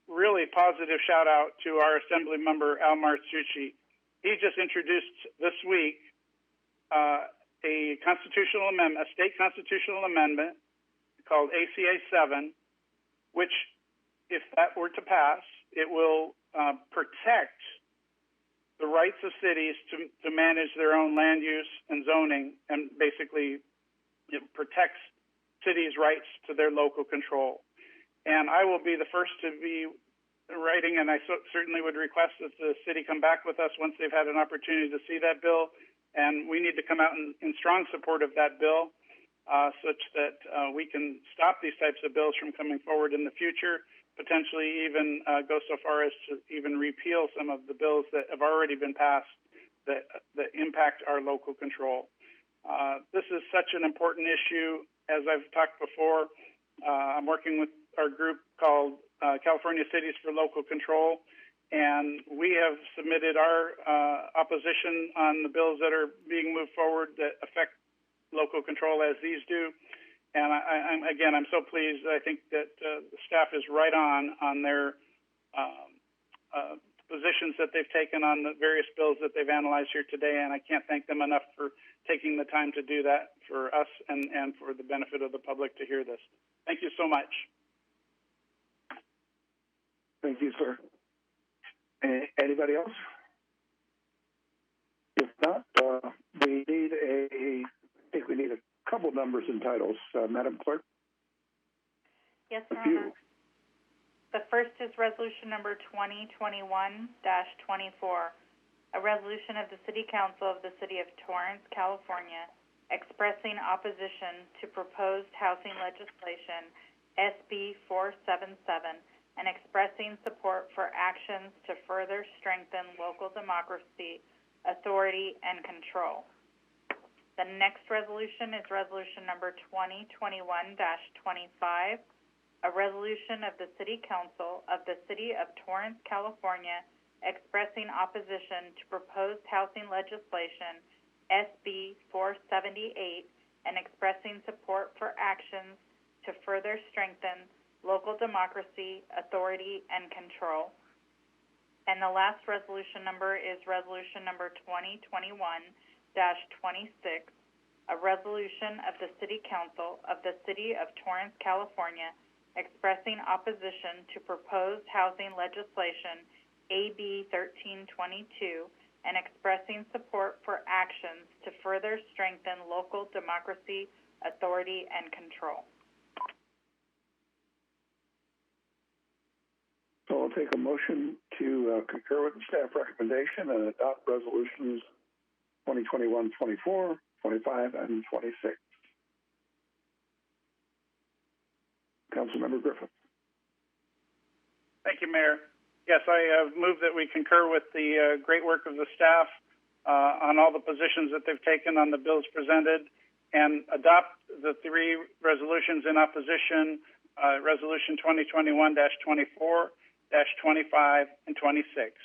really positive shout-out to our Assembly member, Al Martucci. He just introduced this week a state constitutional amendment called ACA 7, which, if that were to pass, it will protect the rights of cities to manage their own land use and zoning, and basically it protects cities' rights to their local control. And I will be the first to be writing, and I certainly would request that the city come back with us once they've had an opportunity to see that bill. And we need to come out in strong support of that bill, such that we can stop these types of bills from coming forward in the future, potentially even go so far as to even repeal some of the bills that have already been passed that impact our local control. This is such an important issue. As I've talked before, I'm working with our group called California Cities for Local Control, and we have submitted our opposition on the bills that are being moved forward that affect local control as these do. And I'm so pleased. I think that the staff is right on their positions that they've taken on the various bills that they've analyzed here today, and I can't thank them enough for taking the time to do that for us and for the benefit of the public to hear this. Thank you so much. Thank you, sir. Anybody else? If not, we need I think we need a couple numbers and titles. Madam Clerk? Yes, Your Honor. The first is resolution number 2021-24, a resolution of the City Council of the City of Torrance, California, expressing opposition to proposed housing legislation SB 477 and expressing support for actions to further strengthen local democracy, authority, and control. The next resolution is resolution number 2021-25, a resolution of the City Council of the City of Torrance, California, expressing opposition to proposed housing legislation SB 478 and expressing support for actions to further strengthen local democracy, authority, and control. And the last resolution number is resolution number 2021-26, a resolution of the City Council of the City of Torrance, California, expressing opposition to proposed housing legislation AB 1322 and expressing support for actions to further strengthen local democracy, authority, and control. So I'll take a motion to concur with the staff recommendation and adopt resolutions 2021, 24, 25, and 26. Councilmember Griffith. Thank you, Mayor. Yes, I move that we concur with the great work of the staff on all the positions that they've taken on the bills presented and adopt the three resolutions in opposition, Resolution 2021-24, -25, and 26.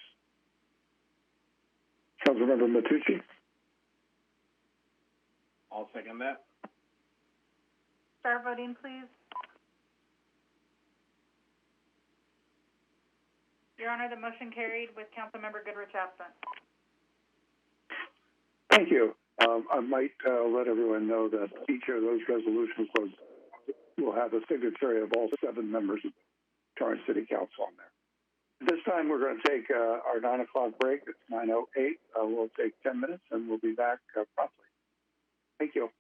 Councilmember Matucci. I'll second that. Start voting, please. Your Honor, the motion carried with Councilmember Goodrich absent. Thank you. I might let everyone know that each of those resolutions will have a signatory of all 7 members of Torrance City Council on there. At this time, we're going to take our 9 o'clock break. It's 9:08. We'll take 10 minutes, and we'll be back promptly. Thank you.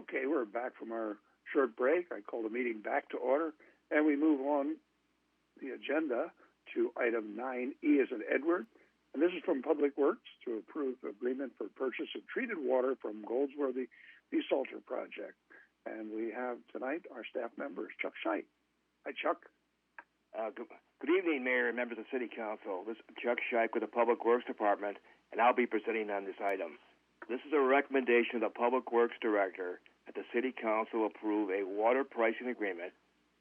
Okay, we're back from our short break. I call the meeting back to order, and we move on the agenda to item 9E as in Edward. And this is from Public Works to approve agreement for purchase of treated water from Goldsworthy Desalter Project. And we have tonight our staff members, Chuck Scheidt. Hi, Chuck. Good evening, Mayor and members of the City Council. This is Chuck Scheidt with the Public Works Department, and I'll be presenting on this item. This is a recommendation of the Public Works Director that the City Council approve a water pricing agreement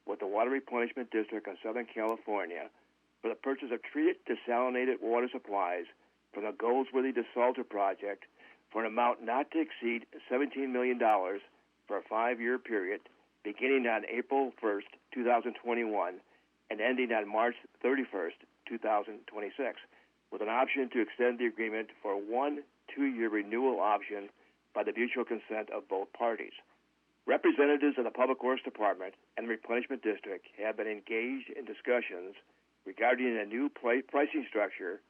with the Water Replenishment District of Southern California for the purchase of treated desalinated water supplies from the Goldsworthy Desalter Project for an amount not to exceed $17 million for a 5-year period beginning on April 1st, 2021 and ending on March 31st, 2026, with an option to extend the agreement for a 1-2-year renewal option by the mutual consent of both parties. Representatives of the Public Works Department and the Replenishment District have been engaged in discussions regarding a new pricing structure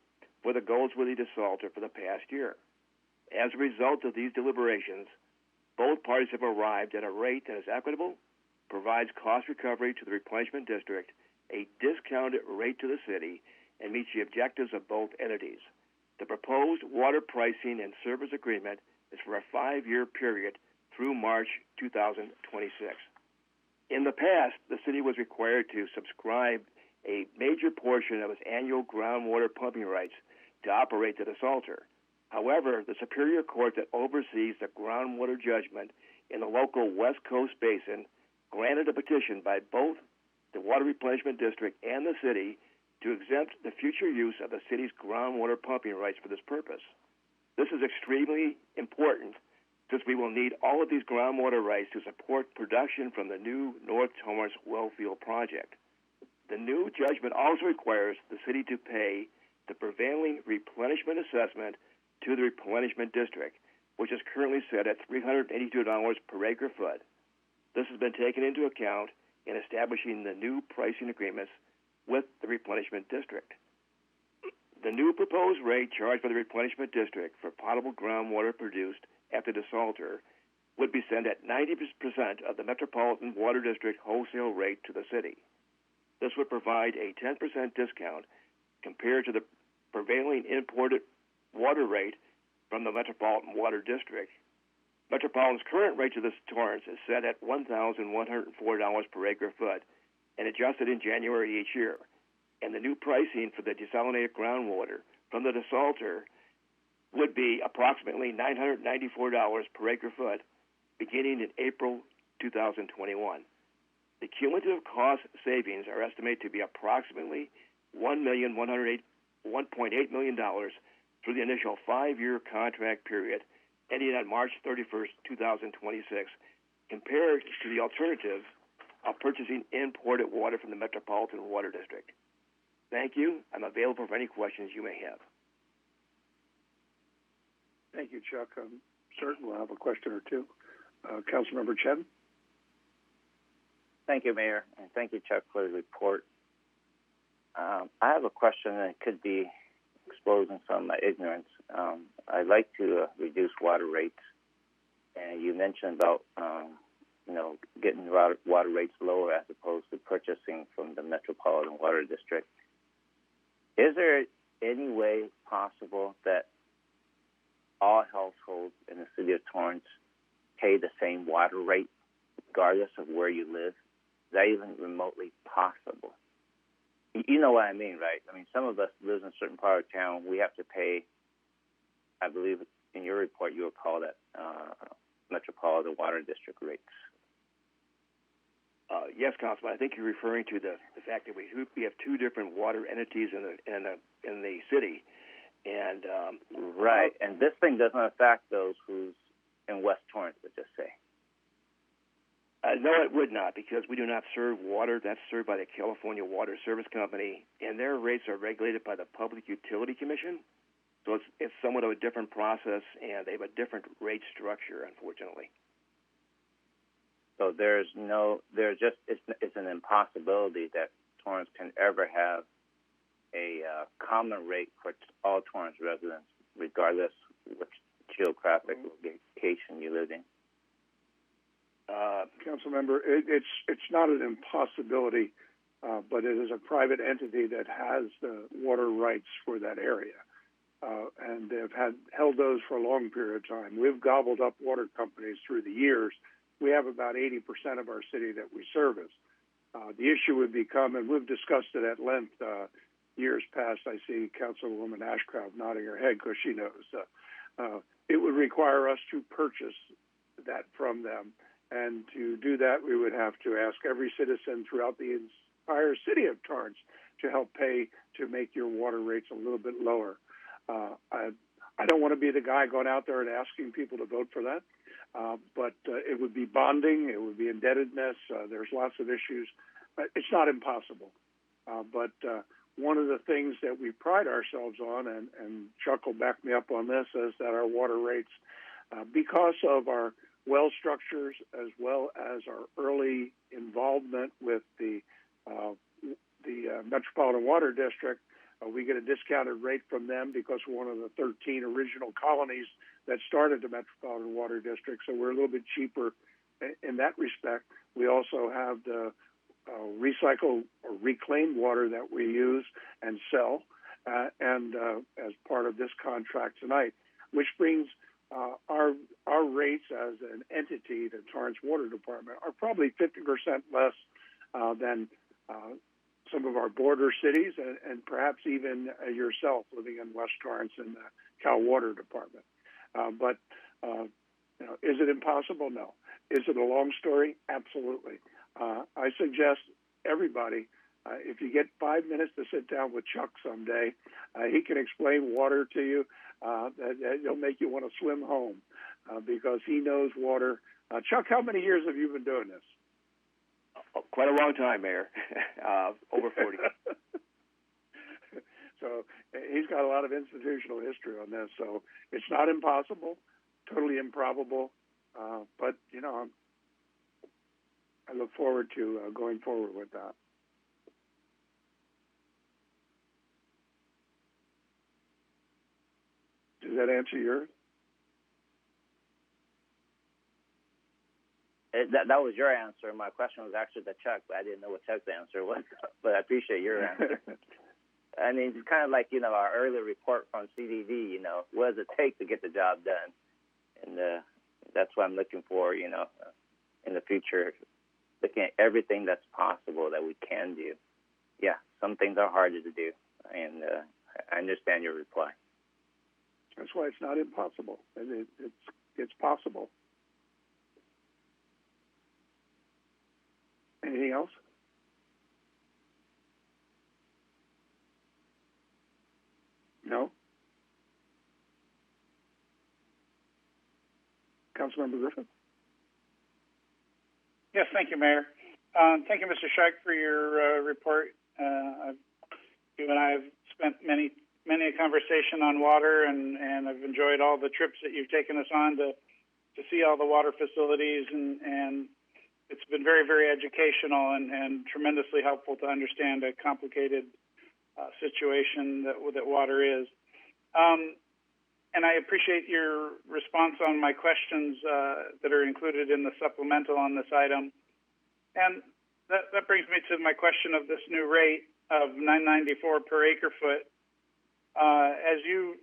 for the Goldsworthy Desalter for the past year. As a result of these deliberations, both parties have arrived at a rate that is equitable, provides cost recovery to the Replenishment District, a discounted rate to the city, and meets the objectives of both entities. The proposed water pricing and service agreement is for a 5-year period through March 2026. In the past, the city was required to subscribe a major portion of its annual groundwater pumping rights to operate the desalter. However, the Superior Court that oversees the groundwater judgment in the local West Coast Basin granted a petition by both the Water Replenishment District and the city to exempt the future use of the city's groundwater pumping rights for this purpose. This is extremely important since we will need all of these groundwater rights to support production from the new North Torrance Wellfield project. The new judgment also requires the city to pay the prevailing replenishment assessment to the Replenishment District, which is currently set at $382 per acre foot. This has been taken into account in establishing the new pricing agreements with the Replenishment District. The new proposed rate charged by the Replenishment District for potable groundwater produced at the desalter would be set at 90% of the Metropolitan Water District wholesale rate to the city. This would provide a 10% discount compared to the prevailing imported water rate from the Metropolitan Water District. Metropolitan's current rate to the Torrance is set at $1,104 per acre foot and adjusted in January each year. And the new pricing for the desalinated groundwater from the desalter would be approximately $994 per acre foot beginning in April 2021. The cumulative cost savings are estimated to be approximately $1.8 million through the initial 5-year contract period ending on March 31st, 2026, compared to the alternative of purchasing imported water from the Metropolitan Water District. Thank you. I'm available for any questions you may have. Thank you, Chuck. I'm certain we'll have a question or two. Councilmember Chen. Thank you, Mayor, and thank you, Chuck, for the report. I have a question, and it could be exposing some of my ignorance. I'd like to reduce water rates, and you mentioned about getting water rates lower as opposed to purchasing from the Metropolitan Water District. Is there any way possible that all households in the city of Torrance pay the same water rate regardless of where you live? Is that even remotely possible? You know what I mean, right? I mean, some of us live in a certain part of town. We have to pay, I believe in your report you will call that Metropolitan Water District rates. Yes, Councilman. I think you're referring to the fact that we have two different water entities in the city, and right. And this thing doesn't affect those who's in West Torrance, let's just say. No, it would not, because we do not serve water. That's served by the California Water Service Company, and their rates are regulated by the Public Utility Commission. So it's somewhat of a different process, and they have a different rate structure, unfortunately. So it's an impossibility that Torrance can ever have a common rate for all Torrance residents, regardless which geographic location you live in. Council member, it's not an impossibility, but it is a private entity that has the water rights for that area. And they've held those for a long period of time. We've gobbled up water companies through the years. We have about 80% of our city that we service. The issue would become, and we've discussed it at length years past. I see Councilwoman Ashcraft nodding her head because she knows. It would require us to purchase that from them. And to do that, we would have to ask every citizen throughout the entire city of Torrance to help pay to make your water rates a little bit lower. I don't want to be the guy going out there and asking people to vote for that, but it would be bonding, it would be indebtedness. There's lots of issues. It's not impossible. But one of the things that we pride ourselves on, and Chuck will back me up on this, is that our water rates, because of our well structures as well as our early involvement with the Metropolitan Water District, we get a discounted rate from them because we're one of the 13 original colonies that started the Metropolitan Water District, so we're a little bit cheaper in that respect. We also have the recycled or reclaimed water that we use and sell, and as part of this contract tonight, which brings our rates as an entity, the Torrance Water Department, are probably 50% less than some of our border cities, and perhaps even yourself living in West Torrance in the Cal Water Department. But is it impossible? No. Is it a long story? Absolutely. I suggest everybody, if you get 5 minutes to sit down with Chuck someday, he can explain water to you. He'll make you want to swim home because he knows water. Chuck, how many years have you been doing this? Quite a long time, Mayor. Over 40. So he's got a lot of institutional history on this. So it's not impossible, totally improbable. But, I look forward to going forward with that. Does that answer yours? That was your answer. My question was actually to Chuck, but I didn't know what Chuck's answer was. But I appreciate your answer. I mean, it's kind of like, our earlier report from CDD, what does it take to get the job done? And that's what I'm looking for, in the future, looking at everything that's possible that we can do. Yeah, some things are harder to do, and I understand your reply. That's why it's not impossible. It's possible. Anything else? No? Councilmember Griffin? Yes, thank you, Mayor. Thank you, Mr. Scheich, for your report. You and I have spent many a conversation on water, and I've enjoyed all the trips that you've taken us on to see all the water facilities, and it's been very, very educational and tremendously helpful to understand a complicated situation that water is. And I appreciate your response on my questions that are included in the supplemental on this item. And that brings me to my question of this new rate of $9.94 per acre foot. As you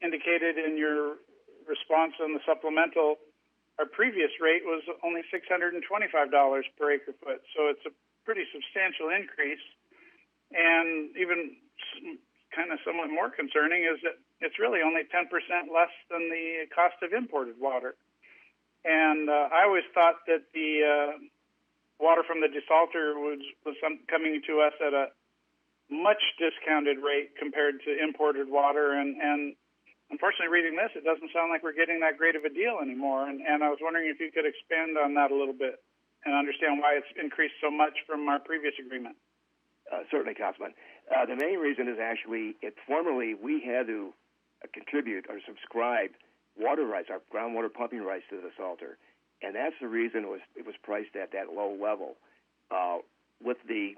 indicated in your response on the supplemental, our previous rate was only $625 per acre foot. So it's a pretty substantial increase. And even kind of somewhat more concerning is that it's really only 10% less than the cost of imported water. And I always thought that the water from the desalter was coming to us at a much discounted rate compared to imported water. And unfortunately, reading this, it doesn't sound like we're getting that great of a deal anymore. And I was wondering if you could expand on that a little bit and understand why it's increased so much from our previous agreement. Certainly, Councilman. The main reason is actually formerly we had to contribute or subscribe water rights, our groundwater pumping rights to the desalter, and that's the reason it was priced at that low level. With the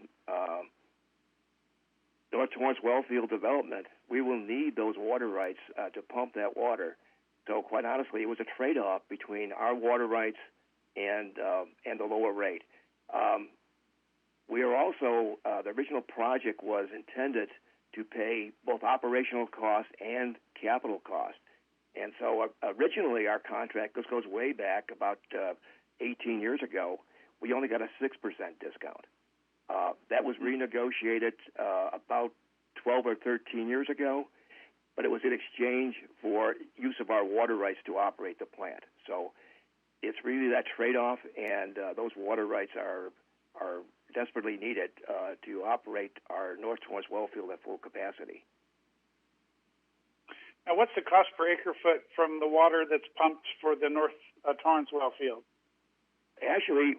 North Torrance Wellfield development, we will need those water rights to pump that water. So quite honestly, it was a trade-off between our water rights and the lower rate. We are also the original project was intended to pay both operational costs and capital costs, and so originally our contract, this goes way back about 18 years ago, we only got a 6% discount. That was renegotiated about 12 or 13 years ago, but it was in exchange for use of our water rights to operate the plant. So it's really that trade-off, and those water rights are desperately needed to operate our North Torrance well field at full capacity. Now, what's the cost per acre foot from the water that's pumped for the North Torrance well field? Actually,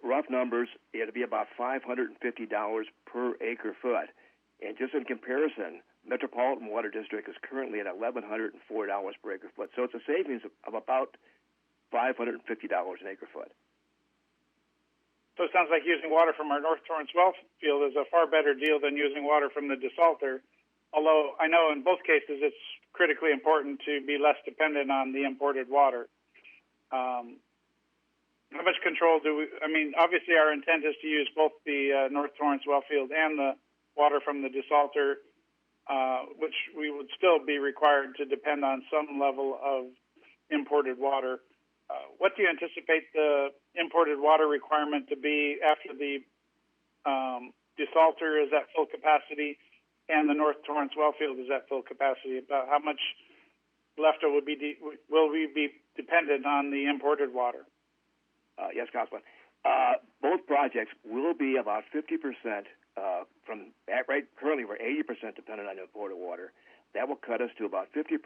rough numbers, it'll be about $550 per acre foot. And just in comparison, Metropolitan Water District is currently at $1,104 per acre foot. So it's a savings of about $550 an acre foot. So it sounds like using water from our North Torrance well field is a far better deal than using water from the desalter, although I know in both cases it's critically important to be less dependent on the imported water. How much control do we, obviously our intent is to use both the North Torrance well field and the water from the desalter, which we would still be required to depend on some level of imported water. What do you anticipate the imported water requirement to be after the desalter is at full capacity and the North Torrance well field is at full capacity? About how much left will we be dependent on the imported water? Yes, Councilman. Both projects will be about 50% currently we're 80% dependent on imported water. That will cut us to about 50%.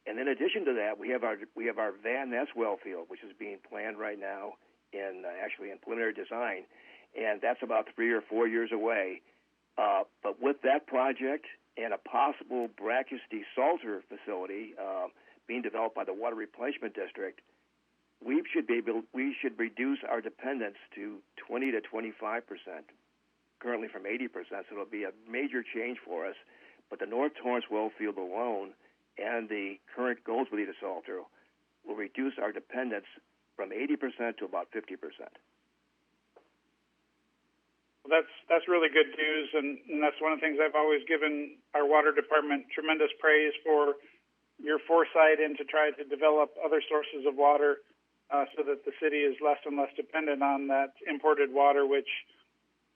And in addition to that, we have our Van Ness well field, which is being planned right now in preliminary design, and that's about 3 or 4 years away. But with that project and a possible brackish desalter facility being developed by the Water Replenishment District, we should reduce our dependence to 20 to 25%, currently from 80%. So it'll be a major change for us. But the North Torrance well field alone and the current Goldsworthy desalter will reduce our dependence from 80% to about 50%. Well, that's really good news, and that's one of the things I've always given our water department tremendous praise for, your foresight into trying to develop other sources of water so that the city is less and less dependent on that imported water, which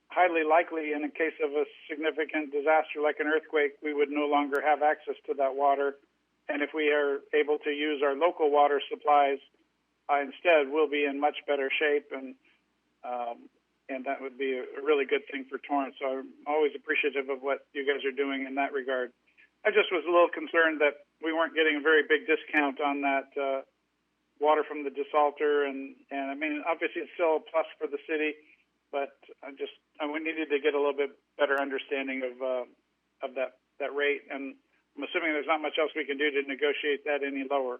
highly likely in the case of a significant disaster like an earthquake, we would no longer have access to that water. And if we are able to use our local water supplies instead, we'll be in much better shape, and that would be a really good thing for Torrance. So I'm always appreciative of what you guys are doing in that regard. I just was a little concerned that we weren't getting a very big discount on that water from the desalter, and obviously it's still a plus for the city, but we needed to get a little bit better understanding of that rate, and I'm assuming there's not much else we can do to negotiate that any lower.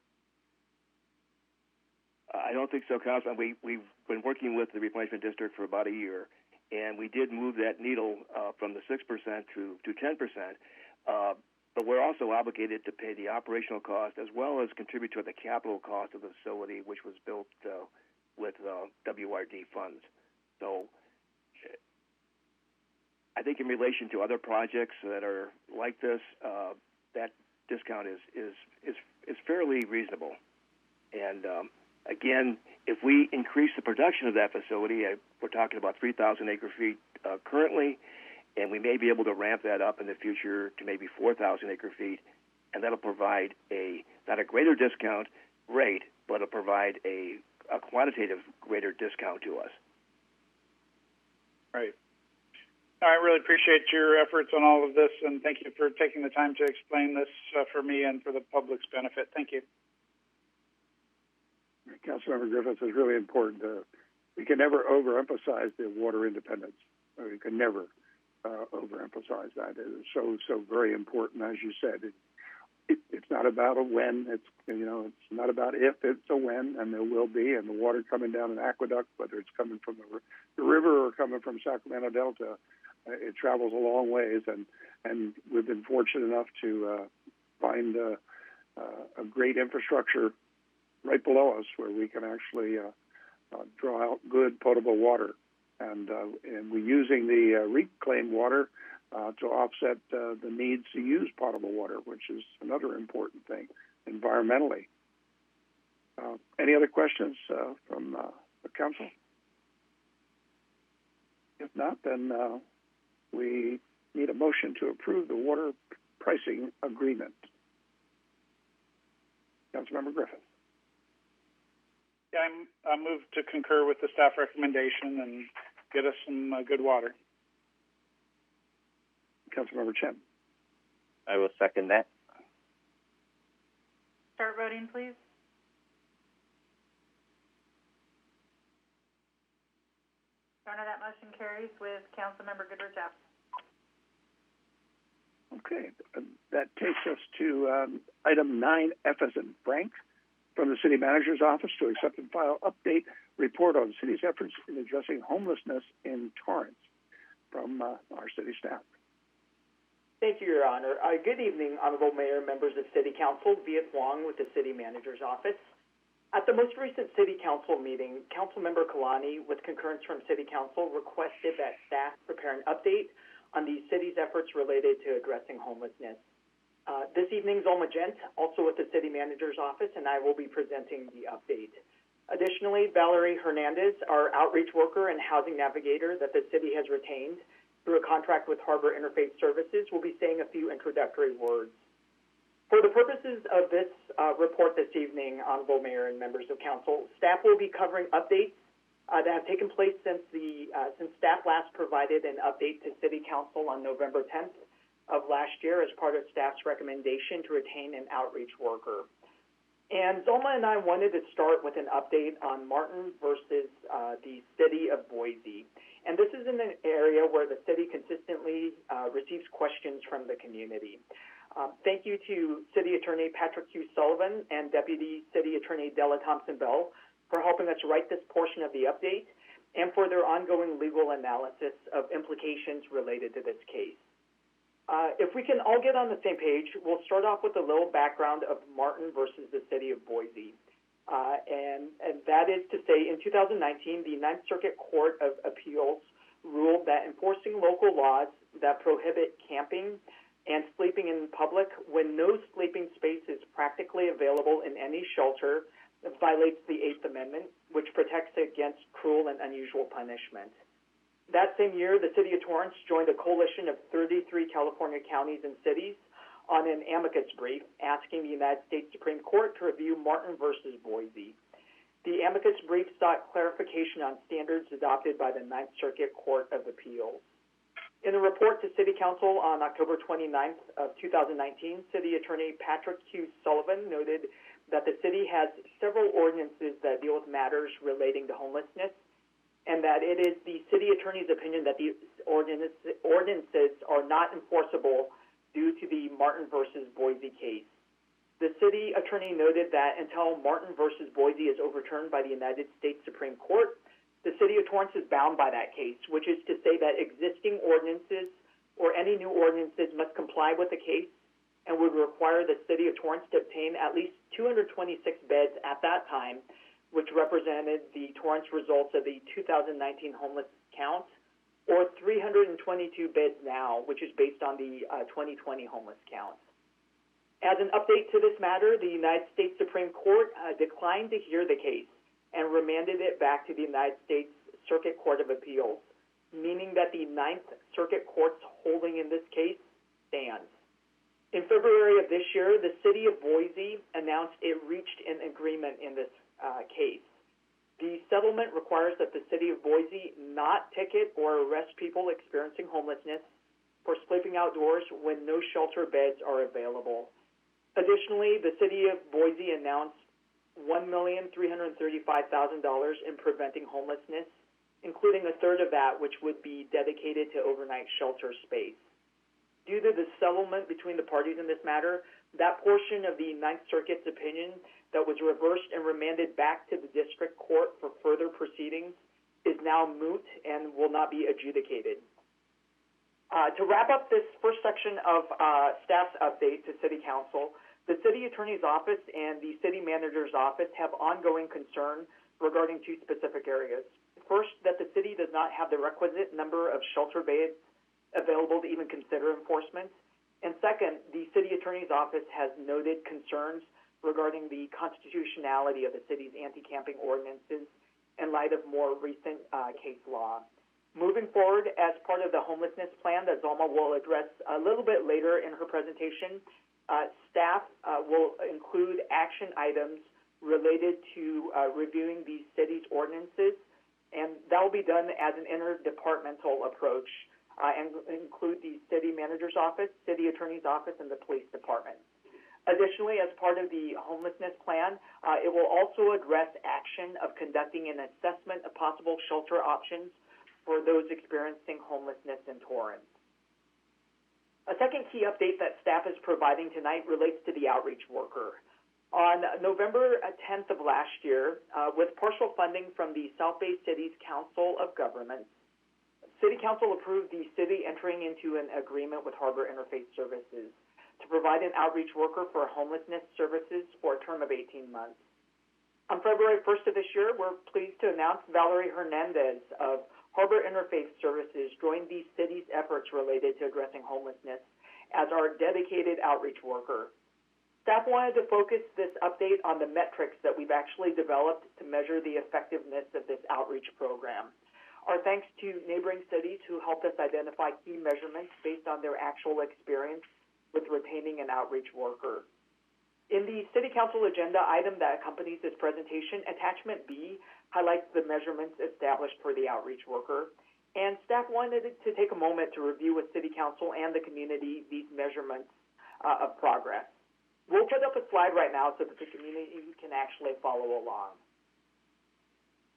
I don't think so, Councilman. We've been working with the Replenishment District for about a year, and we did move that needle from the 6% to 10%. But we're also obligated to pay the operational cost as well as contribute to the capital cost of the facility, which was built with WRD funds. So I think in relation to other projects that are like this, that discount is fairly reasonable. And again, if we increase the production of that facility, we're talking about 3,000 acre feet currently, and we may be able to ramp that up in the future to maybe 4,000 acre feet, and that'll provide not a greater discount rate, but it'll provide a quantitative greater discount to us. Right. I really appreciate your efforts on all of this, and thank you for taking the time to explain this for me and for the public's benefit. Thank you. Councilmember Griffiths, is really important. We can never overemphasize the water independence. We can never overemphasize that. It is so very important, as you said. It's not about a when. It's not about if. It's a when, and there will be. And the water coming down an aqueduct, whether it's coming from the river or coming from Sacramento Delta, it travels a long ways. And we've been fortunate enough to find a great infrastructure right below us where we can actually draw out good potable water. And we're using the reclaimed water to offset the needs to use potable water, which is another important thing environmentally. Any other questions from the council? If not, then we need a motion to approve the water pricing agreement. Councilmember Griffith. Yeah, I move to concur with the staff recommendation and get us some good water. Councilmember Chen. I will second that. Start voting, please. Your Honor, that motion carries with Councilmember Goodrich absent. Okay, that takes us to item 9F as in Frank, from the City Manager's Office to accept and file update report on the city's efforts in addressing homelessness in Torrance from our city staff. Thank you, Your Honor. Good evening, Honorable Mayor, members of City Council. Viet Huang with the City Manager's Office. At the most recent City Council meeting, Councilmember Kalani, with concurrence from City Council, requested that staff prepare an update on the city's efforts related to addressing homelessness. This evening, Zolma Gent, also with the City Manager's Office, and I will be presenting the update. Additionally, Valerie Hernandez, our outreach worker and housing navigator that the city has retained through a contract with Harbor Interfaith Services, will be saying a few introductory words. For the purposes of this report this evening, Honorable Mayor and members of Council, staff will be covering updates that have taken place since staff last provided an update to City Council on November 10th of last year as part of staff's recommendation to retain an outreach worker. And Zolma and I wanted to start with an update on Martin versus the city of Boise. And this is in an area where the city consistently receives questions from the community. Thank you to City Attorney Patrick Q. Sullivan and Deputy City Attorney Della Thompson-Bell for helping us write this portion of the update and for their ongoing legal analysis of implications related to this case. If we can all get on the same page, we'll start off with a little background of Martin versus the city of Boise. And that is to say, in 2019, the Ninth Circuit Court of Appeals ruled that enforcing local laws that prohibit camping and sleeping in public when no sleeping space is practically available in any shelter violates the Eighth Amendment, which protects against cruel and unusual punishment. That same year, the city of Torrance joined a coalition of 33 California counties and cities on an amicus brief asking the United States Supreme Court to review Martin versus Boise. The amicus brief sought clarification on standards adopted by the Ninth Circuit Court of Appeals. In a report to City Council on October 29th of 2019, City Attorney Patrick Q. Sullivan noted that the city has several ordinances that deal with matters relating to homelessness, and that it is the city attorney's opinion that the ordinances are not enforceable due to the Martin versus Boise case. The city attorney noted that until Martin versus Boise is overturned by the United States Supreme Court, the city of Torrance is bound by that case, which is to say that existing ordinances or any new ordinances must comply with the case and would require the city of Torrance to obtain at least 226 beds at that time, which represented the Torrance results of the 2019 homeless count, or 322 beds now, which is based on the 2020 homeless count. As an update to this matter, the United States Supreme Court declined to hear the case and remanded it back to the United States Circuit Court of Appeals, meaning that the Ninth Circuit Court's holding in this case stands. In February of this year, the city of Boise announced it reached an agreement in this case. The settlement requires that the city of Boise not ticket or arrest people experiencing homelessness for sleeping outdoors when no shelter beds are available. Additionally, the city of Boise announced $1,335,000 in preventing homelessness, including a third of that which would be dedicated to overnight shelter space. Due to the settlement between the parties in this matter, that portion of the Ninth Circuit's opinion that was reversed and remanded back to the district court for further proceedings is now moot and will not be adjudicated. To wrap up this first section of staff's update to City Council, The city attorney's office and the city manager's office have ongoing concern regarding two specific areas. First, that the city does not have the requisite number of shelter beds available to even consider enforcement. And second, the city attorney's office has noted concerns regarding the constitutionality of the city's anti-camping ordinances in light of more recent case law. Moving forward, as part of the homelessness plan that Zalma will address a little bit later in her presentation, staff will include action items related to reviewing the city's ordinances, and that will be done as an interdepartmental approach and include the city manager's office, city attorney's office, and the police department. Additionally, as part of the homelessness plan, it will also address action of conducting an assessment of possible shelter options for those experiencing homelessness in Torrance. A second key update that staff is providing tonight relates to the outreach worker. On November 10th of last year, with partial funding from the South Bay Cities Council of Governments, City Council approved the city entering into an agreement with Harbor Interfaith Services to provide an outreach worker for homelessness services for a term of 18 months. On February 1st of this year, we're pleased to announce Valerie Hernandez of Harbor Interfaith Services joined the city's efforts related to addressing homelessness as our dedicated outreach worker. Staff wanted to focus this update on the metrics that we've actually developed to measure the effectiveness of this outreach program. Our thanks to neighboring cities who helped us identify key measurements based on their actual experience with retaining an outreach worker. In the City Council agenda item that accompanies this presentation, Attachment B highlights the measurements established for the outreach worker, and staff wanted to take a moment to review with City Council and the community these measurements of progress. We'll put up a slide right now so that the community can actually follow along.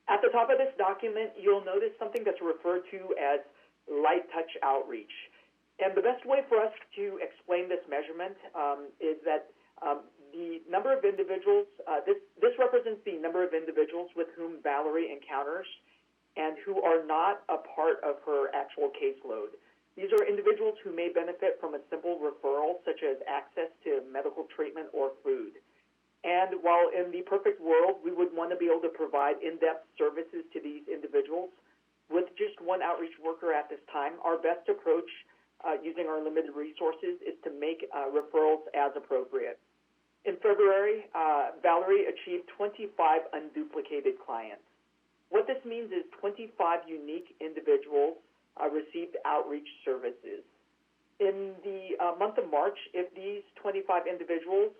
At the top of this document, you'll notice something that's referred to as light touch outreach. And the best way for us to explain this measurement is that the number of individuals, this represents the number of individuals with whom Valerie encounters and who are not a part of her actual caseload. These are individuals who may benefit from a simple referral, such as access to medical treatment or food. And while in the perfect world, we would want to be able to provide in-depth services to these individuals, with just one outreach worker at this time, our best approach using our limited resources is to make referrals as appropriate. In February, Valerie achieved 25 unduplicated clients. What this means is 25 unique individuals received outreach services. In the month of March, if these 25 individuals,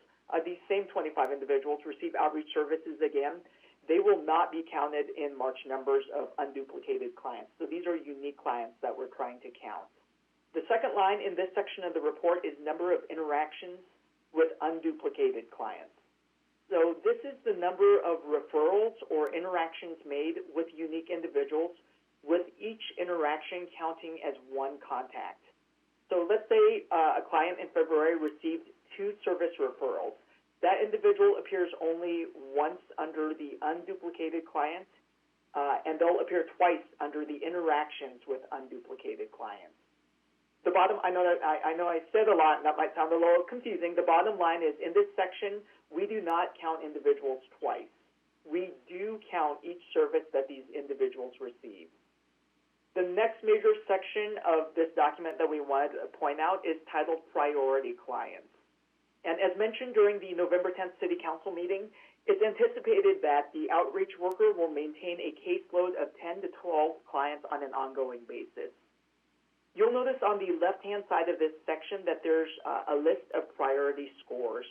these same 25 individuals receive outreach services again, they will not be counted in March numbers of unduplicated clients. So these are unique clients that we're trying to count. The second line in this section of the report is number of interactions with unduplicated clients. So this is the number of referrals or interactions made with unique individuals, with each interaction counting as one contact. So let's say a client in February received 2 service referrals. That individual appears only once under the unduplicated client, and they'll appear twice under the interactions with unduplicated clients. The bottom, I know I said a lot, and that might sound a little confusing. The bottom line is, in this section, we do not count individuals twice. We do count each service that these individuals receive. The next major section of this document that we wanted to point out is titled Priority Clients. And as mentioned during the November 10th City Council meeting, it's anticipated that the outreach worker will maintain a caseload of 10 to 12 clients on an ongoing basis. You'll notice on the left-hand side of this section that there's a list of priority scores.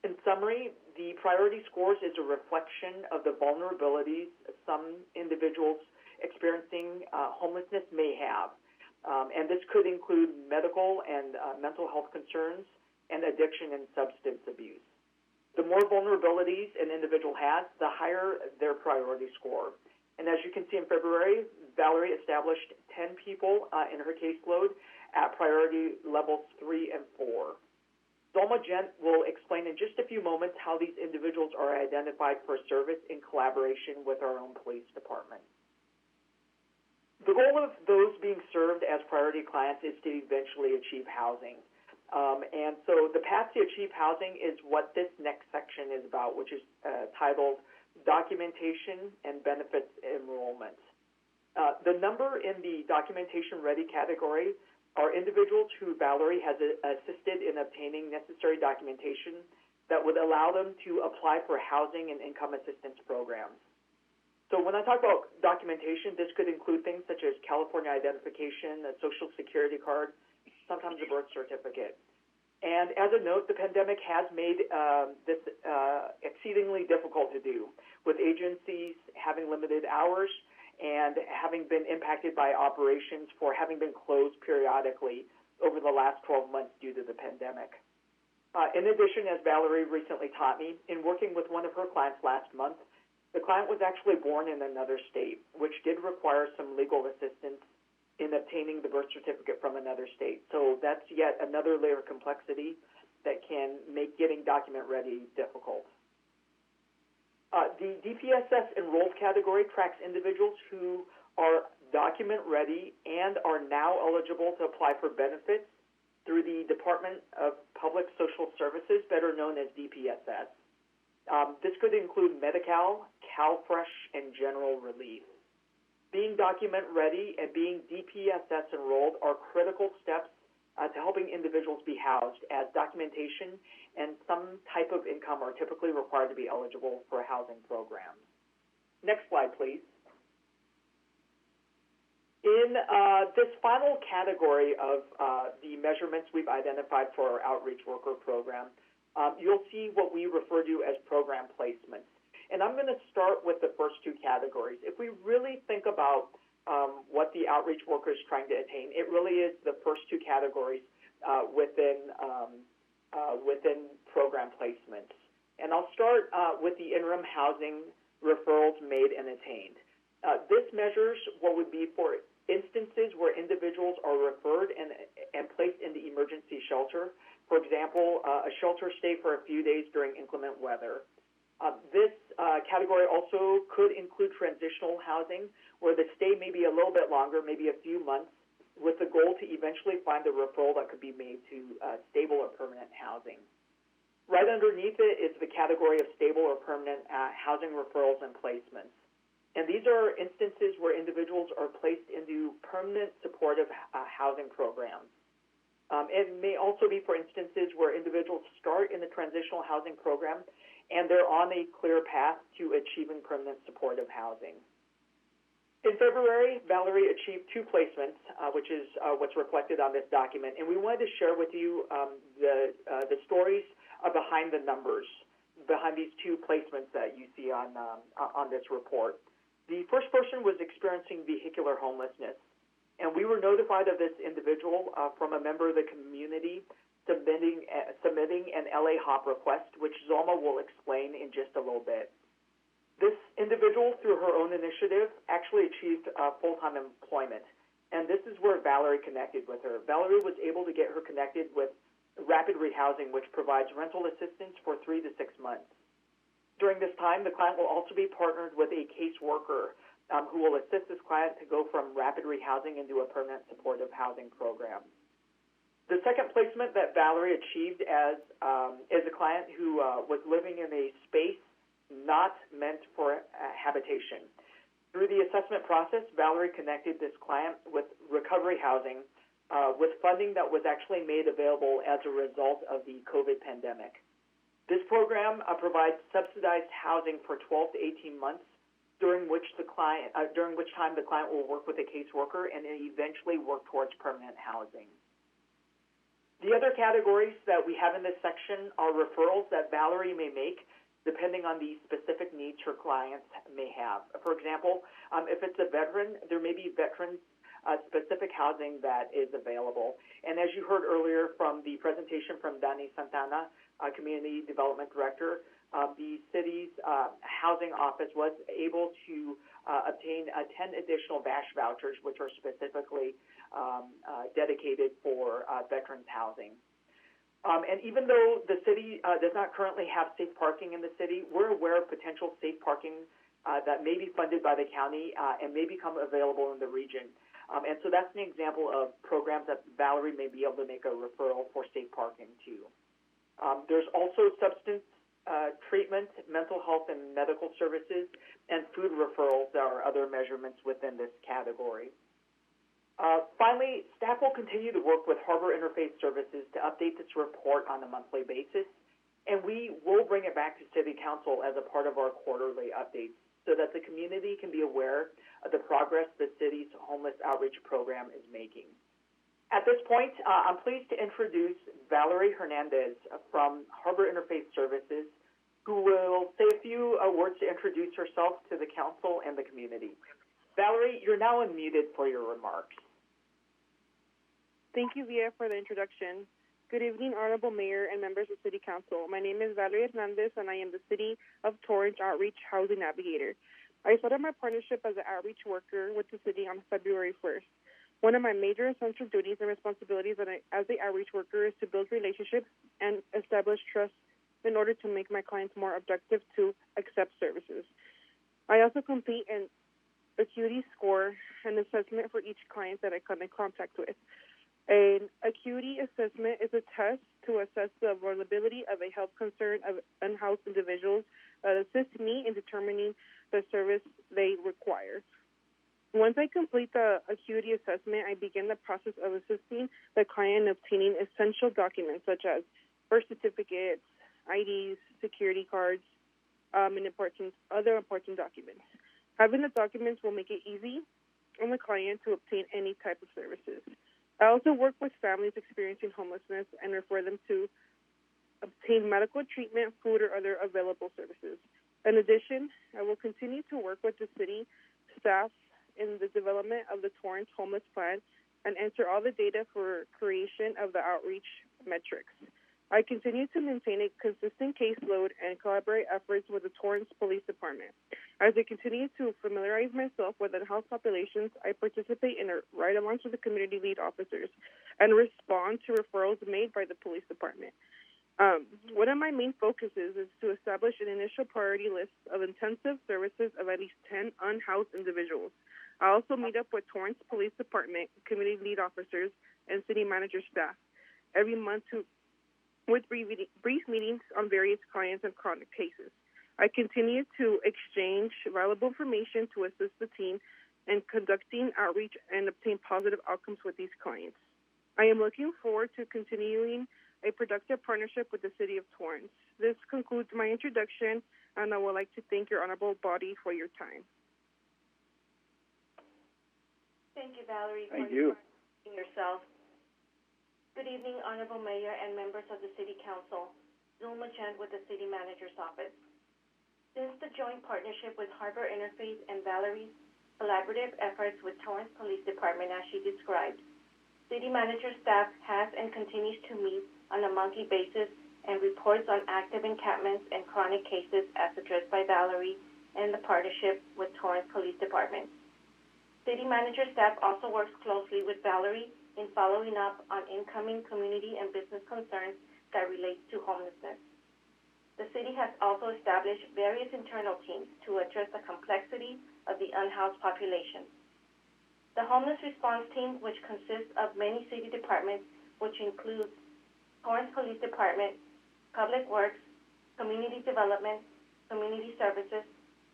In summary, the priority scores is a reflection of the vulnerabilities some individuals experiencing homelessness may have. And this could include medical and mental health concerns and addiction and substance abuse. The more vulnerabilities an individual has, the higher their priority score. And as you can see in February, Valerie established 10 people in her caseload at priority levels 3 and 4. Zalma Gent will explain in just a few moments how these individuals are identified for service in collaboration with our own police department. The goal of those being served as priority clients is to eventually achieve housing. And so the path to achieve housing is what this next section is about, which is titled Documentation and Benefits Enrollment. The number in the documentation ready category are individuals who Valerie has assisted in obtaining necessary documentation that would allow them to apply for housing and income assistance programs. So when I talk about documentation, this could include things such as California identification, a social security card, sometimes a birth certificate. And as a note, the pandemic has made this exceedingly difficult to do, with agencies having limited hours and having been impacted by operations for having been closed periodically over the last 12 months due to the pandemic. In addition, as Valerie recently taught me, in working with one of her clients last month, the client was actually born in another state, which did require some legal assistance in obtaining the birth certificate from another state. So that's yet another layer of complexity that can make getting document ready difficult. The DPSS enrolled category tracks individuals who are document ready and are now eligible to apply for benefits through the Department of Public Social Services, better known as DPSS. This could include Medi-Cal, CalFresh, and General Relief. Being document ready and being DPSS enrolled are critical steps to helping individuals be housed, as documentation and some type of income are typically required to be eligible for housing programs. Next slide, please. In this final category of the measurements we've identified for our outreach worker program, you'll see what we refer to as program placements. And I'm going to start with the first two categories. If we really think about what the outreach worker is trying to attain, it really is the first two categories within program placements. And I'll start with the interim housing referrals made and attained. This measures what would be for instances where individuals are referred and placed in the emergency shelter. For example, a shelter stay for a few days during inclement weather. This category also could include transitional housing, where the stay may be a little bit longer, maybe a few months, with the goal to eventually find a referral that could be made to stable or permanent housing. Right underneath it is the category of stable or permanent housing referrals and placements. And these are instances where individuals are placed into permanent supportive housing programs. It may also be for instances where individuals start in the transitional housing program and they're on a clear path to achieving permanent supportive housing. In February, Valerie achieved 2 placements, which is what's reflected on this document, and we wanted to share with you the stories behind the numbers, behind these 2 placements that you see on this report. The first person was experiencing vehicular homelessness, and we were notified of this individual from a member of the community submitting an LA HOP request, which Zalma will explain in just a little bit. This individual, through her own initiative, actually achieved full-time employment, and this is where Valerie connected with her. Valerie was able to get her connected with Rapid Rehousing, which provides rental assistance for 3 to 6 months. During this time, the client will also be partnered with a caseworker who will assist this client to go from Rapid Rehousing into a permanent supportive housing program. The second placement that Valerie achieved is a client who was living in a space not meant for habitation. Through the assessment process, Valerie connected this client with recovery housing with funding that was actually made available as a result of the COVID pandemic. This program provides subsidized housing for 12 to 18 months, during which time the client will work with a caseworker and eventually work towards permanent housing. The other categories that we have in this section are referrals that Valerie may make depending on the specific needs her clients may have. For example, if it's a veteran, there may be veteran-specific housing that is available. And as you heard earlier from the presentation from Dani Santana, Community Development Director, the city's housing office was able to obtain 10 additional VASH vouchers, which are specifically dedicated for veterans housing. And even though the city does not currently have safe parking in the city, we're aware of potential safe parking that may be funded by the county and may become available in the region. And so that's an example of programs that Valerie may be able to make a referral for safe parking to. There's also substance treatment, mental health and medical services, and food referrals that are other measurements within this category. Finally, staff will continue to work with Harbor Interfaith Services to update this report on a monthly basis, and we will bring it back to City Council as a part of our quarterly updates so that the community can be aware of the progress the city's homeless outreach program is making. At this point, I'm pleased to introduce Valerie Hernandez from Harbor Interfaith Services, who will say a few words to introduce herself to the council and the community. Valerie, you're now unmuted for your remarks. Thank you, Via, for the introduction. Good evening, Honorable Mayor and members of City Council. My name is Valerie Hernandez, and I am the City of Torrance Outreach Housing Navigator. I started my partnership as an outreach worker with the city on February 1st. One of my major essential duties and responsibilities as an outreach worker is to build relationships and establish trust in order to make my clients more objective to accept services. I also complete an acuity score and assessment for each client that I come in contact with. An acuity assessment is a test to assess the vulnerability of a health concern of unhoused individuals that assist me in determining the service they require. Once I complete the acuity assessment, I begin the process of assisting the client in obtaining essential documents such as birth certificates, IDs, security cards, and other important documents. Having the documents will make it easy on the client to obtain any type of services. I also work with families experiencing homelessness and refer them to obtain medical treatment, food, or other available services. In addition, I will continue to work with the city staff in the development of the Torrance Homeless Plan and enter all the data for creation of the outreach metrics. I continue to maintain a consistent caseload and collaborate efforts with the Torrance Police Department. As I continue to familiarize myself with unhoused populations, I participate in ride-alongs with the community lead officers and respond to referrals made by the police department. One of my main focuses is to establish an initial priority list of intensive services of at least 10 unhoused individuals. I also meet up with Torrance Police Department, community lead officers, and city manager staff every month with brief meetings on various clients and chronic cases. I continue to exchange valuable information to assist the team in conducting outreach and obtain positive outcomes with these clients. I am looking forward to continuing a productive partnership with the City of Torrance. This concludes my introduction, and I would like to thank your honorable body for your time. Thank you, Valerie, for introducing yourself. Good evening, Honorable Mayor and members of the City Council. Zulma Chand with the City Manager's Office. Since the joint partnership with Harbor Interfaith and Valerie's collaborative efforts with Torrance Police Department, as she described, City Manager staff has and continues to meet on a monthly basis and reports on active encampments and chronic cases as addressed by Valerie and the partnership with Torrance Police Department. City Manager staff also works closely with Valerie in following up on incoming community and business concerns that relate to homelessness. The city has also established various internal teams to address the complexity of the unhoused population. The Homeless Response Team, which consists of many city departments, which includes Torrance Police Department, Public Works, Community Development, Community Services,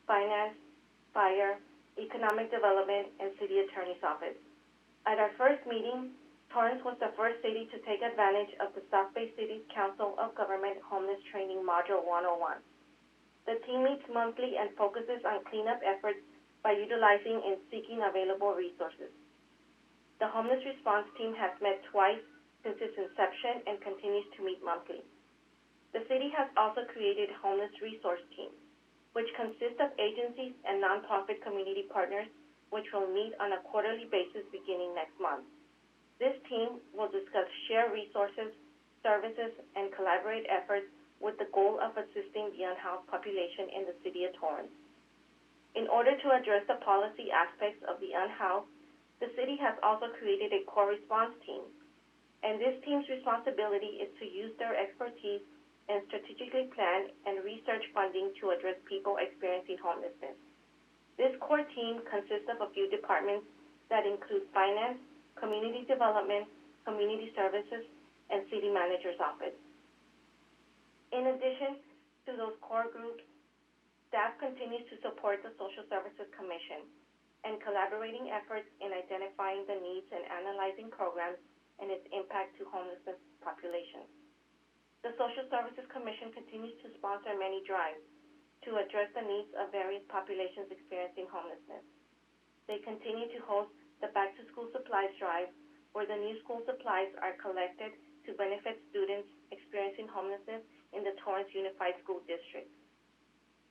Finance, Fire, Economic Development, and City Attorney's Office. At our first meeting, Torrance was the first city to take advantage of the South Bay City Council of Government Homeless Training Module 101. The team meets monthly and focuses on cleanup efforts by utilizing and seeking available resources. The Homeless Response Team has met twice since its inception and continues to meet monthly. The city has also created Homeless Resource Teams, which consist of agencies and nonprofit community partners, which will meet on a quarterly basis beginning next month. This team will discuss shared resources, services, and collaborate efforts with the goal of assisting the unhoused population in the city of Torrance. In order to address the policy aspects of the unhoused, the city has also created a core response team, and this team's responsibility is to use their expertise and strategically plan and research funding to address people experiencing homelessness. This core team consists of a few departments that include finance, community development, community services, and city manager's office. In addition to those core groups, staff continues to support the Social Services Commission and collaborating efforts in identifying the needs and analyzing programs and its impact to homelessness populations. The Social Services Commission continues to sponsor many drives to address the needs of various populations experiencing homelessness. They continue to host the Back to School Supplies Drive, where the new school supplies are collected to benefit students experiencing homelessness in the Torrance Unified School District.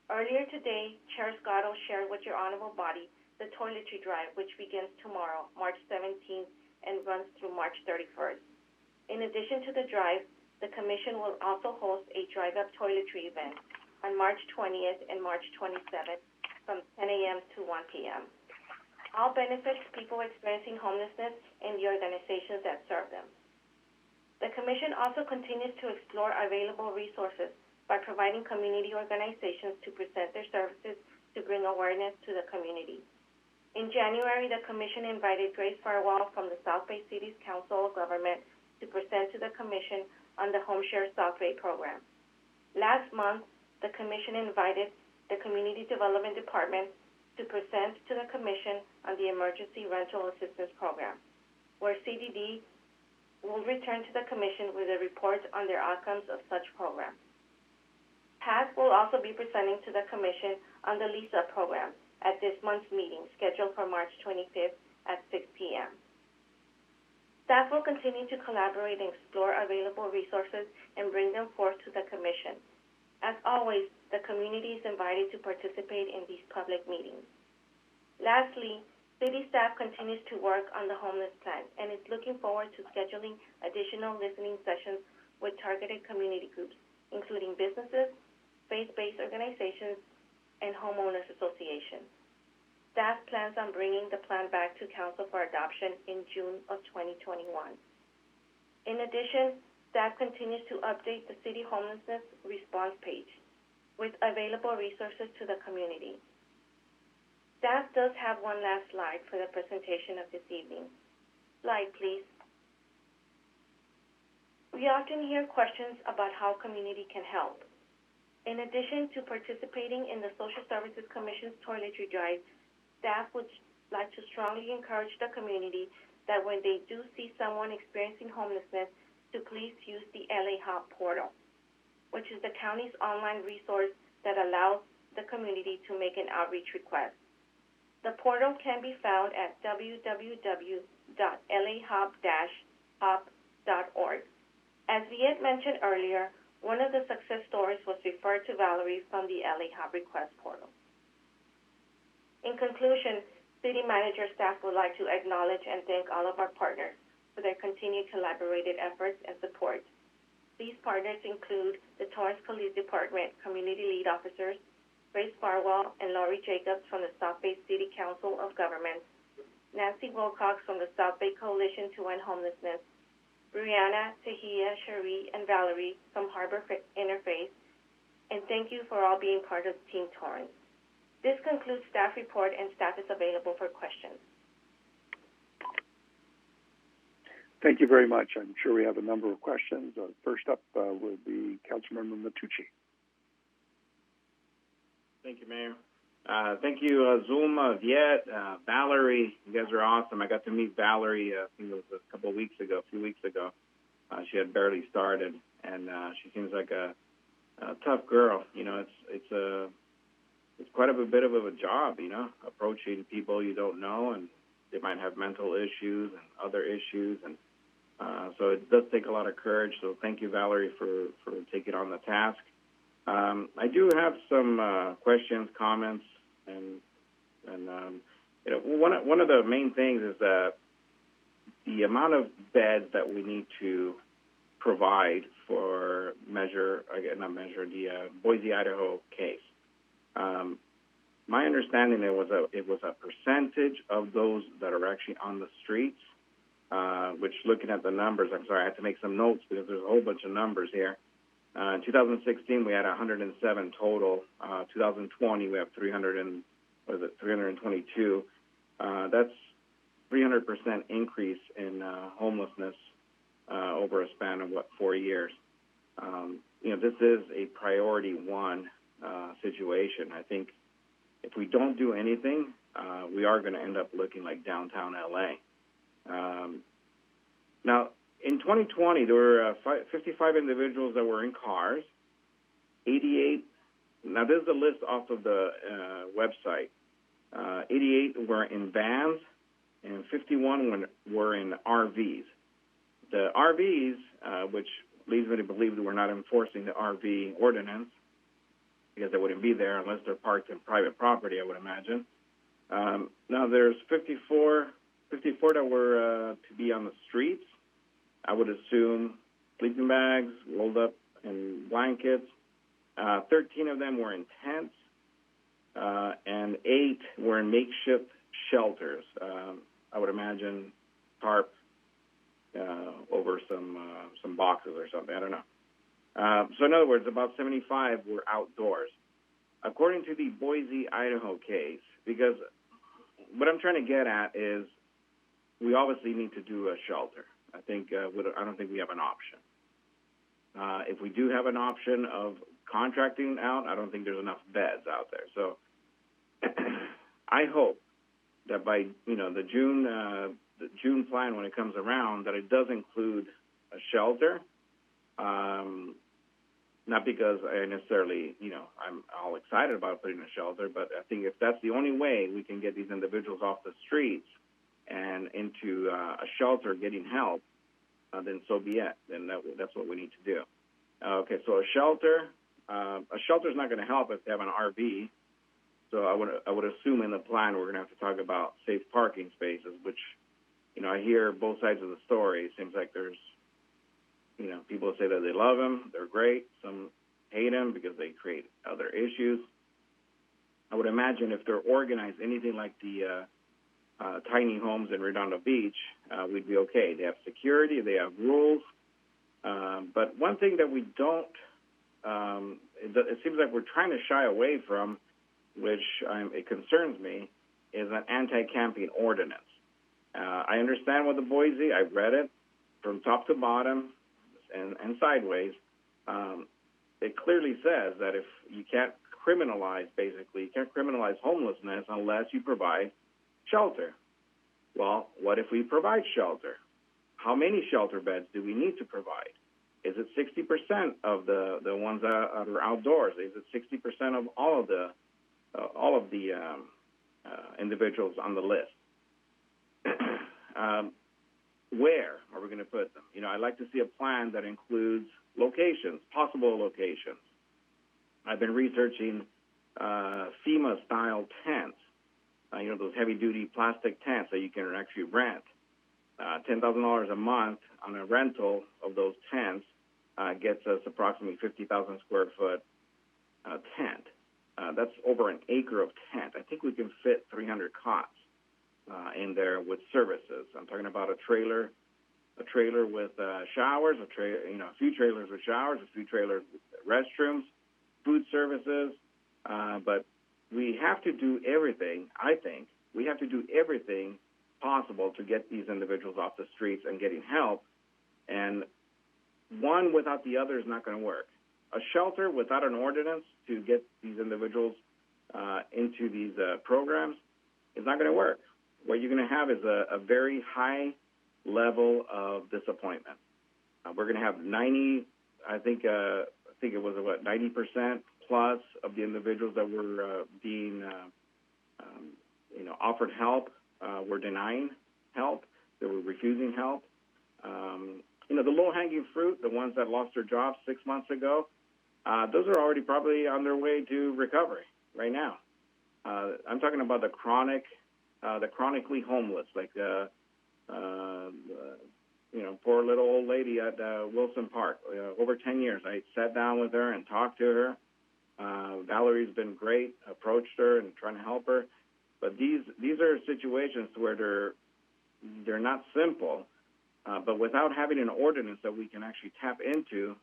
Earlier today, Chair Scotto shared with your honorable body the toiletry drive, which begins tomorrow, March 17th, and runs through March 31st. In addition to the drive, the Commission will also host a drive-up toiletry event on March 20th and March 27th from 10 a.m. to 1 p.m. All benefits people experiencing homelessness and the organizations that serve them. The Commission also continues to explore available resources by providing community organizations to present their services to bring awareness to the community. In January, the Commission invited Grace Farwell from the South Bay City's Council of Government to present to the Commission on the Home Share South Bay program. Last month, the Commission invited the Community Development Department to present to the Commission on the Emergency Rental Assistance Program, where CDD will return to the Commission with a report on their outcomes of such program. PATH will also be presenting to the Commission on the LISA program at this month's meeting, scheduled for March 25th at 6 p.m. Staff will continue to collaborate and explore available resources and bring them forth to the Commission. As always, the community is invited to participate in these public meetings. Lastly, City staff continues to work on the homeless plan and is looking forward to scheduling additional listening sessions with targeted community groups, including businesses, faith-based organizations, and homeowners associations. Staff plans on bringing the plan back to Council for adoption in June of 2021. In addition, staff continues to update the City Homelessness Response page with available resources to the community. Staff does have one last slide for the presentation of this evening. Slide, please. We often hear questions about how community can help. In addition to participating in the Social Services Commission's toiletry drive, staff would like to strongly encourage the community that when they do see someone experiencing homelessness, to please use the LA Hub portal, which is the county's online resource that allows the community to make an outreach request. The portal can be found at www.lahub-hub.org. As Viet mentioned earlier, one of the success stories was referred to Valerie from the LA Hub request portal. In conclusion, City Manager staff would like to acknowledge and thank all of our partners for their continued collaborative efforts and support. These partners include the Torrance Police Department Community Lead Officers, Grace Farwell and Laurie Jacobs from the South Bay City Council of Governments, Nancy Wilcox from the South Bay Coalition to End Homelessness, Brianna, Tahia, Cherie, and Valerie from Harbor Interface, and thank you for all being part of Team Torrance. This concludes staff report, and staff is available for questions. Thank you very much. I'm sure we have a number of questions. First up will be Councilmember Matucci. Thank you, Mayor. Thank you, Zulma, Viet, Valerie. You guys are awesome. I got to meet Valerie, I think it was a few weeks ago. She had barely started, and she seems like a tough girl. You know, it's quite a bit of a job, you know, approaching people you don't know, and they might have mental issues and other issues, and so it does take a lot of courage. So thank you, Valerie, for taking on the task. I do have some questions, comments, and you know, one of the main things is that the amount of beds that we need to provide for the Boise, Idaho case. My understanding it was a percentage of those that are actually on the streets. Which, looking at the numbers, I'm sorry, I had to make some notes because there's a whole bunch of numbers here. In 2016, we had 107 total. 2020, we have 322. That's 300% increase in homelessness over a span of, 4 years. This is a priority one situation. I think if we don't do anything, we are going to end up looking like downtown LA. Now, in 2020, there were 55 individuals that were in cars, 88. Now, this is the list off of the website. 88 were in vans, and 51 were in RVs. The RVs, which leads me to believe that we're not enforcing the RV ordinance, because they wouldn't be there unless they're parked in private property, I would imagine. Now, there's 54 that were to be on the streets. I would assume sleeping bags rolled up in blankets. 13 of them were in tents, and 8 were in makeshift shelters. I would imagine tarp over some boxes or something. I don't know. So in other words, about 75 were outdoors. According to the Boise, Idaho case, because what I'm trying to get at is we obviously need to do a shelter. I don't think we have an option. If we do have an option of contracting out, I don't think there's enough beds out there. So I hope that by the June plan, when it comes around, that it does include a shelter. Not because I necessarily, I'm all excited about putting a shelter, but I think if that's the only way we can get these individuals off the streets and into a shelter getting help, then so be it. Then that's what we need to do. Okay, so a shelter's not going to help if they have an RV. So I would assume in the plan we're going to have to talk about safe parking spaces, which, I hear both sides of the story. It seems like there's, people say that they love them, they're great. Some hate them because they create other issues. I would imagine if they're organized anything like the tiny homes in Redondo Beach, we'd be okay. They have security, they have rules. But one thing that we don't, it seems like we're trying to shy away from, which it concerns me, is an anti-camping ordinance. I understand what the Boise, I've read it from top to bottom and sideways. It clearly says that if you can't criminalize homelessness unless you provide shelter. Well, what if we provide shelter? How many shelter beds do we need to provide? Is it 60% of the ones that are outdoors? Is it 60% of all of the individuals on the list? Where are we going to put them? I'd like to see a plan that includes locations, possible locations. I've been researching FEMA-style tents, those heavy-duty plastic tents that you can actually rent. $10,000 a month on a rental of those tents gets us approximately 50,000 square foot tent. That's over an acre of tent. I think we can fit 300 cots in there with services. I'm talking about a trailer with showers, a few trailers with showers, a few trailers with restrooms, food services. But we have to do everything, I think. We have to do everything possible to get these individuals off the streets and getting help. And one without the other is not going to work. A shelter without an ordinance to get these individuals into these programs is not going to work. What you're going to have is a very high level of disappointment. We're going to have 90% plus of the individuals that were being offered help were denying help. They were refusing help. The low-hanging fruit, the ones that lost their jobs 6 months ago, those are already probably on their way to recovery right now. I'm talking about the chronically homeless, like poor little old lady at Wilson Park. Over 10 years, I sat down with her and talked to her. Valerie's been great, approached her and trying to help her. But these are situations where they're not simple, but without having an ordinance that we can actually tap into,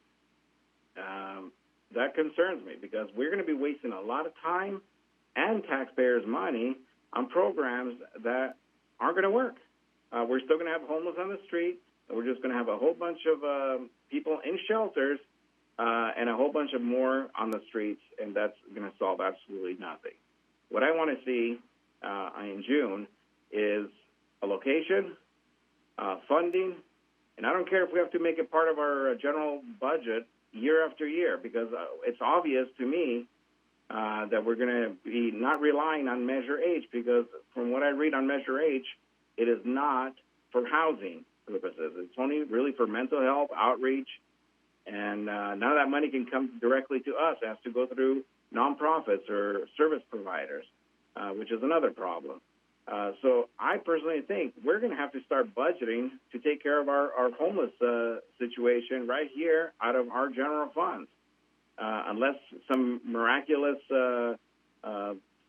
that concerns me, because we're going to be wasting a lot of time and taxpayers' money on programs that aren't going to work. we're still going to have homeless on the street. We're just going to have a whole bunch of people in shelters and a whole bunch of more on the streets, and that's going to solve absolutely nothing. What I want to see in June is a location, funding, and I don't care if we have to make it part of our general budget year after year, because it's obvious to me that we're going to be not relying on Measure H, because from what I read on Measure H, it is not for housing purposes. It's only really for mental health, outreach, and none of that money can come directly to us. It has to go through nonprofits or service providers, which is another problem. So I personally think we're going to have to start budgeting to take care of our homeless situation right here out of our general funds. Unless some miraculous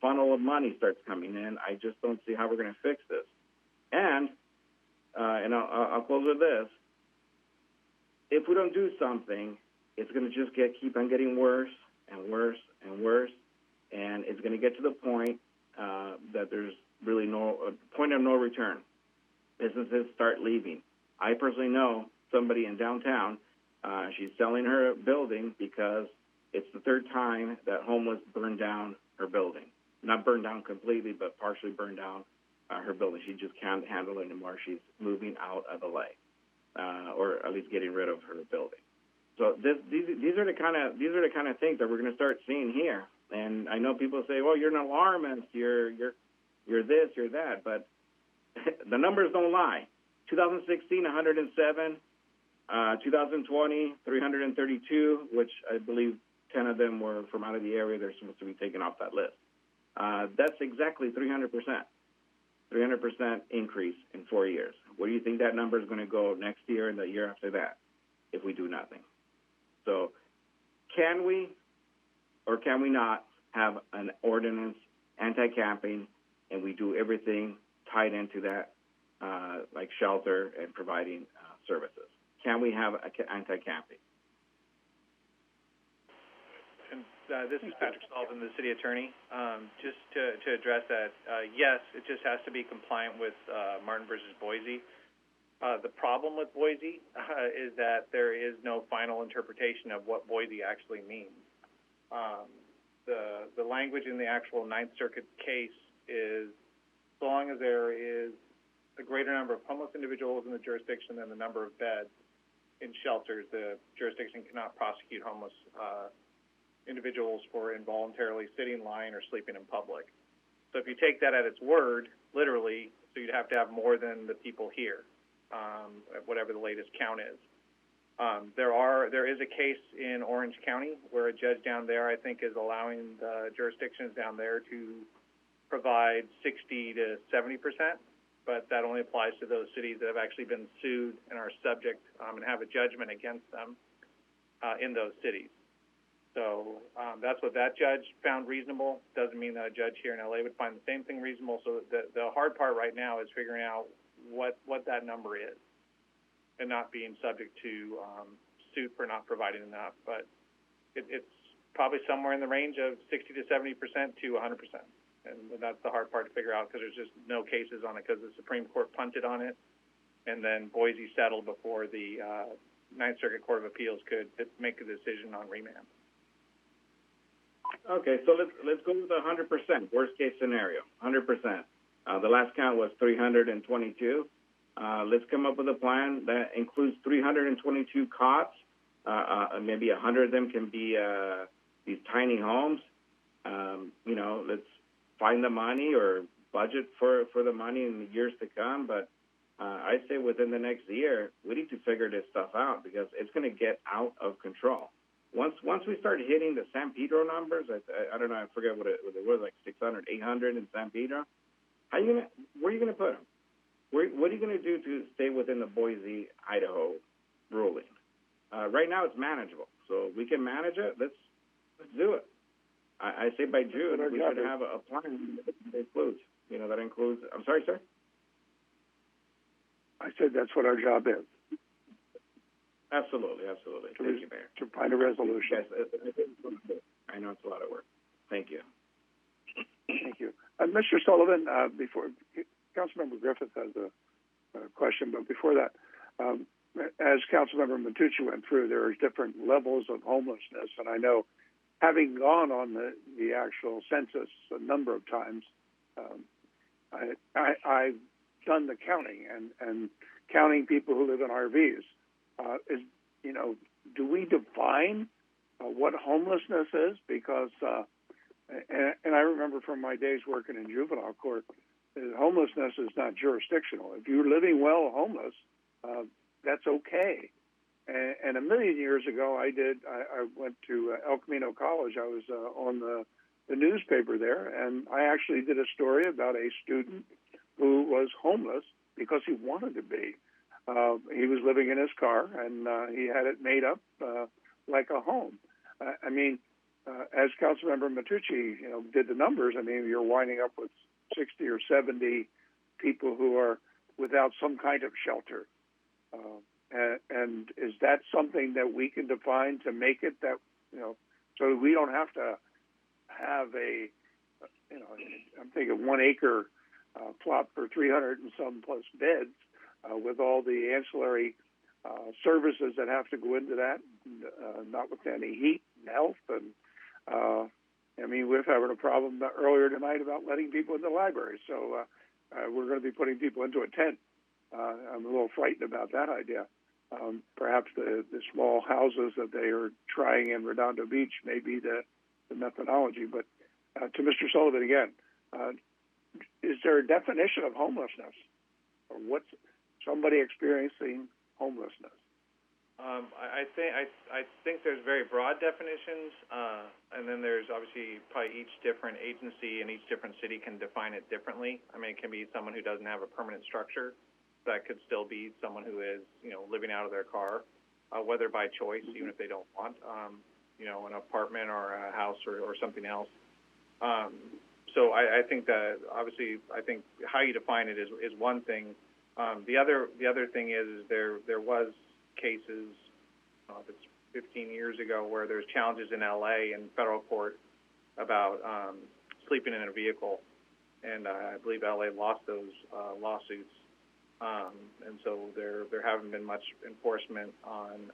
funnel of money starts coming in, I just don't see how we're going to fix this. And I'll close with this. If we don't do something, it's going to just keep on getting worse and worse and worse, and it's going to get to the point that there's really no point of no return. Businesses start leaving. I personally know somebody in downtown. She's selling her building because it's the third time that homeless burned down her building. Not burned down completely, but partially burned down her building. She just can't handle it anymore. She's moving out of LA, or at least getting rid of her building. So these are the kind of things that we're going to start seeing here. And I know people say, "Well, you're an alarmist. You're this, you're that," but the numbers don't lie. 2016, 107. 2020, 332, which I believe 10 of them were from out of the area. They're supposed to be taken off that list. That's exactly 300%. 300% increase in 4 years. Where do you think that number is going to go next year and the year after that if we do nothing? So can we or can we not have an ordinance, anti-camping, and we do everything tied into that, like shelter and providing services? Can we have anti-camping? And this is Patrick Sullivan, the city attorney. Just to address that, yes, it just has to be compliant with Martin versus Boise. The problem with Boise is that there is no final interpretation of what Boise actually means. The language in the actual Ninth Circuit case is, so long as there is a greater number of homeless individuals in the jurisdiction than the number of beds in shelters, the jurisdiction cannot prosecute homeless individuals for involuntarily sitting, lying, or sleeping in public. So if you take that at its word, literally, so you'd have to have more than the people here, whatever the latest count is. There is a case in Orange County where a judge down there, I think, is allowing the jurisdictions down there to provide 60 to 70%. But that only applies to those cities that have actually been sued and are subject and have a judgment against them in those cities. So that's what that judge found reasonable. Doesn't mean that a judge here in LA would find the same thing reasonable. So the hard part right now is figuring out what that number is and not being subject to suit for not providing enough. But it's probably somewhere in the range of 60 to 70% to 100%. And that's the hard part to figure out because there's just no cases on it because the Supreme Court punted on it, and then Boise settled before the Ninth Circuit Court of Appeals could make a decision on remand. Okay, so let's go with 100%, worst case scenario, 100%. The last count was 322. Let's come up with a plan that includes 322 cots. Maybe 100 of them can be these tiny homes. Let's find the money or budget for the money in the years to come. But I say within the next year, we need to figure this stuff out because it's going to get out of control. Once we start hitting the San Pedro numbers, I don't know, I forget what it was, like 600, 800 in San Pedro. Where are you going to put them? What are you going to do to stay within the Boise, Idaho ruling? Right now it's manageable. So we can manage it. Let's do it. I say by June we should have a plan that includes, that includes. I'm sorry, sir. I said that's what our job is. Absolutely. Thank you, Mayor. To find a resolution. Yes, I know it's a lot of work. Thank you. Thank you, Mr. Sullivan. Before Councilmember Griffith has a question. But before that, as Councilmember Matucci went through, there are different levels of homelessness, and I know, having gone on the actual census a number of times, I've done the counting and counting people who live in RVs. Do we define what homelessness is? Because, and I remember from my days working in juvenile court, homelessness is not jurisdictional. If you're living well homeless, that's okay. And a million years ago, I went to El Camino College. I was on the newspaper there, and I actually did a story about a student who was homeless because he wanted to be. He was living in his car, and he had it made up like a home. As Councilmember Matucci, did the numbers, you're winding up with 60 or 70 people who are without some kind of shelter. And is that something that we can define to make it that, so we don't have to have I'm thinking 1 acre plot for 300 and some plus beds with all the ancillary services that have to go into that, notwithstanding heat and health. And we're having a problem earlier tonight about letting people in the library. So we're going to be putting people into a tent. I'm a little frightened about that idea. Perhaps the small houses that they are trying in Redondo Beach may be the methodology. But to Mr. Sullivan again, is there a definition of homelessness? Or what's somebody experiencing homelessness? I think there's very broad definitions, and then there's obviously probably each different agency and each different city can define it differently. It can be someone who doesn't have a permanent structure. That could still be someone who is, living out of their car, whether by choice, even if they don't want, an apartment or a house or something else. So I think that obviously, I think how you define it is one thing. The other thing is there was cases, it's 15 years ago, where there's challenges in LA in federal court about sleeping in a vehicle, and I believe LA lost those lawsuits. And so there haven't been much enforcement on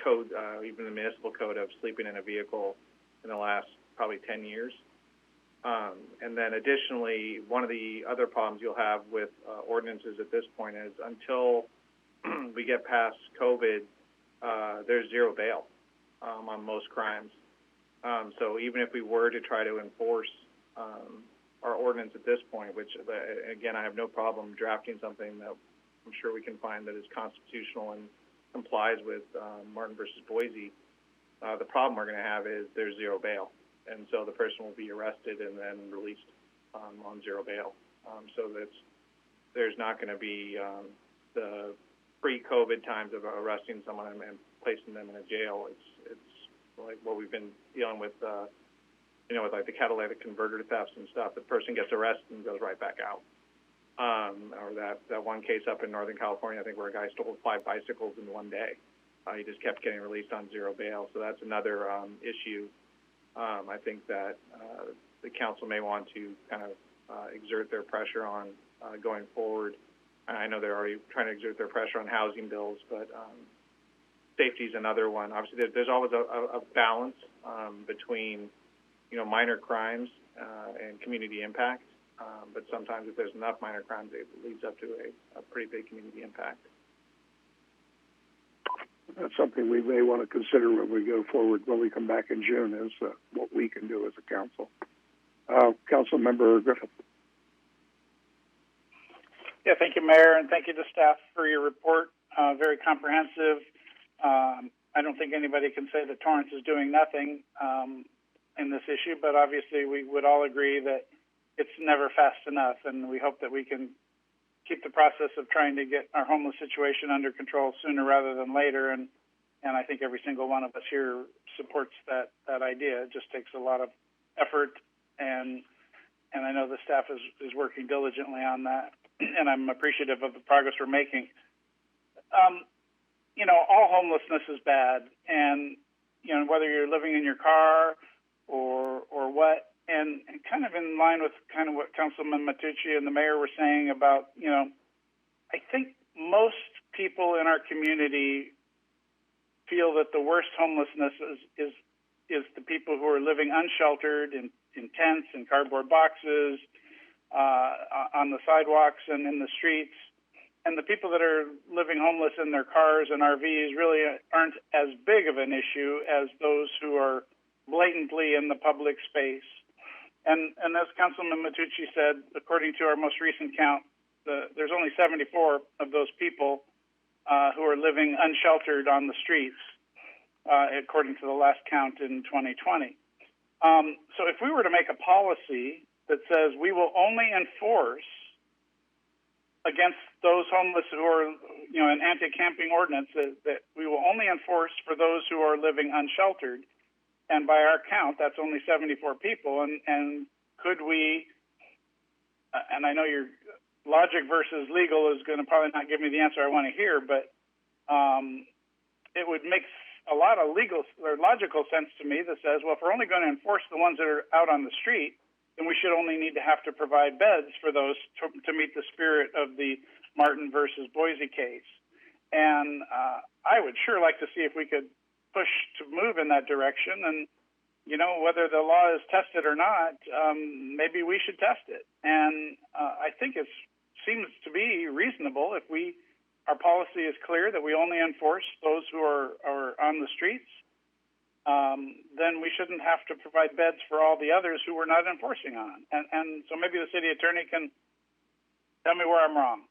code, even the municipal code of sleeping in a vehicle in the last probably 10 years. And then additionally, one of the other problems you'll have with ordinances at this point is until we get past COVID, there's zero bail on most crimes. So even if we were to try to enforce our ordinance at this point, which, again, I have no problem drafting something that I'm sure we can find that is constitutional and complies with Martin versus Boise, the problem we're going to have is there's zero bail. And so the person will be arrested and then released on zero bail. So there's not going to be the pre-COVID times of arresting someone and placing them in a jail. It's like what we've been dealing with, with like the catalytic converter thefts and stuff. The person gets arrested and goes right back out. Or that one case up in Northern California, I think, where a guy stole 5 bicycles in one day. He just kept getting released on zero bail. So that's another issue. I think that the council may want to kind of exert their pressure on going forward. I know they're already trying to exert their pressure on housing bills, but safety is another one. Obviously, there's always a balance between, minor crimes and community impact. But sometimes if there's enough minor crimes, it leads up to a pretty big community impact. That's something we may want to consider when we go forward, when we come back in June, is what we can do as a council. Councilmember Griffith. Yeah, thank you, Mayor, and thank you to staff for your report. Very comprehensive. I don't think anybody can say that Torrance is doing nothing in this issue, but obviously we would all agree that it's never fast enough, and we hope that we can keep the process of trying to get our homeless situation under control sooner rather than later, and I think every single one of us here supports that idea. It just takes a lot of effort, and I know the staff is working diligently on that, and I'm appreciative of the progress we're making. All homelessness is bad, and whether you're living in your car or what, and kind of in line with kind of what Councilman Matucci and the mayor were saying about, I think most people in our community feel that the worst homelessness is the people who are living unsheltered in tents and cardboard boxes, on the sidewalks and in the streets. And the people that are living homeless in their cars and RVs really aren't as big of an issue as those who are blatantly in the public space. And as Councilman Matucci said, according to our most recent count, there's only 74 of those people who are living unsheltered on the streets, according to the last count in 2020. So if we were to make a policy that says we will only enforce against those homeless who are, an anti-camping ordinance that we will only enforce for those who are living unsheltered, and by our count, that's only 74 people, and could we, and I know your logic versus legal is going to probably not give me the answer I want to hear, but it would make a lot of legal or logical sense to me that says, well, if we're only going to enforce the ones that are out on the street, then we should only need to have to provide beds for those to meet the spirit of the Martin versus Boise case. And I would sure like to see if we could push to move in that direction. And, whether the law is tested or not, maybe we should test it. And I think it seems to be reasonable if our policy is clear that we only enforce those who are on the streets, then we shouldn't have to provide beds for all the others who we're not enforcing on. And so maybe the city attorney can tell me where I'm wrong.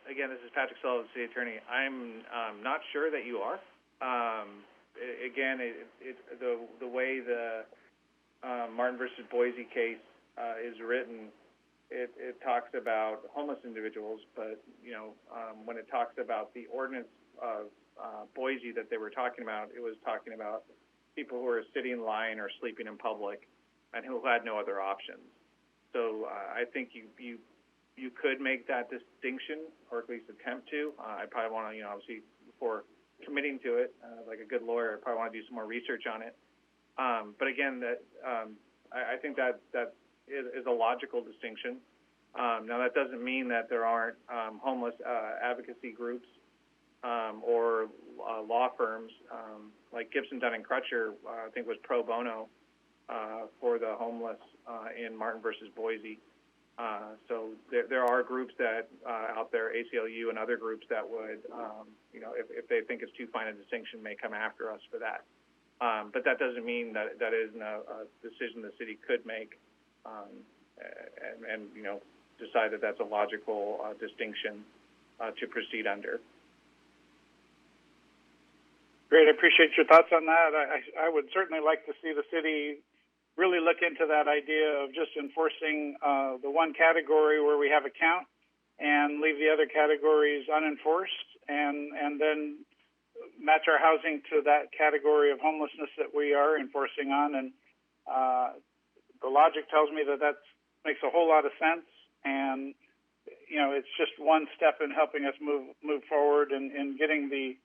Again, this is Patrick Sullivan, city attorney. I'm not sure that you are. The way the Martin versus Boise case is written, it talks about homeless individuals, but when it talks about the ordinance of Boise that they were talking about, it was talking about people who were sitting, lying, or sleeping in public, and who had no other options. So I think you could make that distinction, or at least attempt to. I probably want to, obviously, before committing to it, like a good lawyer, I probably want to do some more research on it. But again, I think that is a logical distinction. Now, that doesn't mean that there aren't homeless advocacy groups or law firms like Gibson, Dunn & Crutcher, I think was pro bono for the homeless in Martin versus Boise. So there are groups that out there, ACLU and other groups that would, if they think it's too fine a distinction, may come after us for that. But that doesn't mean that isn't a decision the city could make and decide that that's a logical distinction to proceed under. Great. I appreciate your thoughts on that. I would certainly like to see the city really look into that idea of just enforcing the one category where we have a count and leave the other categories unenforced, and then match our housing to that category of homelessness that we are enforcing on. And the logic tells me that makes a whole lot of sense, and it's just one step in helping us move forward and in getting the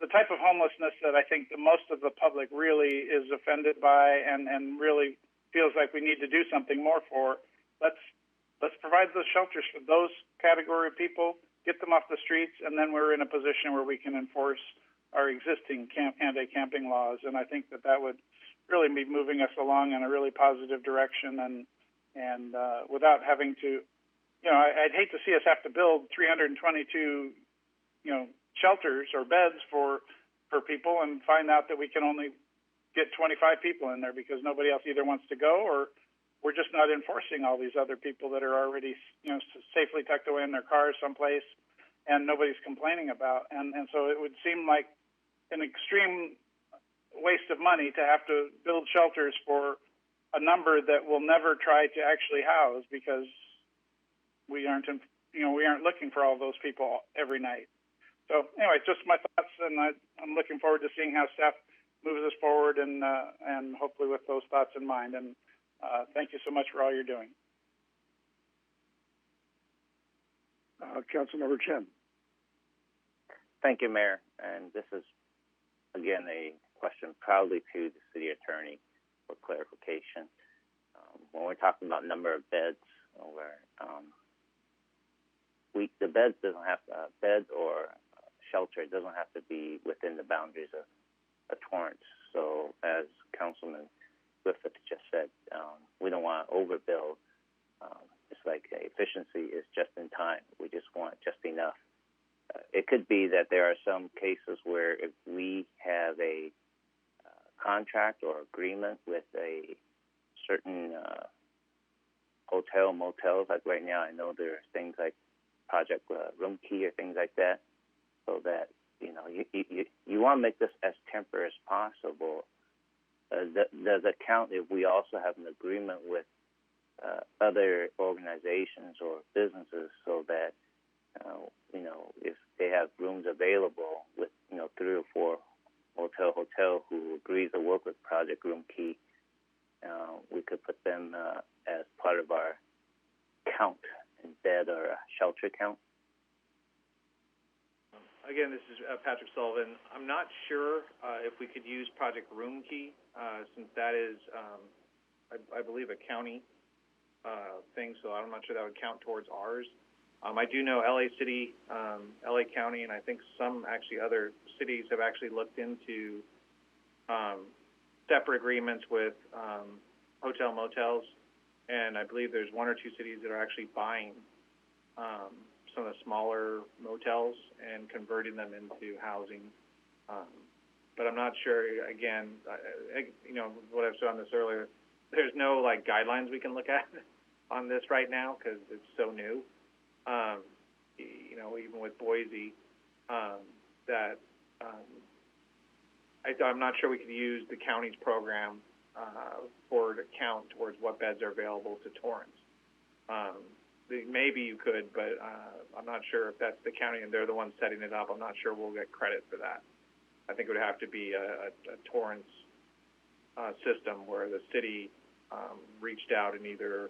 type of homelessness that I think the most of the public really is offended by and really feels like we need to do something more for. Let's provide those shelters for those category of people, get them off the streets, and then we're in a position where we can enforce our existing anti-camping laws. And I think that would really be moving us along in a really positive direction, and without having to, I'd hate to see us have to build 322, shelters or beds for people and find out that we can only get 25 people in there because nobody else either wants to go, or we're just not enforcing all these other people that are already, safely tucked away in their cars someplace and nobody's complaining about. And so it would seem like an extreme waste of money to have to build shelters for a number that we'll never try to actually house because we aren't looking for all those people every night. So anyway, just my thoughts, and I'm looking forward to seeing how staff moves us forward, and hopefully with those thoughts in mind. And thank you so much for all you're doing. Councilmember Chen. Thank you, Mayor. And this is, again, question probably to the city attorney for clarification. When we're talking about number of beds, the beds doesn't have beds or shelter. It doesn't have to be within the boundaries of Torrance. So as Councilman Griffith just said, we don't want to overbuild. It's like efficiency is just in time. We just want just enough. It could be that there are some cases where if we have a contract or agreement with a certain hotel, motels, like right now I know there are things like Project Room Key or things like that, so that, you want to make this as temporary as possible. Does it count if we also have an agreement with other organizations or businesses so that, if they have rooms available with, 3 or 4 hotel who agrees to work with Project Room Key, we could put them as part of our count in bed or shelter count? Again, this is Patrick Sullivan. I'm not sure if we could use Project Room Key, since that is, I believe, a county thing, so I'm not sure that would count towards ours. I do know LA City, LA County, and I think some actually other cities have actually looked into separate agreements with hotel motels, and I believe there's 1 or 2 cities that are actually buying some of the smaller motels and converting them into housing. But I'm not sure, again, what I've said on this earlier, there's no guidelines we can look at on this right now because it's so new. Even with Boise, I'm not sure we could use the county's program for to count towards what beds are available to Torrance. Maybe you could, but I'm not sure if that's the county and they're the ones setting it up. I'm not sure we'll get credit for that. I think it would have to be a Torrance system where the city reached out and either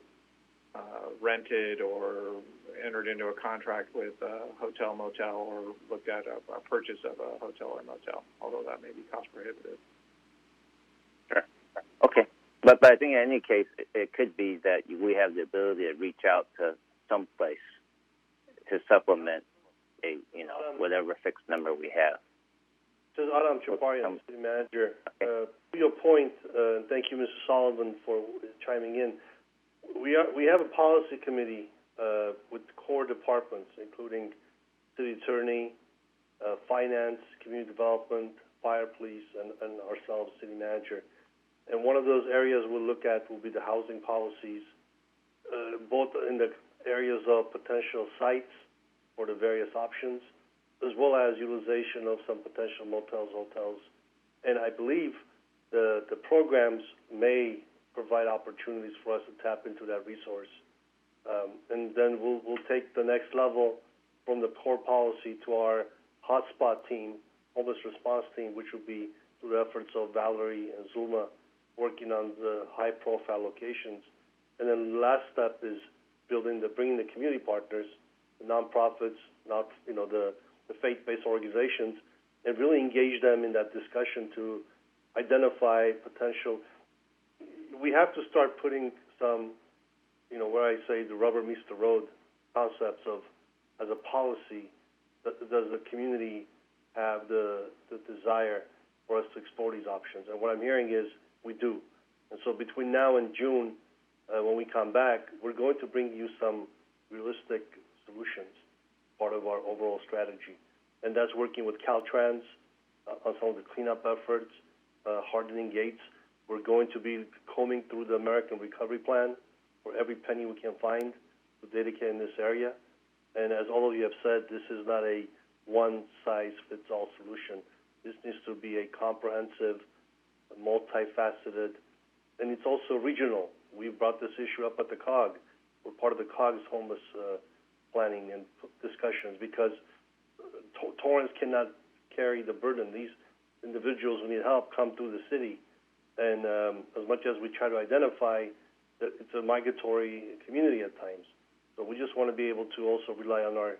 rented or entered into a contract with a hotel, motel, or looked at a purchase of a hotel or motel, although that may be cost prohibitive. Sure. Okay. But I think in any case, it could be that we have the ability to reach out to some place to supplement whatever fixed number we have. This is Adam Chaparian, City Manager. To your point, thank you, Mr. Sullivan, for chiming in. We have a policy committee with core departments, including city attorney, finance, community development, fire, police, and ourselves, city manager. And one of those areas we'll look at will be the housing policies, both in the areas of potential sites for the various options, as well as utilization of some potential motels, hotels. And I believe the programs may provide opportunities for us to tap into that resource. And then we'll take the next level from the core policy to our hotspot team, homeless response team, which will be through the efforts of Valerie and Zulma working on the high-profile locations. And then the last step is bringing the community partners, the nonprofits, the faith-based organizations, and really engage them in that discussion to identify potential. We have to start putting some, where I say the rubber meets the road concepts of, as a policy, does the community have the desire for us to explore these options? And what I'm hearing is we do. And so between now and June, when we come back, we're going to bring you some realistic solutions, part of our overall strategy. And that's working with Caltrans on some of the cleanup efforts, hardening gates. We're going to be combing through the American Recovery Plan for every penny we can find to dedicate in this area. And as all of you have said, this is not a one-size-fits-all solution. This needs to be a comprehensive, multifaceted, and it's also regional. We brought this issue up at the COG. We're part of the COG's homeless planning and discussions because Torrance cannot carry the burden. These individuals who need help come through the city. And as much as we try to identify that it's a migratory community at times. So we just want to be able to also rely on our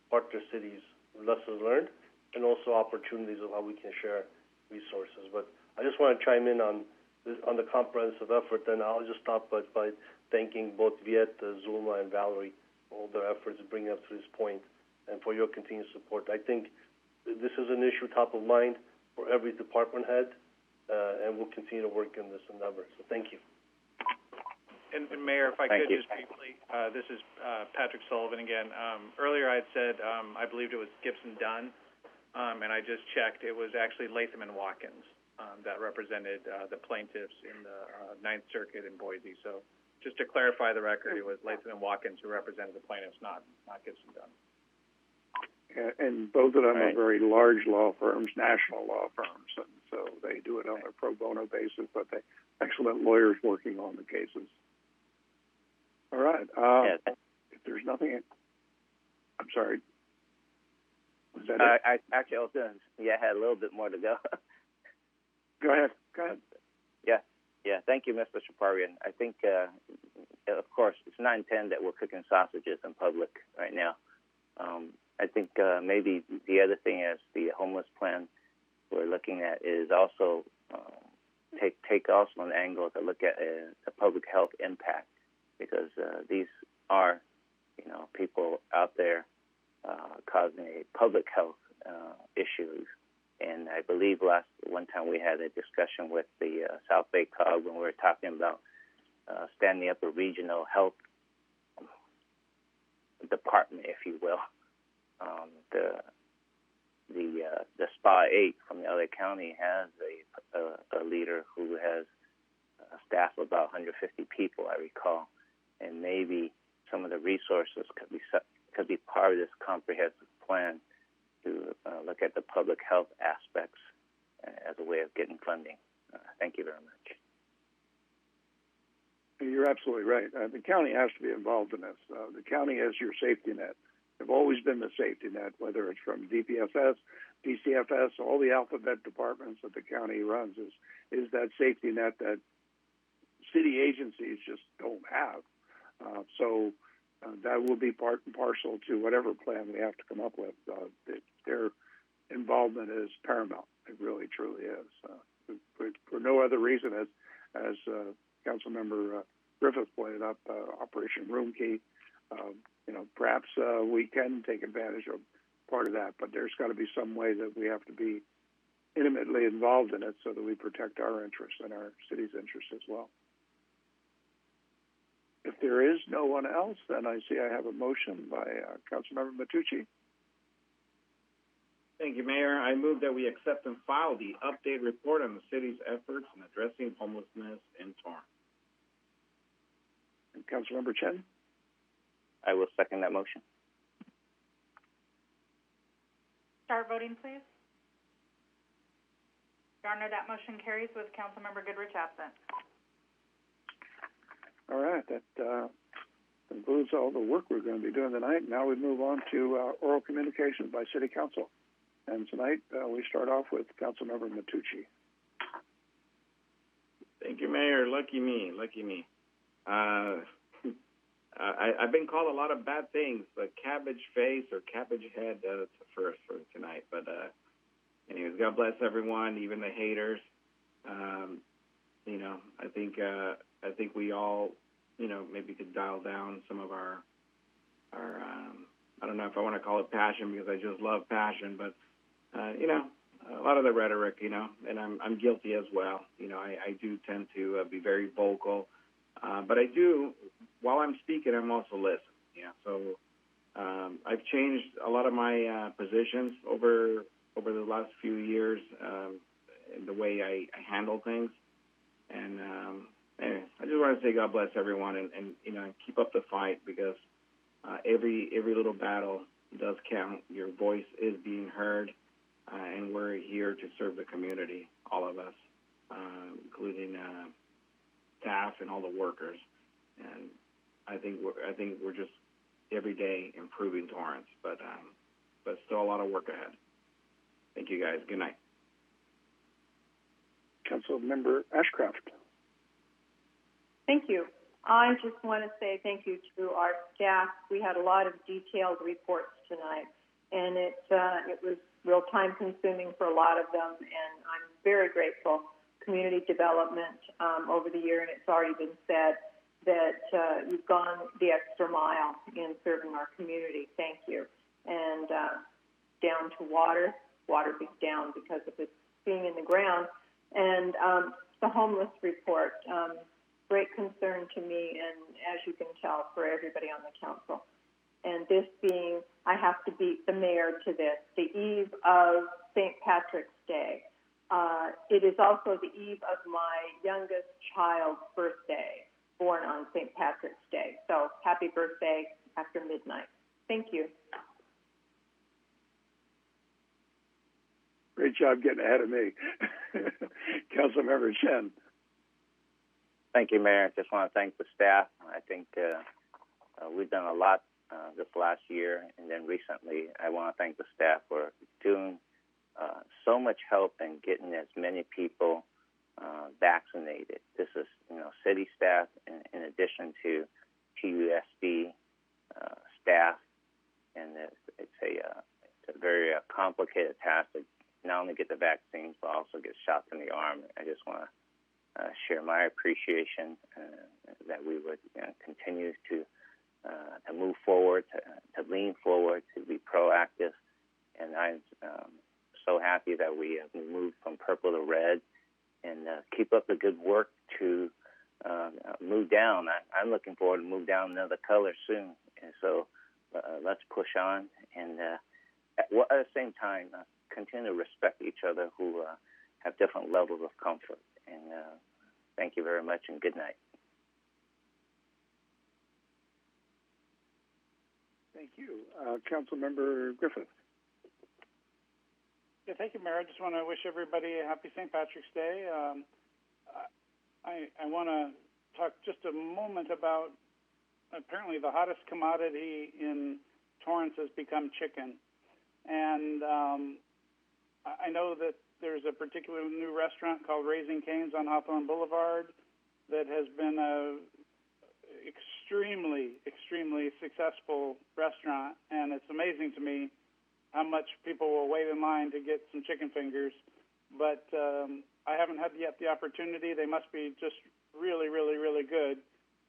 partner cities' lessons learned and also opportunities of how we can share resources. But I just want to chime in on the comprehensive effort, and I'll just stop by thanking both Viet, Zulma, and Valerie for all their efforts to bring us to this point and for your continued support. I think this is an issue top of mind for every department head, and we'll continue to work in this endeavor. So thank you. And Mayor, if I Thank could you. just briefly, this is Patrick Sullivan again. Earlier I had said I believed it was Gibson Dunn, and I just checked. It was actually Latham and Watkins that represented the plaintiffs in the Ninth Circuit in Boise. So just to clarify the record, it was Latham and Watkins who represented the plaintiffs, not Gibson Dunn. And both of them are very large law firms, national law firms, and so they do it on a pro bono basis, but they're excellent lawyers working on the cases. All right. If there's nothing, I'm sorry. Was that it? I was going to, I had a little bit more to go. Go ahead. Yeah. Thank you, Mr. Chaparian. I think, of course, it's 9/10 that we're cooking sausages in public right now. I think maybe the other thing is the homeless plan we're looking at is also take also an angle to look at the public health impact, because these are, people out there causing a public health issues. And I believe one time we had a discussion with the South Bay COG when we were talking about standing up a regional health department, if you will. The SPA 8 from the LA County has a leader who has a staff of about 150 people, I recall, and maybe some of the resources could be part of this comprehensive plan to look at the public health aspects as a way of getting funding. Thank you very much. You're absolutely right. The county has to be involved in this. The county is your safety net. They've always been the safety net, whether it's from DPSS, DCFS, all the alphabet departments that the county runs is that safety net that city agencies just don't have. So that will be part and parcel to whatever plan we have to come up with. Their involvement is paramount. It really, truly is. For no other reason, as Councilmember Griffith pointed out, Operation Room Key. Perhaps we can take advantage of part of that, but there's got to be some way that we have to be intimately involved in it so that we protect our interests and our city's interests as well. If there is no one else, then I see I have a motion by Councilmember Matucci. Thank you, Mayor. I move that we accept and file the update report on the city's efforts in addressing homelessness in Torrance. And Councilmember Chen? I will second that motion. Start voting, please. Your Honor, that motion carries with Councilmember Goodrich absent. All right, that concludes all the work we're going to be doing tonight. Now we move on to oral communications by City Council. And tonight we start off with Councilmember Matucci. Thank you, Mayor. Lucky me. I've been called a lot of bad things, but cabbage face or cabbage head, that's the first for tonight. But anyways, God bless everyone, even the haters. I think we all, maybe could dial down some of our I don't know if I want to call it passion, because I just love passion, but a lot of the rhetoric, and I'm guilty as well. I do tend to be very vocal, but I do, while I'm speaking, I'm also listening. So I've changed a lot of my positions over the last few years in the way I handle things, and anyway, I just want to say God bless everyone, and keep up the fight, because every little battle does count. Your voice is being heard, and we're here to serve the community, all of us, including staff and all the workers. And I think we're just every day improving Torrance, but still a lot of work ahead. Thank you, guys. Good night. Councilmember Ashcraft. Thank you. I just want to say thank you to our staff. We had a lot of detailed reports tonight, and it was real time consuming for a lot of them, and I'm very grateful community development over the year, and it's already been said that you've gone the extra mile in serving our community. Thank you. And down to water being down because of it being in the ground. And the homeless report, great concern to me, and as you can tell, for everybody on the council. And this being, I have to beat the mayor to this, the eve of St. Patrick's Day. It is also the eve of my youngest child's birthday, born on St. Patrick's Day. So happy birthday after midnight. Thank you. Great job getting ahead of me. Councilmember Chen. Thank you, Mayor. I just want to thank the staff. I think we've done a lot this last year, and then recently I want to thank the staff for doing so much help in getting as many people vaccinated. This is, city staff in addition to TUSD staff, and it's a very complicated task to not only get the vaccines but also get shots in the arm. I just want to share my appreciation that we would continue to move forward, to lean forward, to be proactive. And I'm so happy that we have moved from purple to red, and keep up the good work to move down. I'm looking forward to move down another color soon. And so let's push on, and at the same time, continue to respect each other who have different levels of comfort. And thank you very much, and good night. Thank you. Councilmember Griffith. Yeah, thank you, Mayor. I just want to wish everybody a happy St. Patrick's Day. I want to talk just a moment about apparently the hottest commodity in Torrance has become chicken. And I know that there's a particular new restaurant called Raising Cane's on Hawthorne Boulevard that has been a extremely successful restaurant, and it's amazing to me how much people will wait in line to get some chicken fingers. But I haven't had yet the opportunity. They must be just really good.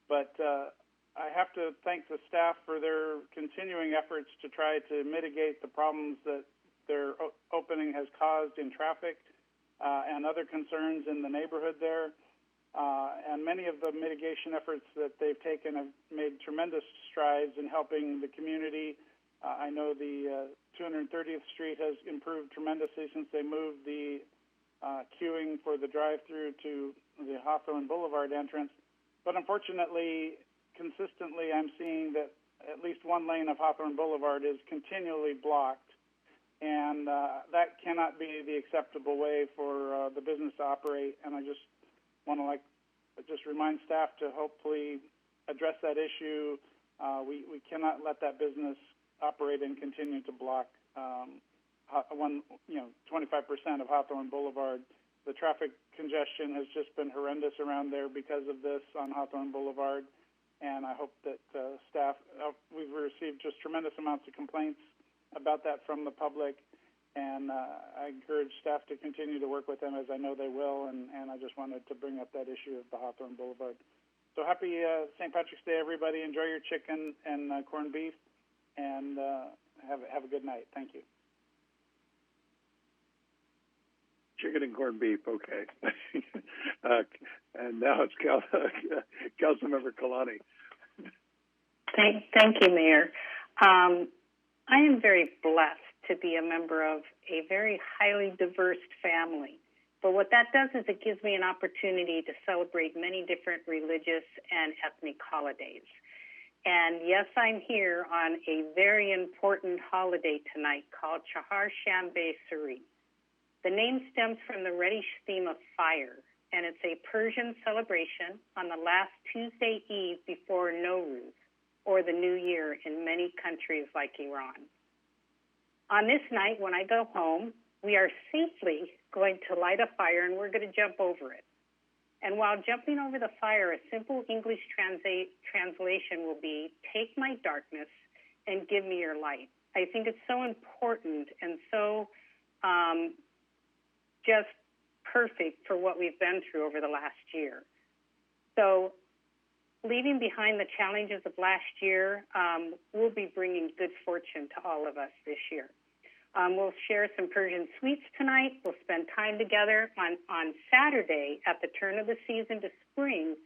But I have to thank the staff for their continuing efforts to try to mitigate the problems that their opening has caused in traffic and other concerns in the neighborhood there. And many of the mitigation efforts that they've taken have made tremendous strides in helping the community. I know the 230th Street has improved tremendously since they moved the queuing for the drive-through to the Hawthorne Boulevard entrance. But unfortunately, consistently, I'm seeing that at least one lane of Hawthorne Boulevard is continually blocked. And that cannot be the acceptable way for the business to operate. And I just want to just remind staff to hopefully address that issue. We cannot let that business operate and continue to block 25% of Hawthorne Boulevard. The traffic congestion has just been horrendous around there because of this on Hawthorne Boulevard. And I hope that staff, we've received just tremendous amounts of complaints about that from the public, and I encourage staff to continue to work with them, as I know they will, and I just wanted to bring up that issue of the Hawthorne Boulevard. So happy St. Patrick's Day, everybody. Enjoy your chicken and corned beef, and have a good night. Thank you. Chicken and corned beef, okay. And now it's Councilmember Kalani. Thank you, Mayor. I am very blessed to be a member of a very highly diverse family. But what that does is it gives me an opportunity to celebrate many different religious and ethnic holidays. And yes, I'm here on a very important holiday tonight called Chahar Shanbeh Suri. The name stems from the reddish theme of fire, and it's a Persian celebration on the last Tuesday Eve before Nowruz, or the New Year in many countries like Iran. On this night, when I go home, we are safely going to light a fire, and we're going to jump over it. And while jumping over the fire, a simple English translation will be, take my darkness and give me your light. I think it's so important and so just perfect for what we've been through over the last year. So leaving behind the challenges of last year, we'll be bringing good fortune to all of us this year. We'll share some Persian sweets tonight. We'll spend time together. On Saturday, at the turn of the season to spring,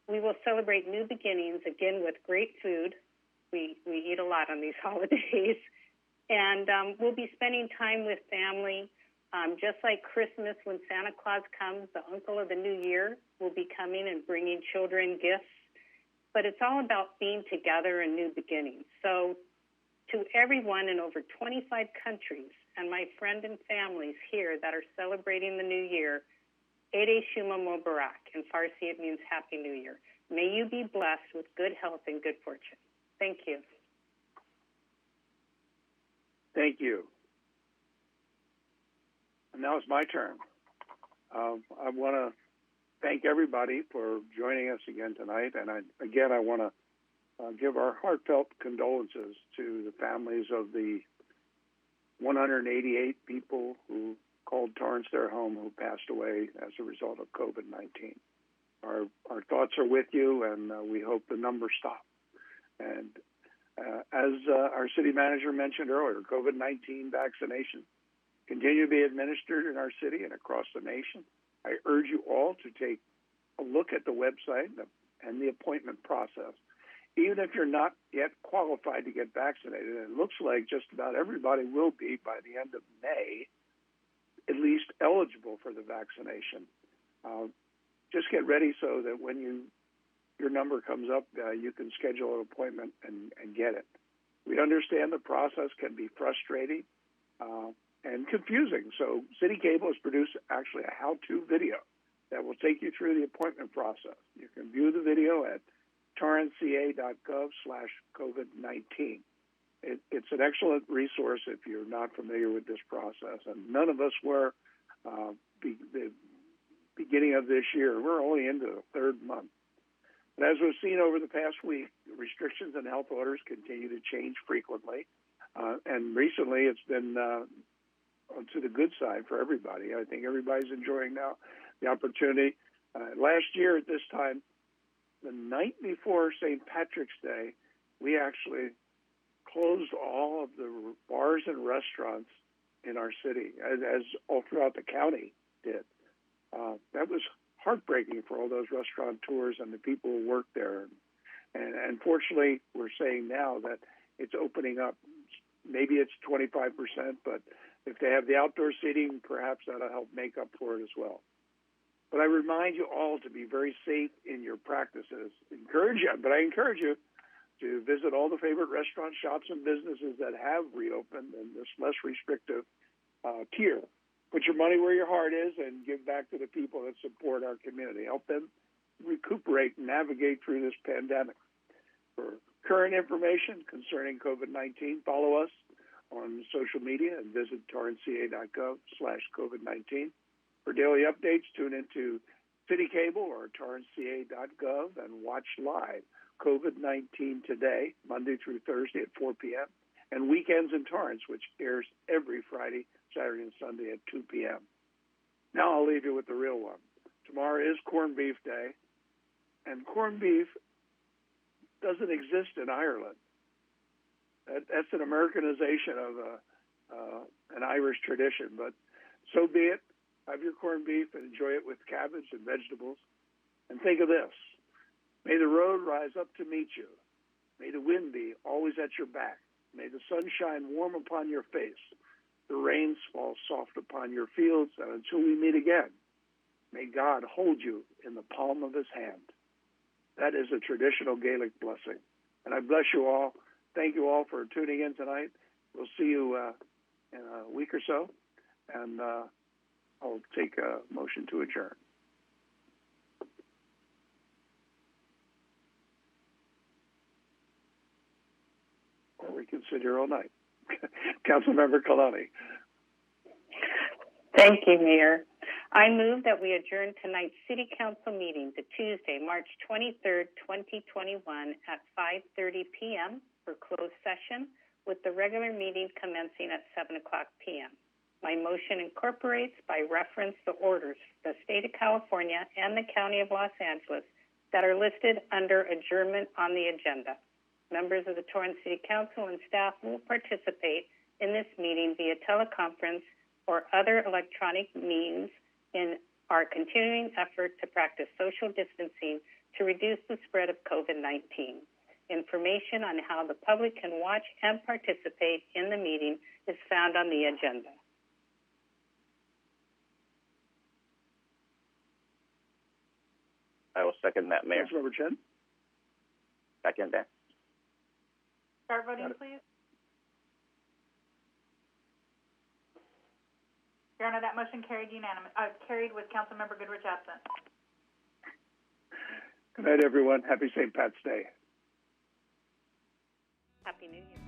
we will celebrate new beginnings, again with great food. We eat a lot on these holidays. And we'll be spending time with family. Just like Christmas, when Santa Claus comes, the uncle of the new year will be coming and bringing children gifts. But it's all about being together and new beginnings. So to everyone in over 25 countries and my friends and families here that are celebrating the new year, Eid Shuma Mubarak. In Farsi, it means Happy New Year. May you be blessed with good health and good fortune. Thank you. Thank you. And now it's my turn. I want to thank everybody for joining us again tonight. And I want to give our heartfelt condolences to the families of the 188 people who called Torrance their home who passed away as a result of COVID-19. Our thoughts are with you, and we hope the numbers stop. And as our city manager mentioned earlier, COVID-19 vaccinations continue to be administered in our city and across the nation. I urge you all to take a look at the website and the appointment process. Even if you're not yet qualified to get vaccinated, and it looks like just about everybody will be by the end of May, at least eligible for the vaccination. Just get ready so that when your number comes up, you can schedule an appointment and get it. We understand the process can be frustrating and confusing. So City Cable has produced actually a how-to video that will take you through the appointment process. You can view the video at torranceca.gov/COVID-19. It's an excellent resource if you're not familiar with this process. And none of us were the beginning of this year. We're only into the third month. And as we've seen over the past week, restrictions and health orders continue to change frequently. And recently it's been to the good side for everybody. I think everybody's enjoying now the opportunity. Last year at this time, the night before St. Patrick's Day, we actually closed all of the bars and restaurants in our city, as all throughout the county did. That was heartbreaking for all those restaurateurs and the people who work there. And unfortunately, we're saying now that it's opening up. Maybe it's 25%, but if they have the outdoor seating, perhaps that'll help make up for it as well. But I remind you all to be very safe in your practices. I encourage you to visit all the favorite restaurants, shops, and businesses that have reopened in this less restrictive tier. Put your money where your heart is and give back to the people that support our community. Help them recuperate and navigate through this pandemic. For current information concerning COVID-19, follow us on social media and visit torranceca.gov/COVID-19. For daily updates, tune into City Cable or torranceca.gov and watch live COVID-19 Today, Monday through Thursday at 4 p.m., and Weekends in Torrance, which airs every Friday, Saturday, and Sunday at 2 p.m. Now I'll leave you with the real one. Tomorrow is Corned Beef Day, and corned beef doesn't exist in Ireland. That's an Americanization of an Irish tradition, but so be it. Have your corned beef and enjoy it with cabbage and vegetables. And think of this. May the road rise up to meet you. May the wind be always at your back. May the sun shine warm upon your face. The rains fall soft upon your fields. And until we meet again, may God hold you in the palm of his hand. That is a traditional Gaelic blessing. And I bless you all. Thank you all for tuning in tonight. We'll see you in a week or so. And I'll take a motion to adjourn. Or we can sit here all night. Councilmember Kalani. Thank you, Mayor. I move that we adjourn tonight's City Council meeting to Tuesday, March 23rd, 2021 at 5:30 p.m. for closed session, with the regular meeting commencing at 7 o'clock p.m. My motion incorporates by reference the orders for the State of California and the County of Los Angeles that are listed under adjournment on the agenda. Members of the Torrance City Council and staff will participate in this meeting via teleconference or other electronic means in our continuing effort to practice social distancing to reduce the spread of COVID-19. Information on how the public can watch and participate in the meeting is found on the agenda. I will second that, Mayor. Councilmember Chen? Second that. Start voting, please. Your Honor, that motion carried carried with Councilmember Goodrich absent. Good night, everyone. Happy St. Pat's Day. Happy New Year.